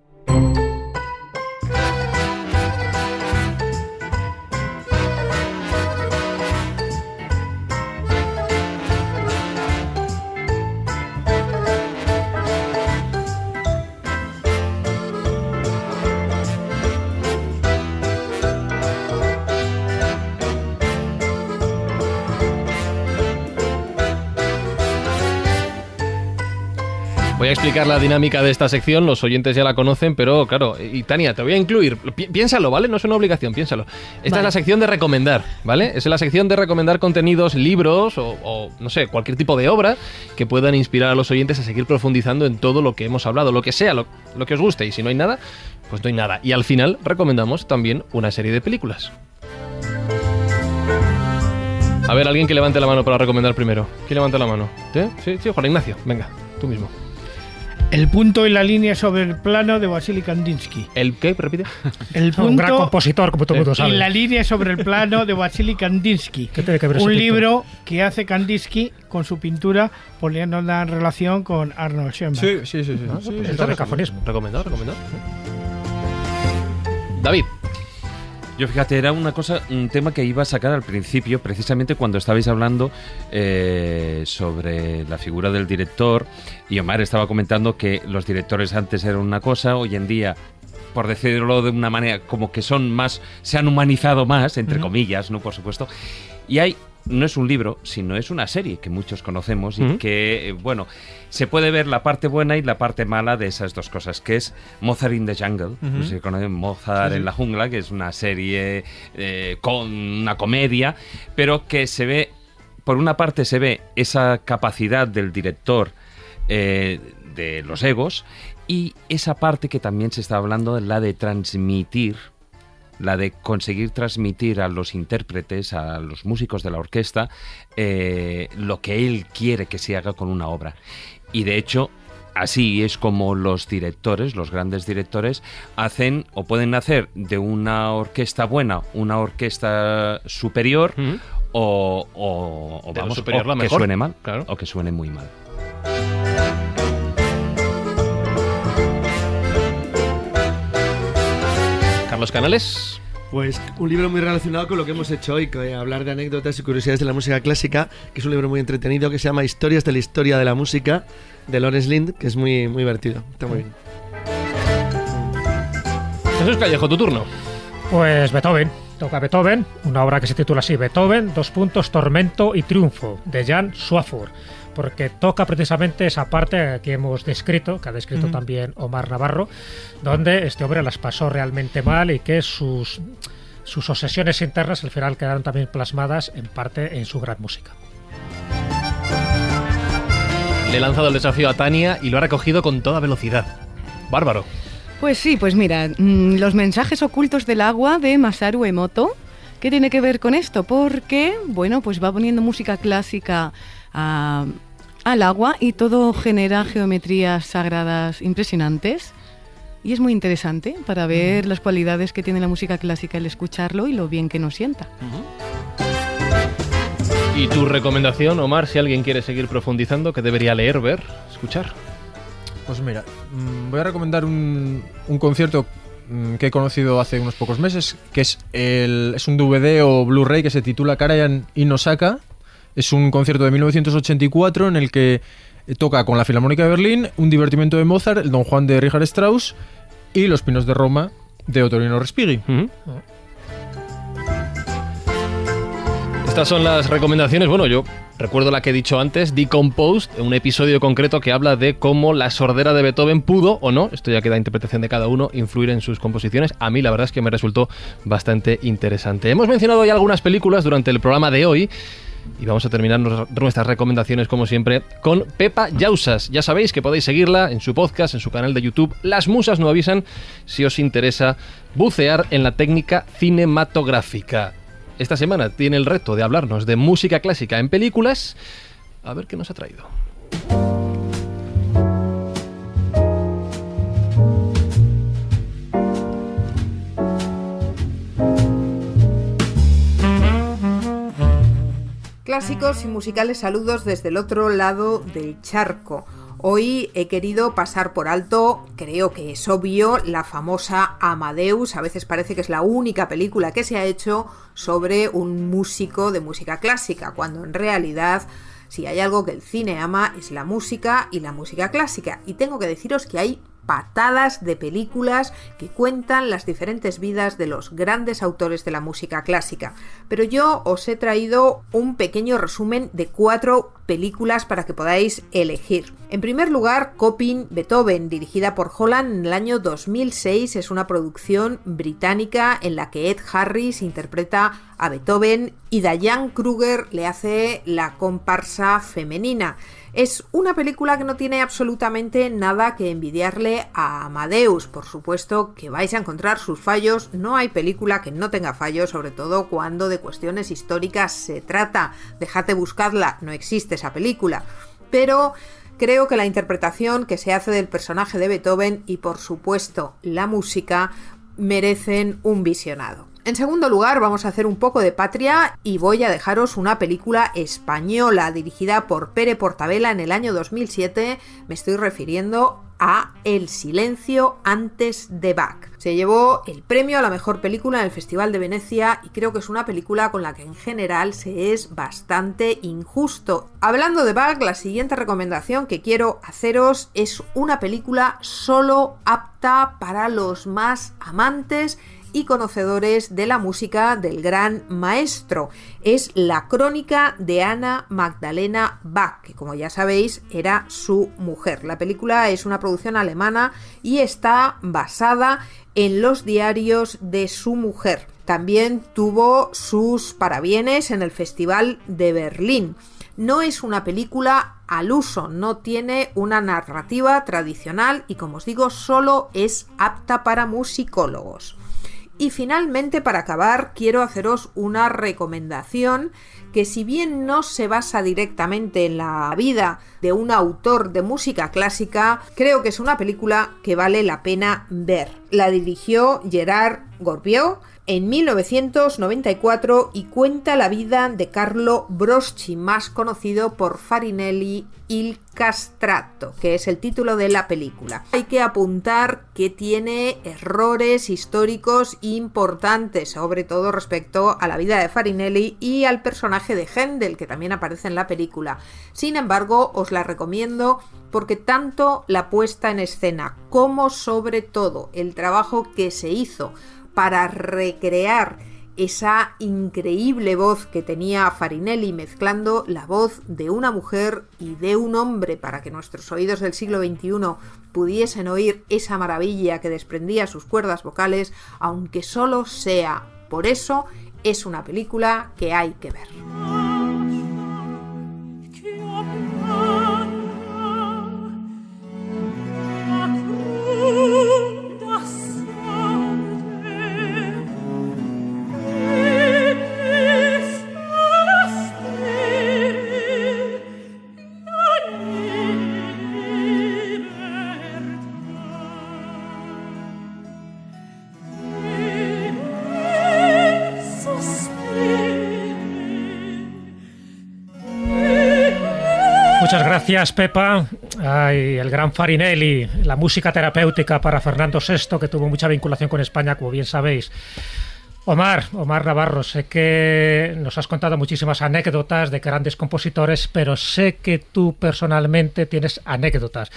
Voy a explicar la dinámica de esta sección, los oyentes ya la conocen, pero claro, y Tania, te voy a incluir, piénsalo, ¿vale? No es una obligación, piénsalo. Esta es la sección de recomendar, ¿vale? Es la sección de recomendar contenidos, libros o no sé, cualquier tipo de obra que puedan inspirar a los oyentes a seguir profundizando en todo lo que hemos hablado, lo que sea, lo que os guste, y si no hay nada, pues no hay nada. Y al final recomendamos también una serie de películas. A ver, alguien que levante la mano para recomendar primero. ¿Quién levanta la mano? Sí, Juan Ignacio, venga, tú mismo. El punto y la línea sobre el plano de Vasily Kandinsky. ¿El qué? Repite. El punto un gran compositor, como todo el mundo sabe. Y la línea sobre el plano de Vasily Kandinsky. ¿Qué tiene que ver un libro que hace Kandinsky con su pintura, poniéndola en relación con Arnold Schoenberg. Sí. Pues es cacofonismo. Recomendado. David. Yo fíjate, era un tema que iba a sacar al principio, precisamente cuando estabais hablando sobre la figura del director, y Omar estaba comentando que los directores antes eran una cosa, hoy en día, por decirlo de una manera, como que se han humanizado más, entre comillas, ¿no? Por supuesto. Y no es un libro, sino es una serie que muchos conocemos y que, bueno, se puede ver la parte buena y la parte mala de esas dos cosas, que es Mozart in the Jungle, no sé si conocen Mozart en la jungla, que es una serie con una comedia, pero que se ve, por una parte se ve esa capacidad del director de los egos, y esa parte que también se está hablando, la de transmitir, la de conseguir transmitir a los intérpretes, a los músicos de la orquesta, lo que él quiere que se haga con una obra. Y de hecho, así es como los directores, los grandes directores, hacen o pueden hacer de una orquesta buena una orquesta superior o vamos, superior, o la que mejor. suene mal, Claro. o que suene muy mal. Carlos Canales. Pues un libro muy relacionado con lo que hemos hecho hoy, que hablar de anécdotas y curiosidades de la música clásica, que es un libro muy entretenido que se llama Historias de la historia de la música, de Lawrence Lind, que es muy, muy divertido. Está muy bien. Jesús Callejo, tu turno. Pues Beethoven. Toca Beethoven, una obra que se titula así, Beethoven, Tormento y Triunfo, de Jan Schwafur, porque toca precisamente esa parte que hemos descrito, que ha descrito también Omar Navarro, donde este hombre las pasó realmente mal y que sus obsesiones internas al final quedaron también plasmadas en parte en su gran música. Le he lanzado el desafío a Tania y lo ha recogido con toda velocidad. Bárbaro. Pues sí, pues mira, los mensajes ocultos del agua de Masaru Emoto. ¿Qué tiene que ver con esto? Porque, bueno, pues va poniendo música clásica al agua y todo genera geometrías sagradas impresionantes. Y es muy interesante para ver las cualidades que tiene la música clásica el escucharlo y lo bien que nos sienta. ¿Y tu recomendación, Omar, si alguien quiere seguir profundizando, que debería leer, ver, escuchar? Pues mira, voy a recomendar un concierto que he conocido hace unos pocos meses, que es un DVD o Blu-ray que se titula Karajan in Osaka. Es un concierto de 1984 en el que toca con la Filarmónica de Berlín, un divertimento de Mozart, el Don Juan de Richard Strauss y Los Pinos de Roma de Ottorino Respighi. Estas son las recomendaciones. Bueno, yo recuerdo la que he dicho antes, Decomposed, un episodio concreto que habla de cómo la sordera de Beethoven pudo o no, esto ya queda a interpretación de cada uno, influir en sus composiciones. A mí la verdad es que me resultó bastante interesante. Hemos mencionado ya algunas películas durante el programa de hoy y vamos a terminar nuestras recomendaciones, como siempre, con Pepa Llausas. Ya sabéis que podéis seguirla en su podcast, en su canal de YouTube, Las Musas no avisan, si os interesa bucear en la técnica cinematográfica. Esta semana tiene el reto de hablarnos de música clásica en películas. A ver qué nos ha traído. Clásicos y musicales saludos desde el otro lado del charco. Hoy he querido pasar por alto, creo que es obvio, la famosa Amadeus. A veces parece que es la única película que se ha hecho sobre un músico de música clásica, cuando en realidad, si hay algo que el cine ama, es la música y la música clásica. Y tengo que deciros que hay patadas de películas que cuentan las diferentes vidas de los grandes autores de la música clásica. Pero yo os he traído un pequeño resumen de 4 películas para que podáis elegir. En primer lugar, Coping Beethoven, dirigida por Holland en el año 2006, es una producción británica en la que Ed Harris interpreta a Beethoven y Diane Kruger le hace la comparsa femenina. Es una película que no tiene absolutamente nada que envidiarle a Amadeus. Por supuesto que vais a encontrar sus fallos, no hay película que no tenga fallos, sobre todo cuando de cuestiones históricas se trata. Dejad de buscarla, no existe esa película. Pero creo que la interpretación que se hace del personaje de Beethoven y por supuesto la música merecen un visionado. En segundo lugar, vamos a hacer un poco de patria y voy a dejaros una película española dirigida por Pere Portabella en el año 2007. Me estoy refiriendo a El silencio antes de Bach. Se llevó el premio a la mejor película en el Festival de Venecia y creo que es una película con la que en general se es bastante injusto. Hablando de Bach, la siguiente recomendación que quiero haceros es una película solo apta para los más amantes y conocedores de la música del gran maestro. Es La crónica de Ana Magdalena Bach, que como ya sabéis era su mujer. La película es una producción alemana y está basada en los diarios de su mujer. También tuvo sus parabienes en el Festival de Berlín. No es una película al uso, no tiene una narrativa tradicional y, como os digo, solo es apta para musicólogos. Y finalmente, para acabar, quiero haceros una recomendación que, si bien no se basa directamente en la vida de un autor de música clásica, creo que es una película que vale la pena ver. La dirigió Gerard Corbiou en 1994 y cuenta la vida de Carlo Broschi, más conocido por Farinelli Il Castrato, que es el título de la película. Hay que apuntar que tiene errores históricos importantes, sobre todo respecto a la vida de Farinelli y al personaje de Händel, que también aparece en la película. Sin embargo, os la recomiendo porque tanto la puesta en escena como, sobre todo, el trabajo que se hizo para recrear esa increíble voz que tenía Farinelli, mezclando la voz de una mujer y de un hombre para que nuestros oídos del siglo XXI pudiesen oír esa maravilla que desprendía sus cuerdas vocales, aunque solo sea por eso, es una película que hay que ver. Muchas gracias, Pepa. Ay, el gran Farinelli, la música terapéutica para Fernando VI, que tuvo mucha vinculación con España, como bien sabéis. Omar Navarro, sé que nos has contado muchísimas anécdotas de grandes compositores, pero sé que tú personalmente tienes anécdotas.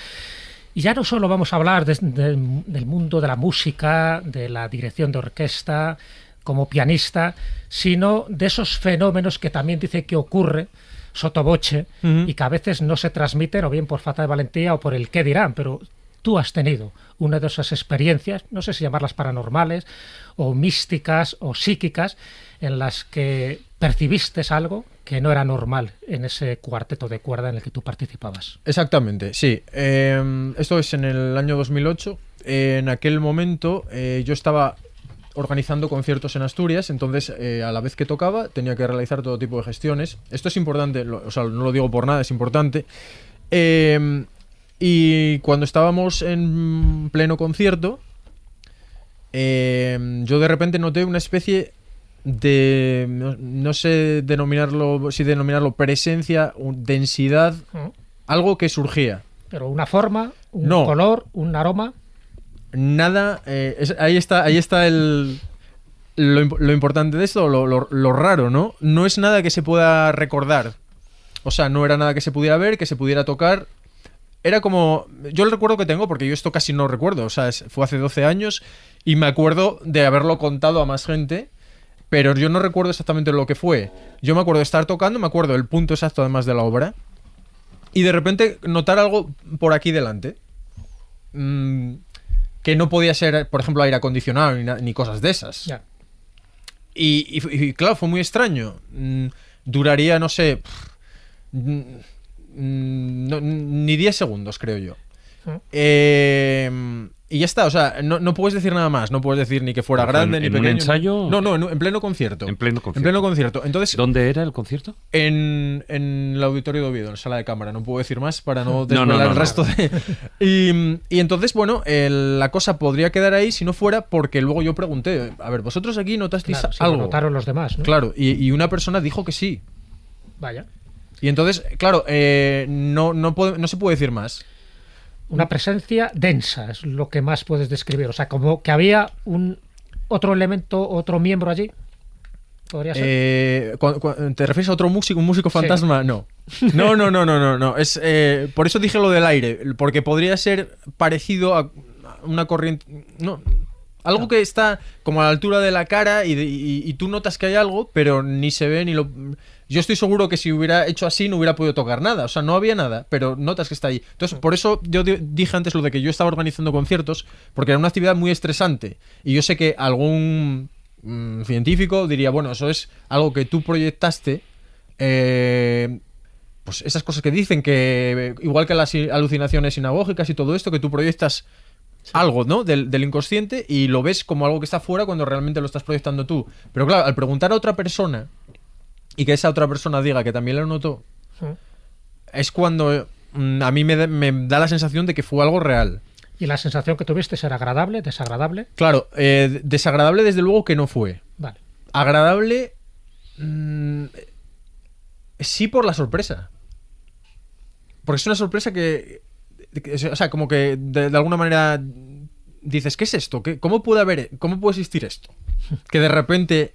Y ya no solo vamos a hablar del mundo de la música, de la dirección de orquesta, como pianista, sino de esos fenómenos que también dice que ocurre sottovoce y que a veces no se transmiten o bien por falta de valentía o por el qué dirán, pero tú has tenido una de esas experiencias, no sé si llamarlas paranormales o místicas o psíquicas, en las que percibiste algo que no era normal en ese cuarteto de cuerda en el que tú participabas. Exactamente, sí. Esto es en el año 2008. En aquel momento yo estaba organizando conciertos en Asturias, entonces a la vez que tocaba tenía que realizar todo tipo de gestiones. Esto es importante, o sea, no lo digo por nada, es importante. Y cuando estábamos en pleno concierto, yo de repente noté una especie de, no sé denominarlo presencia, densidad, algo que surgía. Pero una forma, un color, un aroma. Nada, ahí está lo importante de esto, lo raro, ¿no? No es nada que se pueda recordar. O sea, no era nada que se pudiera ver, que se pudiera tocar. Era como... Yo el recuerdo que tengo, porque yo esto casi no recuerdo, o sea, fue hace 12 años y me acuerdo de haberlo contado a más gente, pero yo no recuerdo exactamente lo que fue. Yo me acuerdo de estar tocando, me acuerdo el punto exacto además de la obra, y de repente notar algo por aquí delante. Que no podía ser, por ejemplo, aire acondicionado ni cosas de esas. Yeah. Y claro, fue muy extraño. Duraría, no sé, ni 10 segundos, creo yo. Y ya está, o sea, no puedes decir nada más. No puedes decir ni que fuera grande ni pequeño. ¿En un ensayo? No, en pleno concierto. En pleno concierto. En pleno concierto. Entonces, ¿dónde era el concierto? En el Auditorio de Oviedo, en la sala de cámara. No puedo decir más para no desvelar el resto de... Y entonces, bueno, la cosa podría quedar ahí si no fuera porque luego yo pregunté, a ver, vosotros aquí notasteis algo. Lo notaron los demás, ¿no? Claro, y una persona dijo que sí. Vaya. Y entonces, claro, no se puede decir más. Una presencia densa es lo que más puedes describir. O sea, como que había otro elemento, otro miembro allí. ¿Podría ser? ¿Te refieres a otro músico, un músico fantasma? Sí. No. Es, por eso dije lo del aire, porque podría ser parecido a una corriente... No, algo que está como a la altura de la cara y tú notas que hay algo, pero ni se ve ni lo... Yo estoy seguro que si hubiera hecho así no hubiera podido tocar nada. O sea, no había nada, pero notas que está ahí. Entonces, por eso yo dije antes lo de que yo estaba organizando conciertos, porque era una actividad muy estresante. Y yo sé que algún científico diría, bueno, eso es algo que tú proyectaste. Pues esas cosas que dicen que, igual que las alucinaciones sinagógicas y todo esto, que tú proyectas algo, ¿no? Del inconsciente y lo ves como algo que está fuera cuando realmente lo estás proyectando tú. Pero claro, al preguntar a otra persona y que esa otra persona diga que también lo notó, es cuando a mí me da la sensación de que fue algo real. ¿Y la sensación que tuviste era agradable, desagradable? Claro, desagradable desde luego que no fue. Vale. Agradable, sí, por la sorpresa. Porque es una sorpresa o sea, como que de alguna manera dices, ¿qué es esto? ¿Cómo puede existir esto? Que de repente...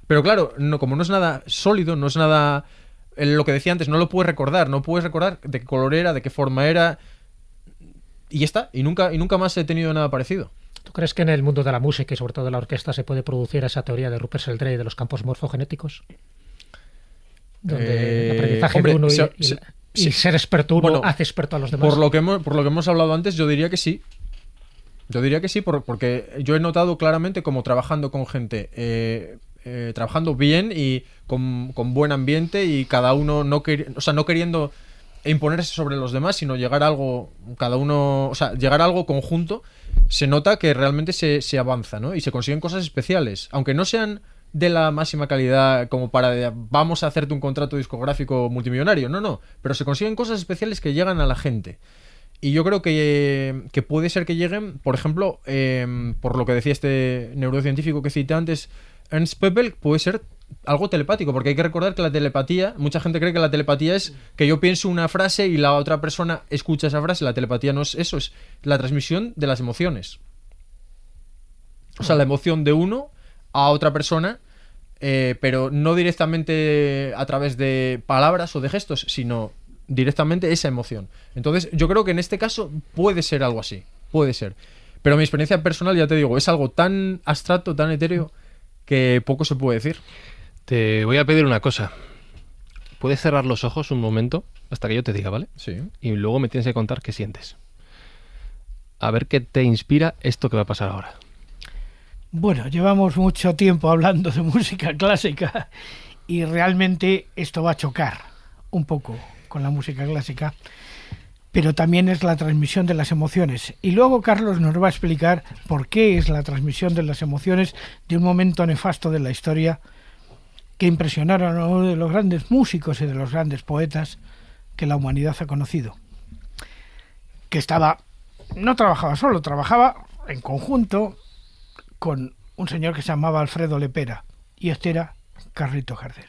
Pero claro, como no es nada sólido, no es nada... Lo que decía antes, no lo puedes recordar. No puedes recordar de qué color era, de qué forma era... Y ya está. Y nunca más he tenido nada parecido. ¿Tú crees que en el mundo de la música y sobre todo de la orquesta se puede producir esa teoría de Rupert Sheldrake de los campos morfogenéticos? Donde el aprendizaje de uno y ser experto uno hace experto a los demás. Por lo que hemos hablado antes, yo diría que sí. Yo diría que sí, porque yo he notado claramente como trabajando con gente, trabajando bien y con buen ambiente y cada uno no queriendo imponerse sobre los demás, sino llegar a algo, cada uno, o sea, llegar a algo conjunto, se nota que realmente se avanza, ¿no? Y se consiguen cosas especiales, aunque no sean de la máxima calidad como para vamos a hacerte un contrato discográfico multimillonario, no, pero se consiguen cosas especiales que llegan a la gente. Y yo creo que puede ser que lleguen, por ejemplo, por lo que decía este neurocientífico que cité antes, Ernst Peppel, puede ser algo telepático, porque hay que recordar que la telepatía, mucha gente cree que la telepatía es que yo pienso una frase y la otra persona escucha esa frase. La telepatía no es eso, es la transmisión de las emociones. O sea, la emoción de uno a otra persona, pero no directamente a través de palabras o de gestos, sino directamente esa emoción. Entonces, yo creo que en este caso puede ser algo así, puede ser. Pero mi experiencia personal, ya te digo, es algo tan abstracto, tan etéreo, que poco se puede decir. Te voy a pedir una cosa. ¿Puedes cerrar los ojos un momento hasta que yo te diga, ¿vale? Sí. Y luego me tienes que contar qué sientes. A ver qué te inspira esto que va a pasar ahora. Bueno, llevamos mucho tiempo hablando de música clásica y realmente esto va a chocar un poco con la música clásica, pero también es la transmisión de las emociones. Y luego Carlos nos va a explicar por qué es la transmisión de las emociones de un momento nefasto de la historia que impresionaron a uno de los grandes músicos y de los grandes poetas que la humanidad ha conocido. Que no trabajaba solo, trabajaba en conjunto con un señor que se llamaba Alfredo Lepera, y este era Carlitos Gardel.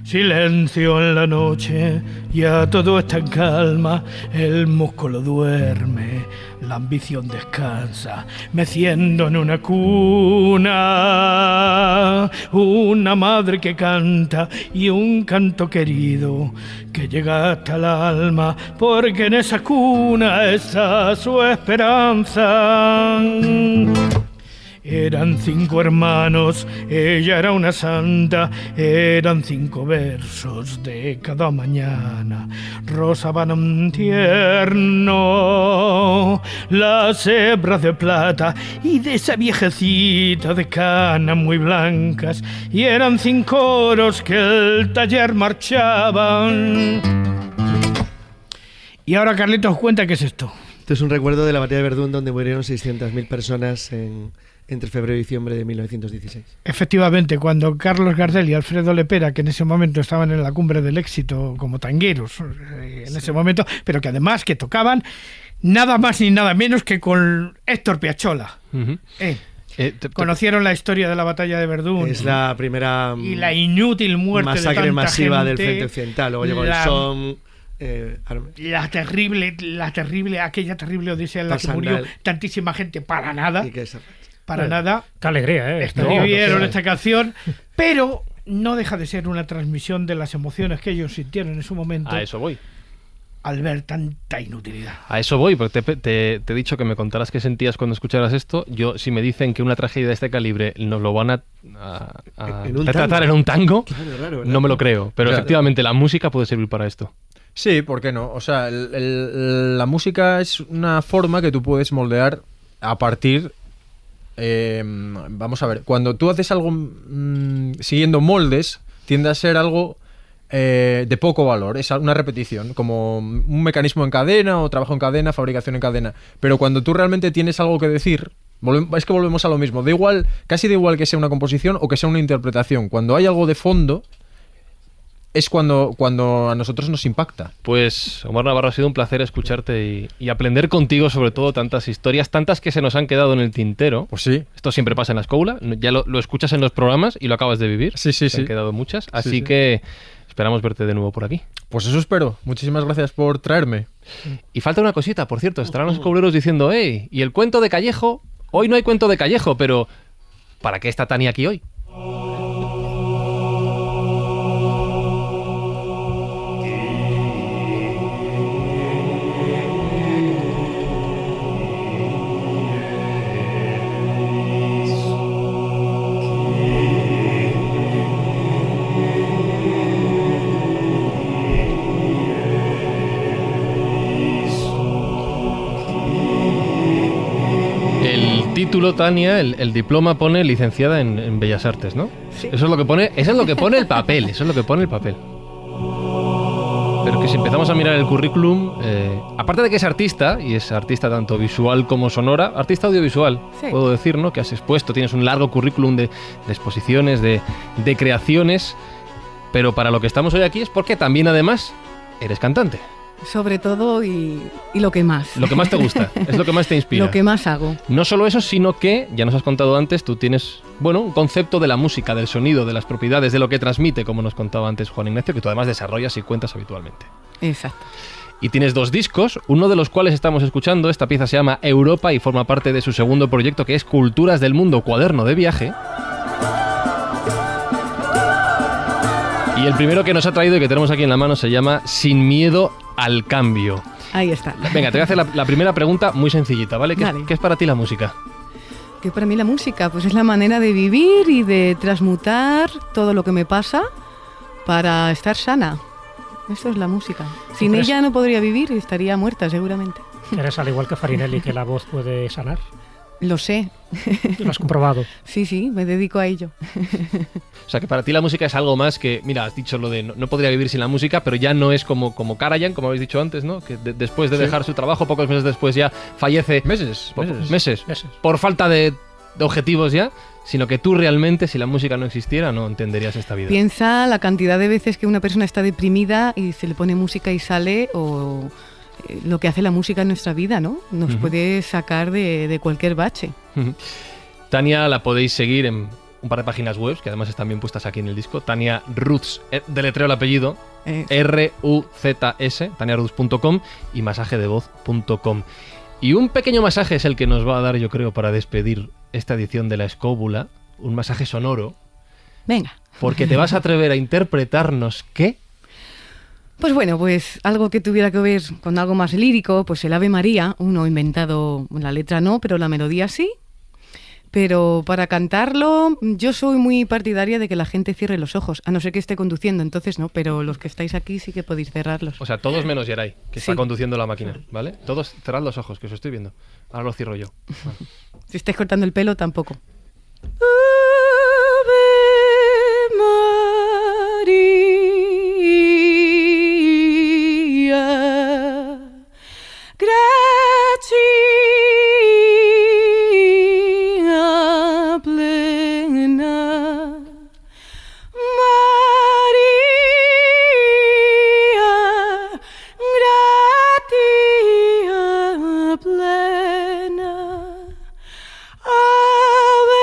Silencio en la noche, ya todo está en calma, el músculo duerme, la ambición descansa, meciendo en una cuna, una madre que canta y un canto querido que llega hasta el alma, porque en esa cuna está su esperanza. Eran 5 hermanos, ella era una santa, eran 5 versos de cada mañana. Rosaban un tierno las hebras de plata y de esa viejecita de canas muy blancas, y eran 5 oros que el taller marchaban. Y ahora Carlitos cuenta qué es esto. Esto es un recuerdo de la batalla de Verdún, donde murieron 600.000 personas entre febrero y diciembre de 1916. Efectivamente, cuando Carlos Gardel y Alfredo Lepera, que en ese momento estaban en la cumbre del éxito como tangueros, en ese momento, pero que además que tocaban nada más ni nada menos que con Héctor Piazzolla. Conocieron la historia de la batalla de Verdún. Es la primera y la inútil muerte masacre de tanta masiva gente, del frente occidental. Luego llegó el Somme. La terrible, aquella terrible odisea en la que murió tantísima gente para nada. Para nada. Qué alegría, escribieron esta canción, pero no deja de ser una transmisión de las emociones que ellos sintieron en su momento. A eso voy. Al ver tanta inutilidad. A eso voy, porque te he dicho que me contaras qué sentías cuando escucharas esto. Yo, si me dicen que una tragedia de este calibre nos lo van a retratar en un tango, claro, no me lo creo. Pero efectivamente la música puede servir para esto. Sí, ¿por qué no? O sea, la música es una forma que tú puedes moldear a partir... vamos a ver, cuando tú haces algo siguiendo moldes, tiende a ser algo de poco valor, es una repetición, como un mecanismo en cadena o trabajo en cadena, fabricación en cadena. Pero cuando tú realmente tienes algo que decir, es que volvemos a lo mismo. Casi da igual que sea una composición o que sea una interpretación. Cuando hay algo de fondo, es cuando a nosotros nos impacta. Pues, Omar Navarro, ha sido un placer escucharte y aprender contigo sobre todo tantas historias, tantas que se nos han quedado en el tintero. Pues sí. Esto siempre pasa en la escuela, ya lo escuchas en los programas y lo acabas de vivir. Sí. Se han quedado muchas, así que esperamos verte de nuevo por aquí. Pues eso espero. Muchísimas gracias por traerme. Y falta una cosita, por cierto, estarán los cobreros diciendo, ¿y el cuento de Callejo? Hoy no hay cuento de Callejo, pero ¿para qué está Tania aquí hoy? Título, Tania, el diploma pone licenciada en Bellas Artes, ¿no? Sí. Eso es lo que pone el papel, Pero que si empezamos a mirar el currículum, aparte de que es artista, y es artista tanto visual como sonora, artista audiovisual, sí, puedo decir, ¿no? Que has expuesto, tienes un largo currículum de exposiciones, de creaciones, pero para lo que estamos hoy aquí es porque también además eres cantante. Sobre todo y lo que más. Lo que más te gusta, es lo que más te inspira. Lo que más hago. No solo eso, sino que, ya nos has contado antes, tú tienes, un concepto de la música, del sonido, de las propiedades, de lo que transmite, como nos contaba antes Juan Ignacio, que tú además desarrollas y cuentas habitualmente. Exacto. Y tienes 2 discos, uno de los cuales estamos escuchando. Esta pieza se llama Europa y forma parte de su segundo proyecto, que es Culturas del Mundo, cuaderno de viaje. Y el primero que nos ha traído y que tenemos aquí en la mano se llama Sin miedo al cambio. Ahí está. Venga, te voy a hacer la primera pregunta muy sencillita, ¿vale? ¿Qué es para ti la música? ¿Qué para mí la música? Pues es la manera de vivir y de transmutar todo lo que me pasa para estar sana. Eso es la música. Sin ella no podría vivir y estaría muerta seguramente. Eres al igual que Farinelli, que la voz puede sanar. Lo sé. ¿Lo has comprobado? Sí, me dedico a ello. O sea, que para ti la música es algo más que... Mira, has dicho lo de no podría vivir sin la música, pero ya no es como Karajan, como habéis dicho antes, ¿no? Que después de dejar su trabajo, pocos meses después ya fallece... Meses. Por falta de objetivos ya, sino que tú realmente, si la música no existiera, no entenderías esta vida. Piensa la cantidad de veces que una persona está deprimida y se le pone música y sale, o... lo que hace la música en nuestra vida, ¿no? Nos puede sacar de cualquier bache. Tania la podéis seguir en un par de páginas web, que además están bien puestas aquí en el disco. Tania Ruz, deletreo el apellido, R-U-Z-S, taniaruz.com y masajedevoz.com. Y un pequeño masaje es el que nos va a dar, yo creo, para despedir esta edición de La Escóbula, un masaje sonoro. Venga. Porque te vas a atrever a interpretarnos, ¿qué? Pues bueno, pues algo que tuviera que ver con algo más lírico, pues el Ave María, uno inventado, la letra no, pero la melodía sí. Pero para cantarlo, yo soy muy partidaria de que la gente cierre los ojos, a no ser que esté conduciendo, entonces no, pero los que estáis aquí sí que podéis cerrarlos. O sea, todos menos Yeray, que está conduciendo la máquina, ¿vale? Todos cerrad los ojos, que os estoy viendo. Ahora lo cierro yo. Vale. Si estáis cortando el pelo, tampoco. Ave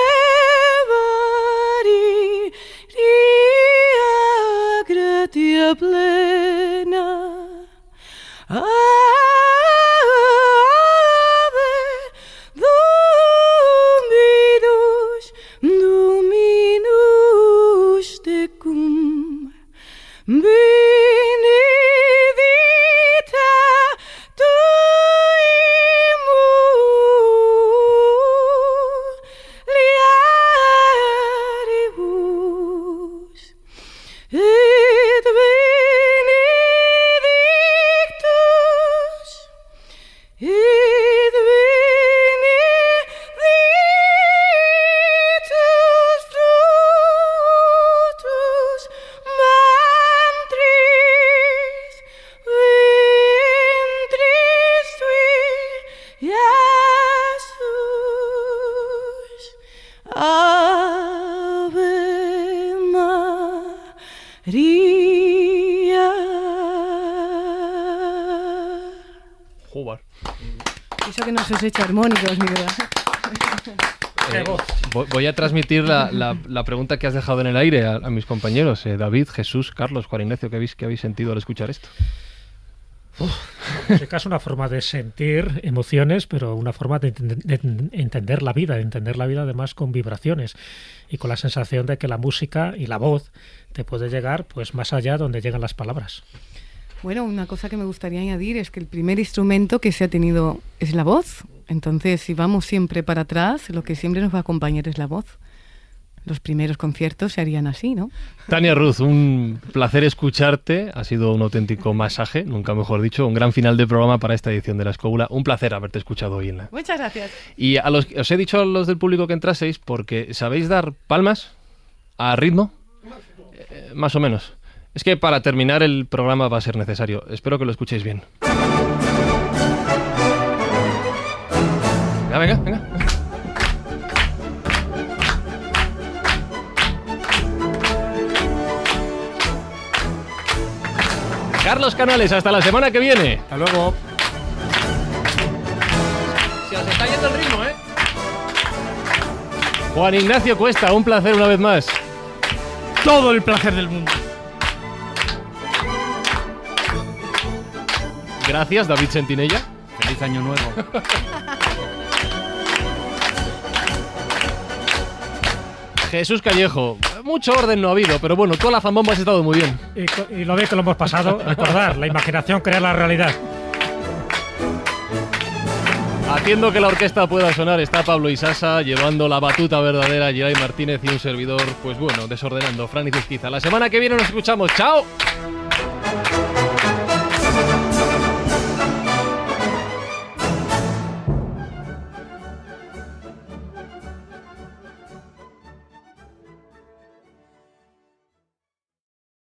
Ave María. Joder. Eso que no se os echa armónicos, ni verdad. Voy a transmitir la pregunta que has dejado en el aire a mis compañeros, David, Jesús, Carlos, Juan Ignacio, ¿qué habéis sentido al escuchar esto? En ese caso, una forma de sentir emociones, pero una forma de entender la vida, además con vibraciones y con la sensación de que la música y la voz te puede llegar pues más allá donde llegan las palabras. Bueno, una cosa que me gustaría añadir es que el primer instrumento que se ha tenido es la voz. Entonces, si vamos siempre para atrás, lo que siempre nos va a acompañar es la voz. Los primeros conciertos se harían así, ¿no? Tania Ruz, un placer escucharte. Ha sido un auténtico masaje, nunca mejor dicho. Un gran final de programa para esta edición de La Escóbula. Un placer haberte escuchado hoy. Muchas gracias. Y os he dicho a los del público que entraseis porque ¿sabéis dar palmas a ritmo? Más o menos. Es que para terminar el programa va a ser necesario. Espero que lo escuchéis bien. Venga. Carlos Canales, hasta la semana que viene. Hasta luego. Se os está yendo el ritmo, ¿eh? Juan Ignacio Cuesta, un placer una vez más. Todo el placer del mundo. Gracias, David Sentinella. Feliz año nuevo. Jesús Callejo, mucho orden no ha habido, pero bueno, toda la zambomba has estado muy bien. Y lo bien que lo hemos pasado, recordar, la imaginación crea la realidad. Haciendo que la orquesta pueda sonar está Pablo Isasa, llevando la batuta verdadera Geray Martínez y un servidor, pues bueno, desordenando, Fran Izquierda. La semana que viene nos escuchamos. ¡Chao!